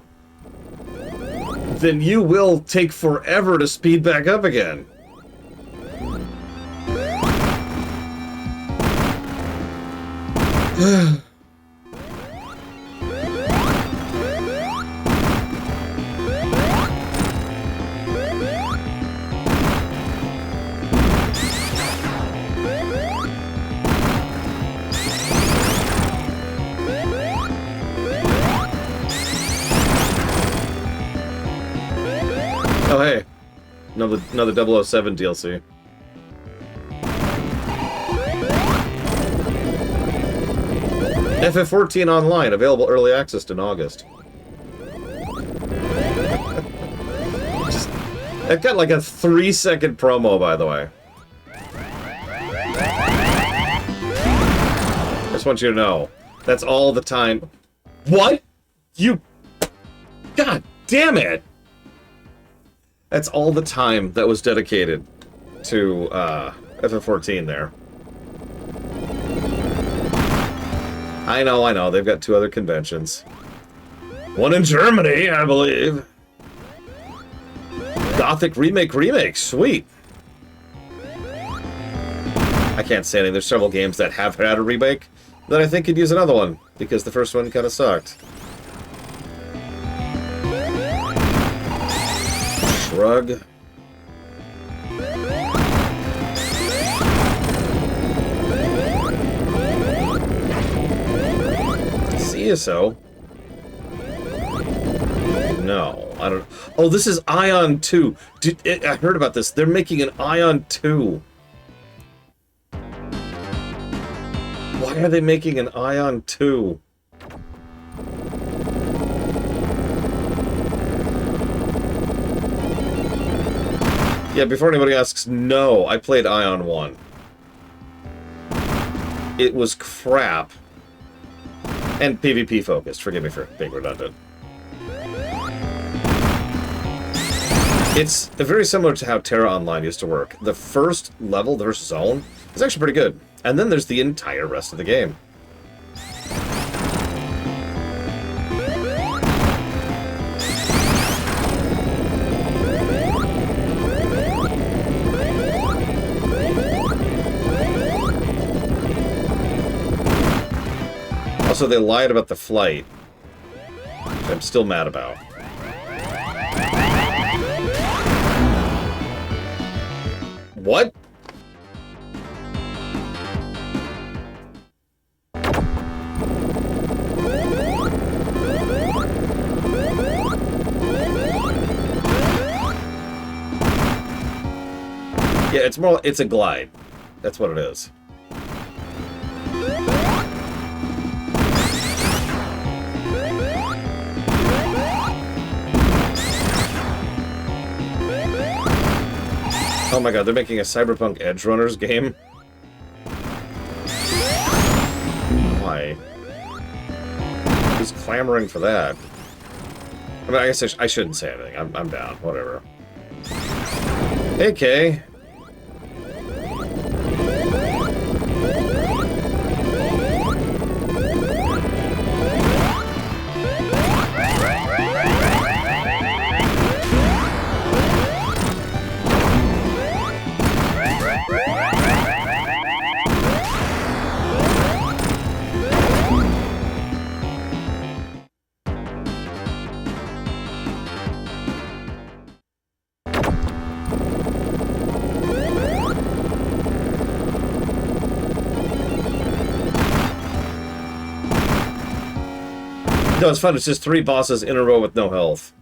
Speaker 1: then you will take forever to speed back up again. Oh hey, another 007 DLC. FF14 Online, available early access in August. It got like a 3-second promo, by the way. I just want you to know, that's all the time. What? You... God damn it! That's all the time that was dedicated to FF14 there. I know, they've got 2 other conventions. One in Germany, I believe. Gothic remake, sweet. I can't say anything. There's several games that have had a remake that I think could use another one, because the first one kind of sucked. Shrug. See you so. No, I don't... Oh, this is Ion 2. I heard about this. They're making an Ion 2. Why are they making an Ion 2? Yeah, before anybody asks, no, I played Ion 1. It was crap. And PvP focused. Forgive me for being redundant. It's very similar to how Terra Online used to work. The first level, the first zone, is actually pretty good. And then there's the entire rest of the game. Also, they lied about the flight, which I'm still mad about. What? Yeah, it's a glide. That's what it is. Oh my god, they're making a Cyberpunk Edge Runners game? Why? Who's clamoring for that? I mean, I guess I shouldn't say anything. I'm down. Whatever. Hey, Kay. No, it's fun. It's just 3 bosses in a row with no health.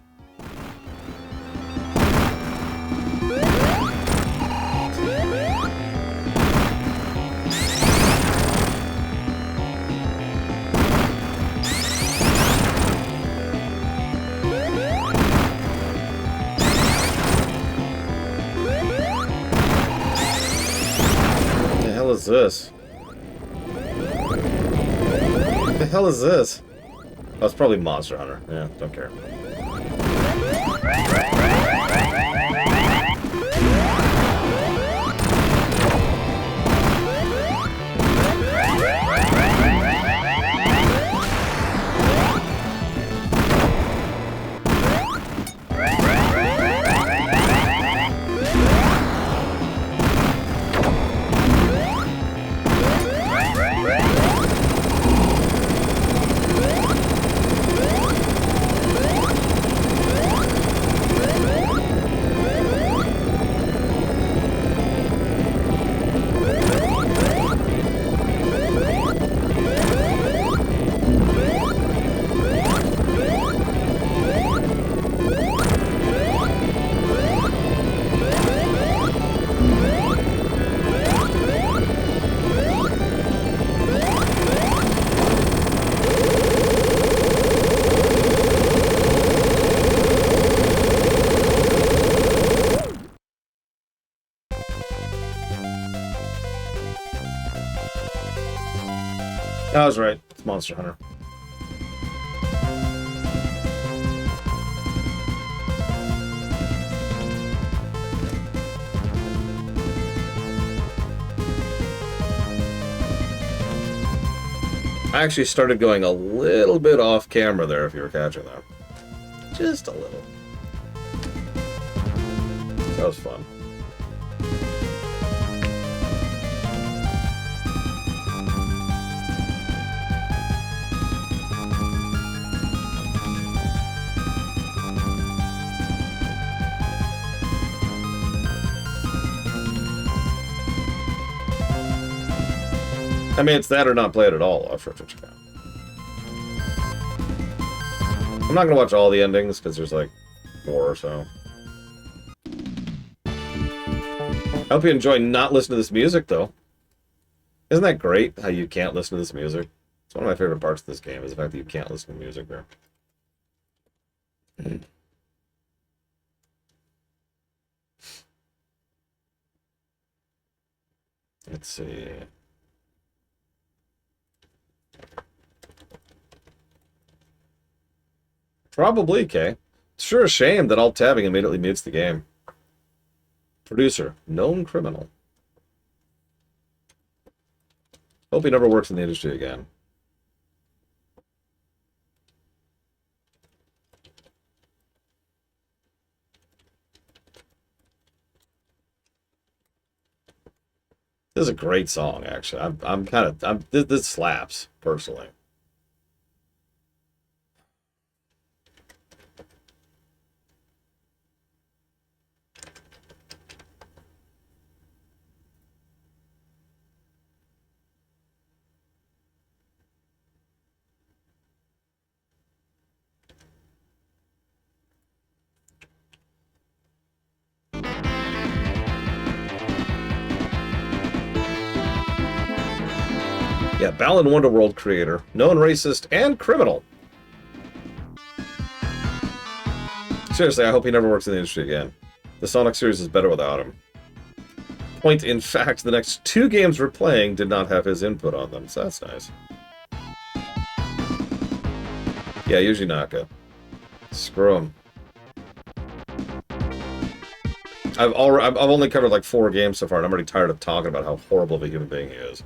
Speaker 1: What the hell is this? What the hell is this? Oh, it's probably Monster Hunter. Yeah, don't care. I was right. It's Monster Hunter. I actually started going a little bit off camera there, if you were catching that. Just a little. That was fun. I mean, it's that or not play it at all. I'm not gonna watch all the endings because there's like 4 or so. I hope you enjoy not listening to this music, though. Isn't that great, how you can't listen to this music? It's one of my favorite parts of this game, is the fact that you can't listen to music there. Let's see. Probably, okay. It's sure a shame that alt tabbing immediately mutes the game. Producer, known criminal. Hope he never works in the industry again. This is a great song, actually. This slaps, personally. Yeah, Balan Wonderworld creator, known racist and criminal. Seriously, I hope he never works in the industry again. The Sonic series is better without him. Point in fact, the next 2 games we're playing did not have his input on them, so that's nice. Yeah, Yuji Naka. Screw him. I've only covered like 4 games so far, and I'm already tired of talking about how horrible of a human being he is.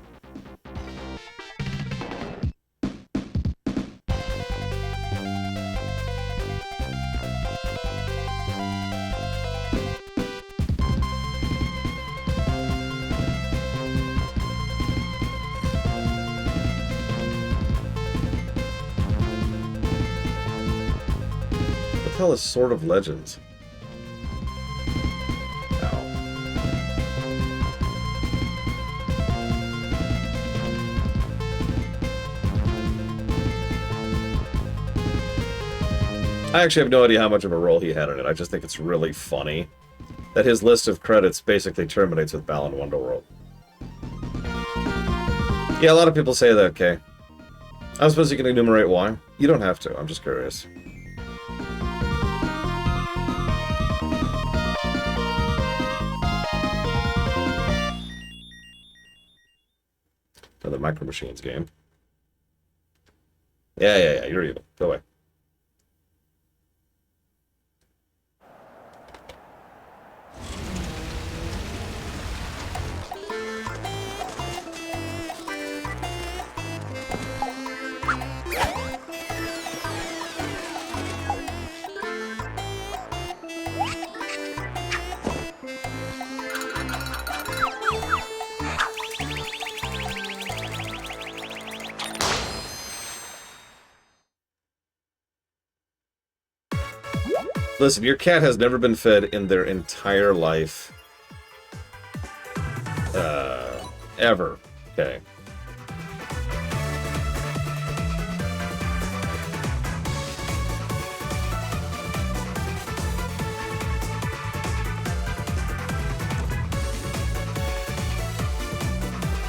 Speaker 1: What the hell is Sword of Legends? I actually have no idea how much of a role he had in it. I just think it's really funny that his list of credits basically terminates with Balan Wonderworld. Yeah, a lot of people say that, okay. I suppose you can enumerate why. You don't have to, I'm just curious. Another Micro Machines game. Yeah, you're evil. Go away. Listen, your cat has never been fed in their entire life. Ever. Okay.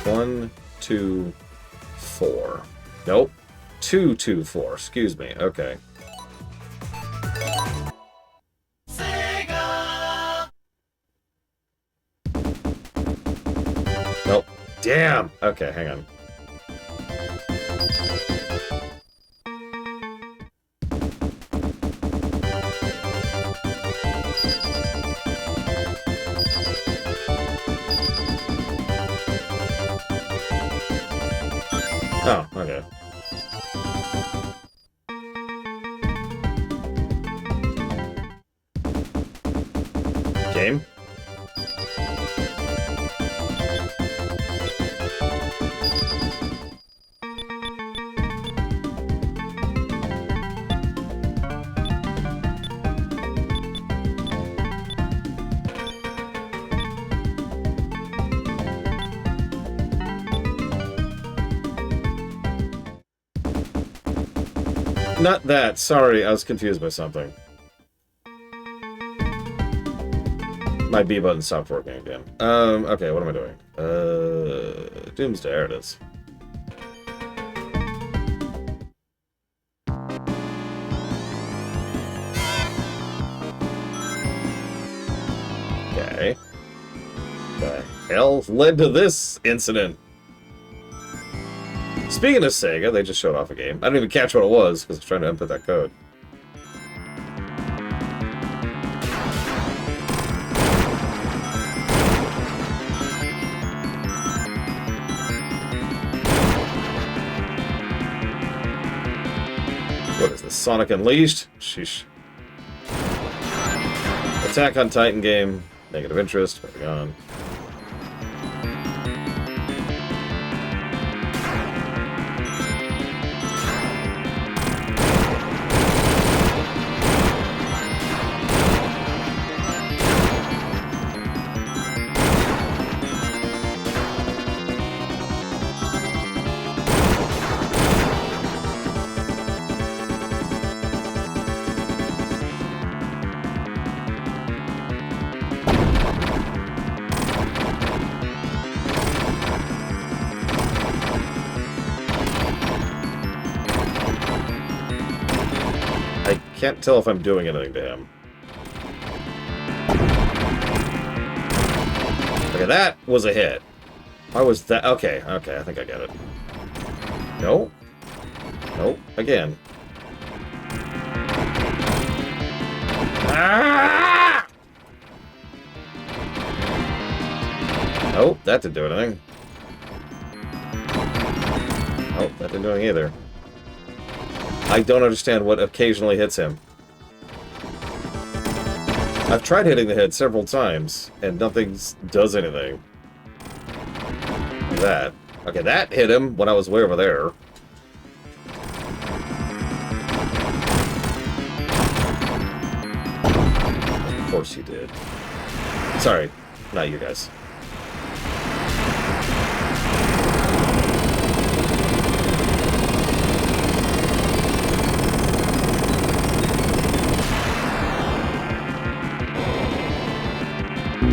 Speaker 1: One, 2, 4. Nope. 2, 2, 4. Excuse me. Okay. Nope. Damn! Okay, hang on. Oh, okay. Game? Not that. Sorry, I was confused by something. My B button stopped working again. Okay, what am I doing? Doomsday, there it is. Okay. The hell led to this incident? Speaking of Sega, they just showed off a game. I didn't even catch what it was because I was trying to input that code. What is this? Sonic Unleashed? Sheesh. Attack on Titan game. Negative interest. Moving on. Can't tell if I'm doing anything to him. Okay, that was a hit. Why was that? Okay, okay, I think I get it. No. Nope, again. Ah! Nope, that didn't do anything. Nope, that didn't do anything either. I don't understand what occasionally hits him. I've tried hitting the head several times, and nothing does anything. That. Okay, that hit him when I was way over there. Of course you did. Sorry, not you guys.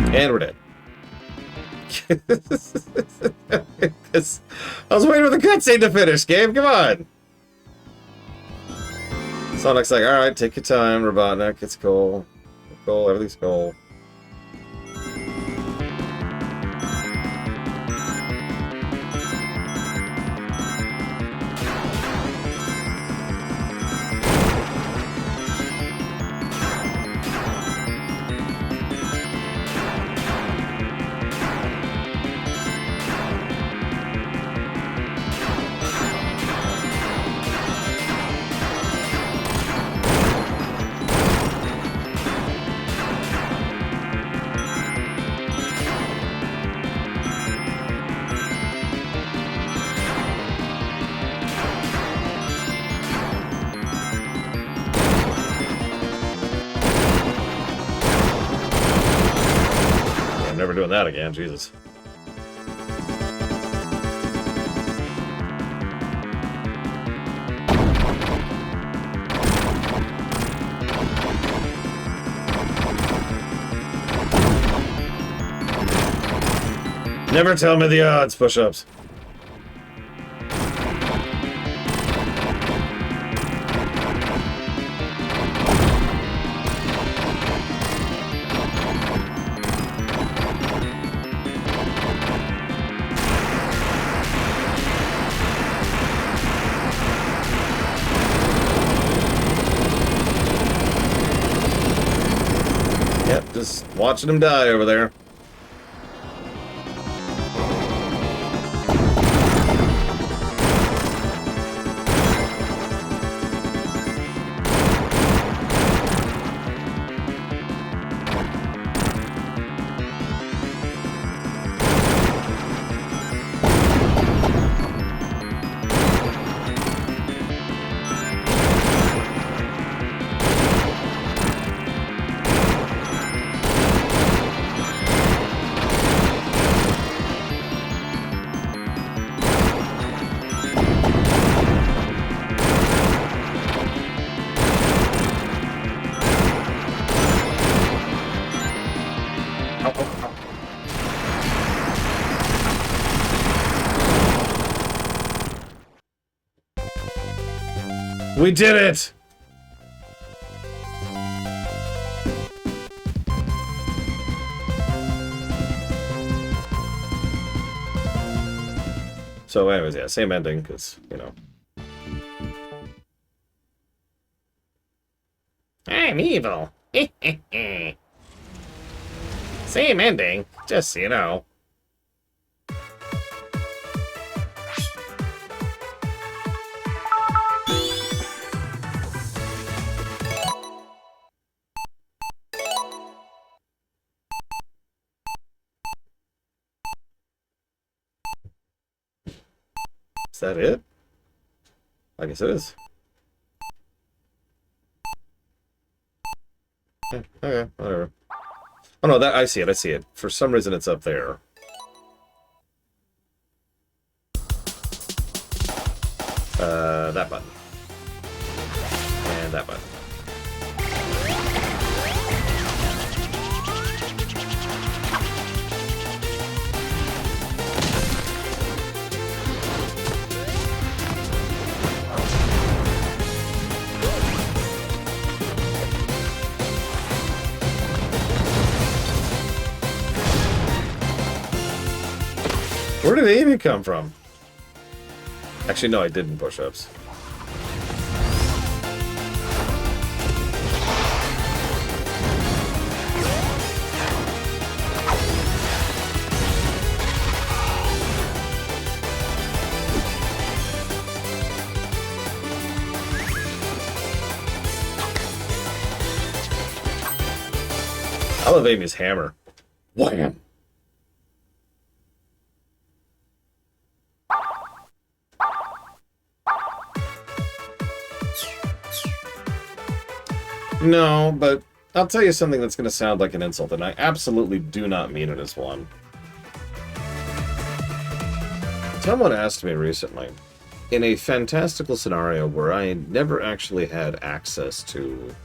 Speaker 1: And we're dead. I was waiting for the cutscene to finish, game. Come on. Sonic's like, alright, take your time, Robotnik. It's cool. Cool, everything's cool. Never doing that again, Jesus. Never tell me the odds, push-ups. Yep, just watching him die over there. We did it! So anyways, yeah, same ending, because, you know. I'm evil. Same ending, just so you know. Is that it? I guess it is. Okay, whatever. Oh no, that I see it, I see it. For some reason it's up there. That button. And that button. Where did Amy come from? Actually, no, I didn't push-ups. I love Amy's hammer. Wham! No, but I'll tell you something that's going to sound like an insult, and I absolutely do not mean it as one. Someone asked me recently, in a fantastical scenario where I never actually had access to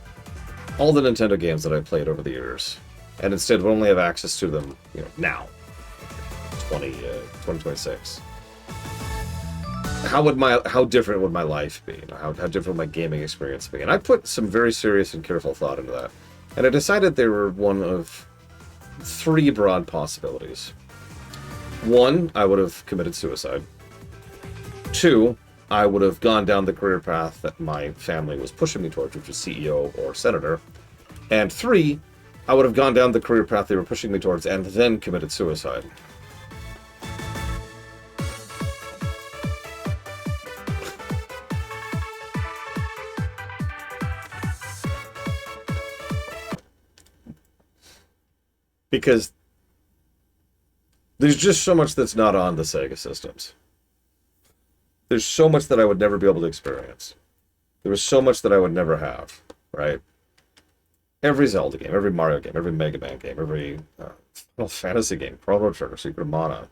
Speaker 1: all the Nintendo games that I played over the years, and instead would only have access to them, you know, now, 2026. How different would my life be? You know, how different would my gaming experience be? And I put some very serious and careful thought into that. And I decided there were one of three broad possibilities. One, I would have committed suicide. Two, I would have gone down the career path that my family was pushing me towards, which was CEO or senator. And three, I would have gone down the career path they were pushing me towards and then committed suicide. Because there's just so much that's not on the Sega systems. There's so much that I would never be able to experience. There was so much that I would never have, right? Every Zelda game, every Mario game, every Mega Man game, every Final Fantasy game, Chrono Trigger, Secret of Mana,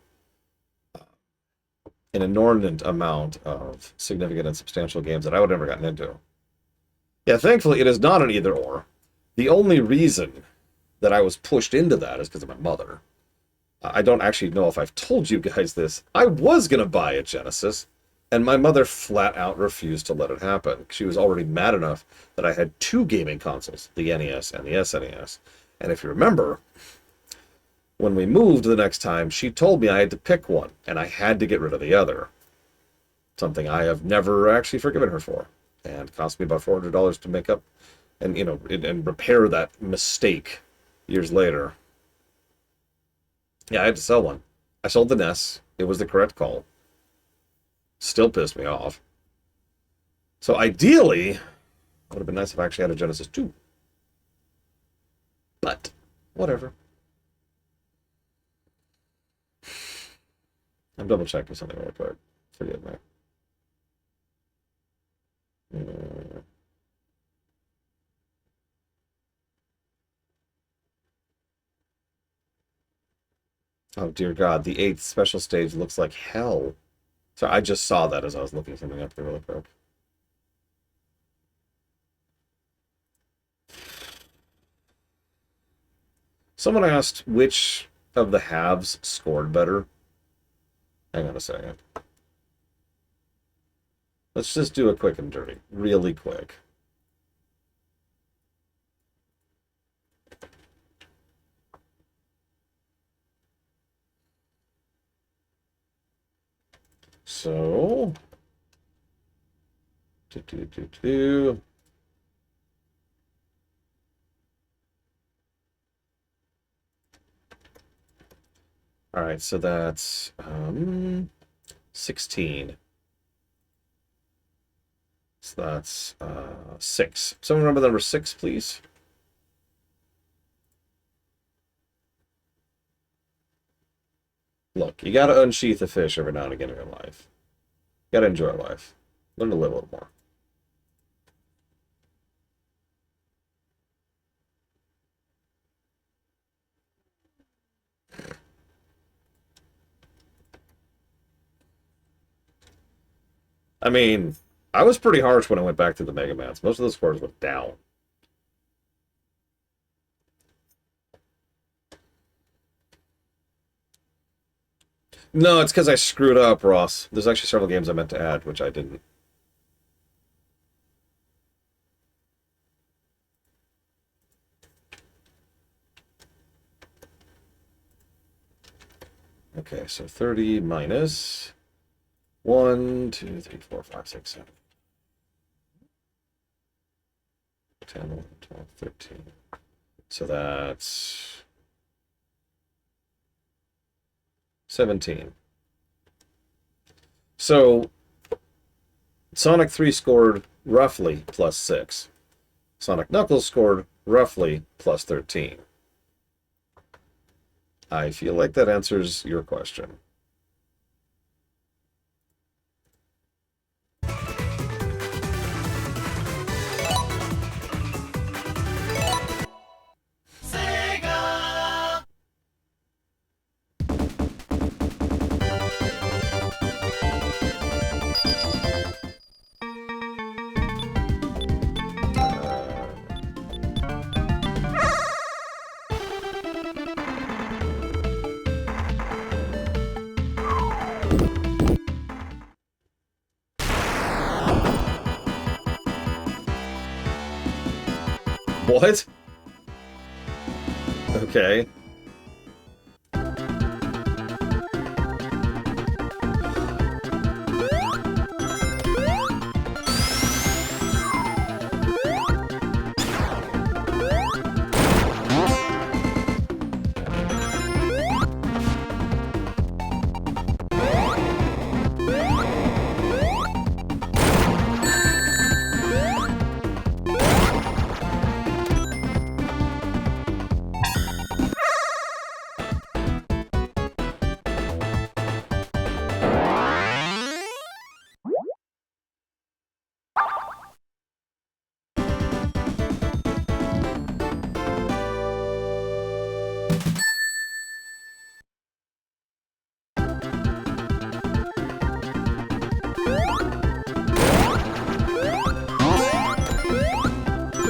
Speaker 1: an inordinate amount of significant and substantial games that I would never gotten into. Yeah, thankfully it is not an either or. The only reason that I was pushed into that is because of my mother. I don't actually know if I've told you guys this. I was going to buy a Genesis, and my mother flat out refused to let it happen. She was already mad enough that I had two gaming consoles, the NES and the SNES. And if you remember, when we moved the next time, she told me I had to pick one, and I had to get rid of the other. Something I have never actually forgiven her for. And it cost me about $400 to make up and, you know, and repair that mistake years later. Yeah, I had to sell one. I sold the NES. It was the correct call. Still pissed me off. So ideally, it would have been nice if I actually had a Genesis 2. But, whatever. I'm double checking something real quick. Forgive me. Oh dear God, the 8th special stage looks like hell. So I just saw that as I was looking something up here really quick. Someone asked which of the halves scored better. Hang on a second. Let's just do a quick and dirty. Really quick. So... All right, so that's 16. So that's 6. Someone remember the number 6, please? Look, you gotta unsheath a fish every now and again in your life. You gotta enjoy life. Learn to live a little more. I mean, I was pretty harsh when I went back to the Mega Mans. Most of the scores went down. No, it's because I screwed up, Ross. There's actually several games I meant to add, which I didn't. Okay, so 30 minus 1, 2, 3, 4, 5, 6, 7, 10, 11, 12, 13. So that's 17. So Sonic 3 scored roughly plus 6. Sonic Knuckles scored roughly plus 13. I feel like that answers your question. What? Okay.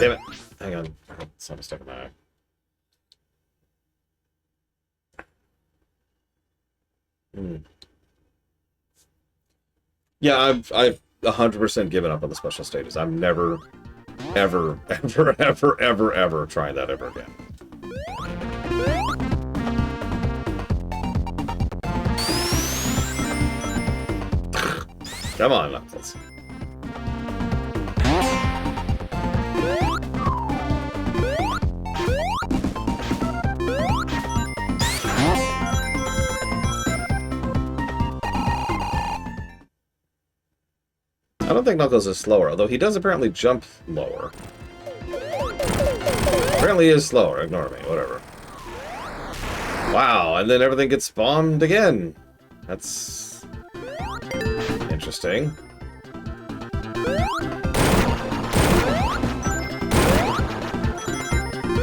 Speaker 1: Damn it. Hang on. Something stuck in my eye. Yeah, I've 100% given up on the special stages. I'm never, ever, ever, ever, ever, ever trying that ever again. Come on, Knuckles. I don't think Knuckles is slower, although he does apparently jump lower. Apparently he is slower, ignore me, whatever. Wow, and then everything gets spawned again. That's... interesting.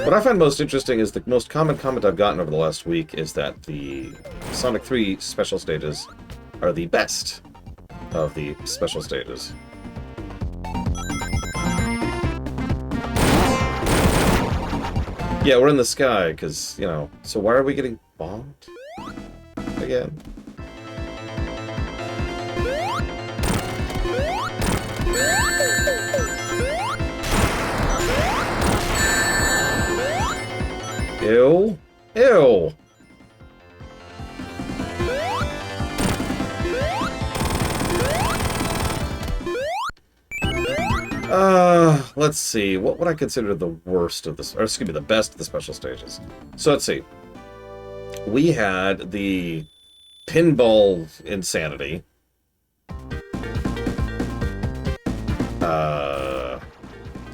Speaker 1: What I find most interesting is the most common comment I've gotten over the last week is that the Sonic 3 special stages are the best of the special stages. Yeah, we're in the sky, because, you know, so why are we getting bombed again? Ew. Ew. Let's see. What would I consider the worst of this, or excuse me, the best of the special stages? So let's see. We had the pinball insanity.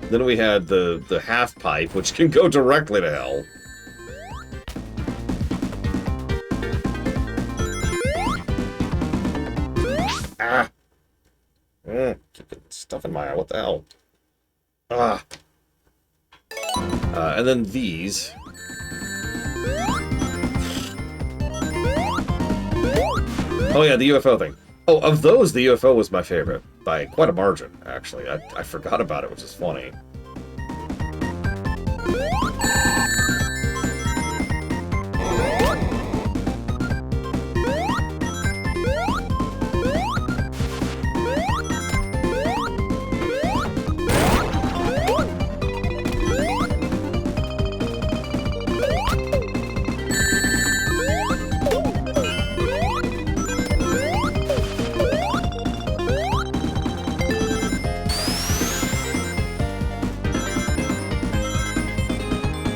Speaker 1: Then we had the half pipe, which can go directly to hell. Ah! Keep getting stuff in my eye. What the hell? Ah! And then these. Oh yeah, the UFO thing. Oh, of those, the UFO was my favorite. By quite a margin, actually. I forgot about it, which is funny.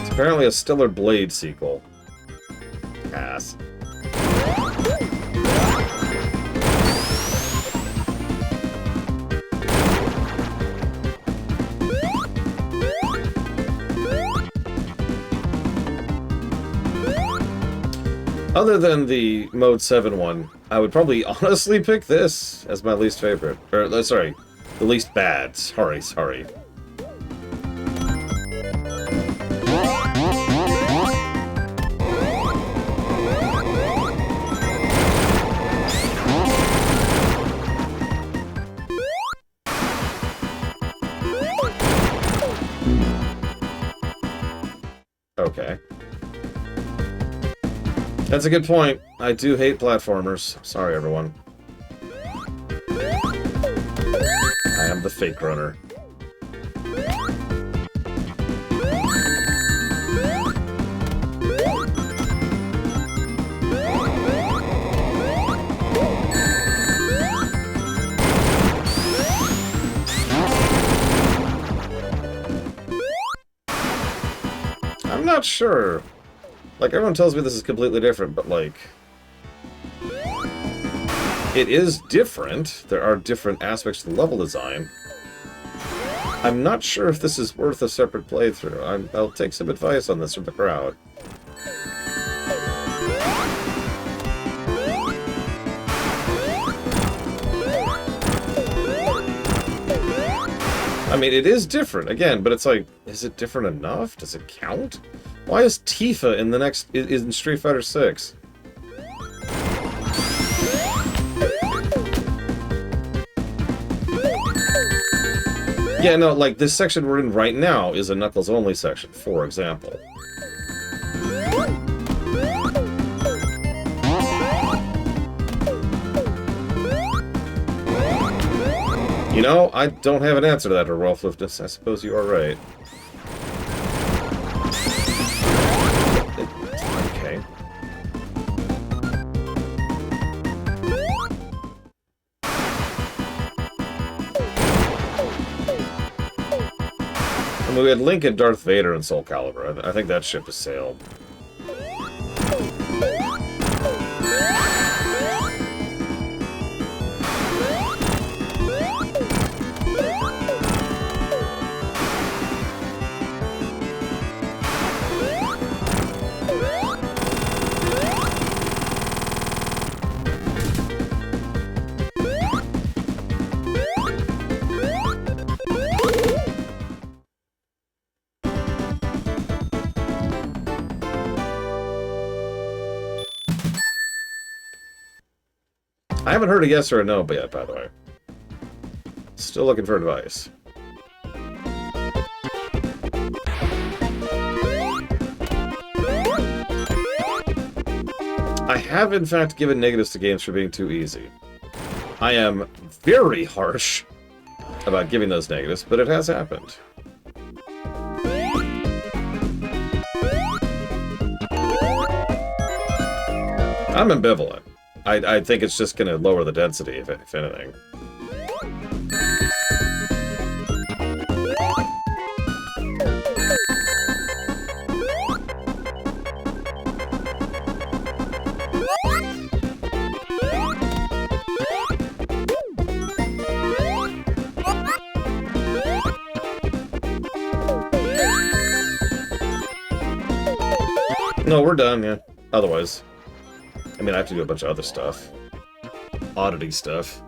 Speaker 1: Apparently a Stellar Blade sequel. Ass. Other than the Mode 7 one, I would probably honestly pick this as my least favorite. Or, sorry, the least bad. Sorry. Okay. That's a good point. I do hate platformers. Sorry, everyone. I am the fake runner. I'm not sure. Like, everyone tells me this is completely different, but, like... It is different. There are different aspects to the level design. I'm not sure if this is worth a separate playthrough. I'll take some advice on this from the crowd. I mean, it is different, again, but it's like, is it different enough? Does it count? Why is Tifa in the next in Street Fighter 6? Yeah, no, like this section we're in right now is a Knuckles only section, for example. You know, I don't have an answer to that, Rolflifness. I suppose you are right. Okay. I mean, we had Link and Darth Vader and Soul Calibur. I think that ship has sailed. I haven't heard a yes or a no yet, by the way. Still looking for advice. I have, in fact, given negatives to games for being too easy. I am very harsh about giving those negatives, but it has happened. I'm ambivalent. I think it's just going to lower the density, if anything. No, we're done, yeah. Otherwise. I mean, I have to do a bunch of other stuff. Oddity stuff.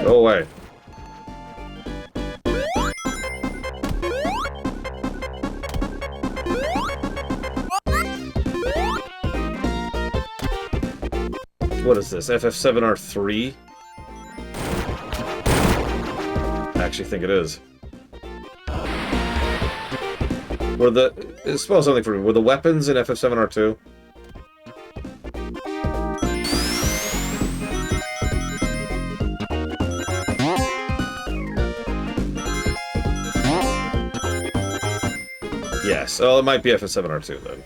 Speaker 1: Go away. What is this? FF7R3? I actually think it is. Were the... Spell something for me. Were the weapons in FF7R2? Yes. Oh, it might be FF7R2 then.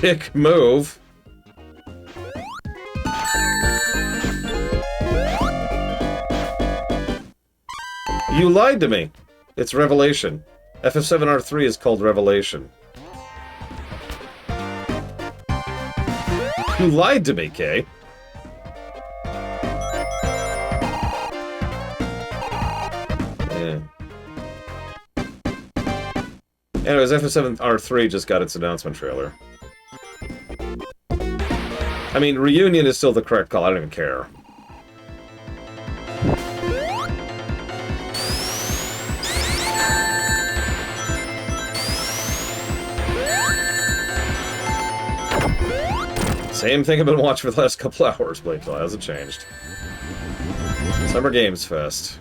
Speaker 1: Dick move. You lied to me. It's Revelation. FF7R3 is called Revelation. You lied to me, Kay. Yeah. Anyways, FF7R3 just got its announcement trailer. I mean, Reunion is still the correct call. I don't even care. Same thing I've been watching for the last couple hours, Blade Kill. Hasn't changed. Summer Games Fest.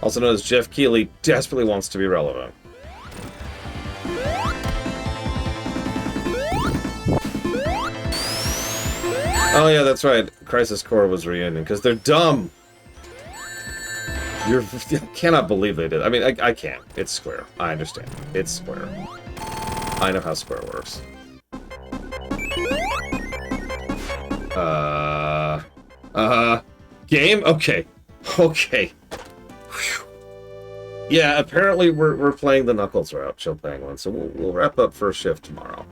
Speaker 1: Also known as Jeff Keighley desperately wants to be relevant. Oh yeah, that's right. Crisis Core was Reunion, because they're dumb! I cannot believe they did. I mean, I can't. It's Square. I understand. It's Square. I know how Square works. Game? Okay. Okay. Whew. Yeah, apparently we're playing the Knuckles route, Chill Penguin, so we'll wrap up first shift tomorrow.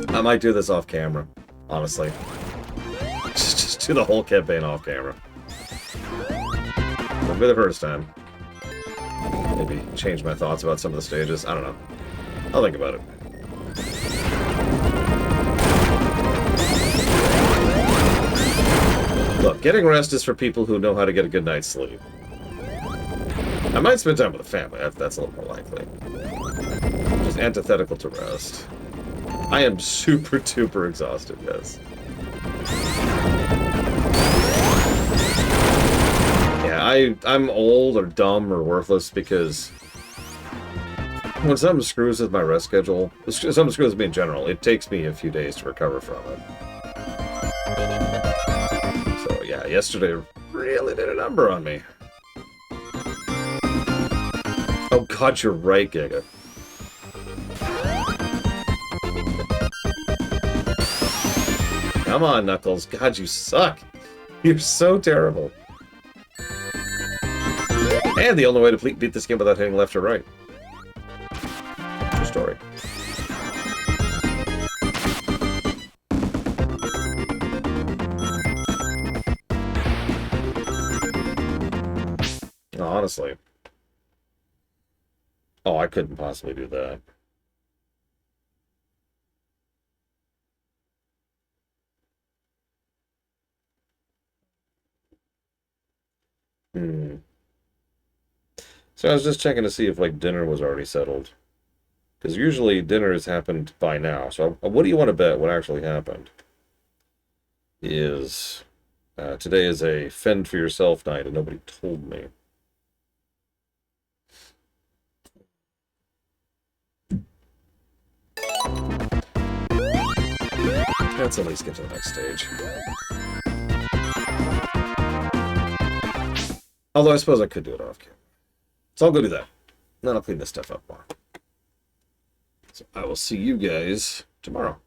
Speaker 1: I might do this off camera, honestly. Just do the whole campaign off camera. Won't be the first time. Maybe change my thoughts about some of the stages. I don't know. I'll think about it. Look, getting rest is for people who know how to get a good night's sleep. I might spend time with the family. That's a little more likely. Just antithetical to rest. I am super duper exhausted, yes. Yeah, I'm old or dumb or worthless because when something screws with my rest schedule, something screws with me in general, it takes me a few days to recover from it. So yeah, yesterday really did a number on me. Oh god, you're right, Giga. Come on, Knuckles. God, you suck. You're so terrible. And the only way to beat this game without hitting left or right. True story. Honestly. Oh, I couldn't possibly do that. Hmm. So I was just checking to see if, like, dinner was already settled. Because usually dinner has happened by now. So what do you want to bet what actually happened? Is today is a fend for yourself night and nobody told me. Let's at least get to the next stage. Although I suppose I could do it off camera. So I'll go do that. Then I'll clean this stuff up more. So I will see you guys tomorrow.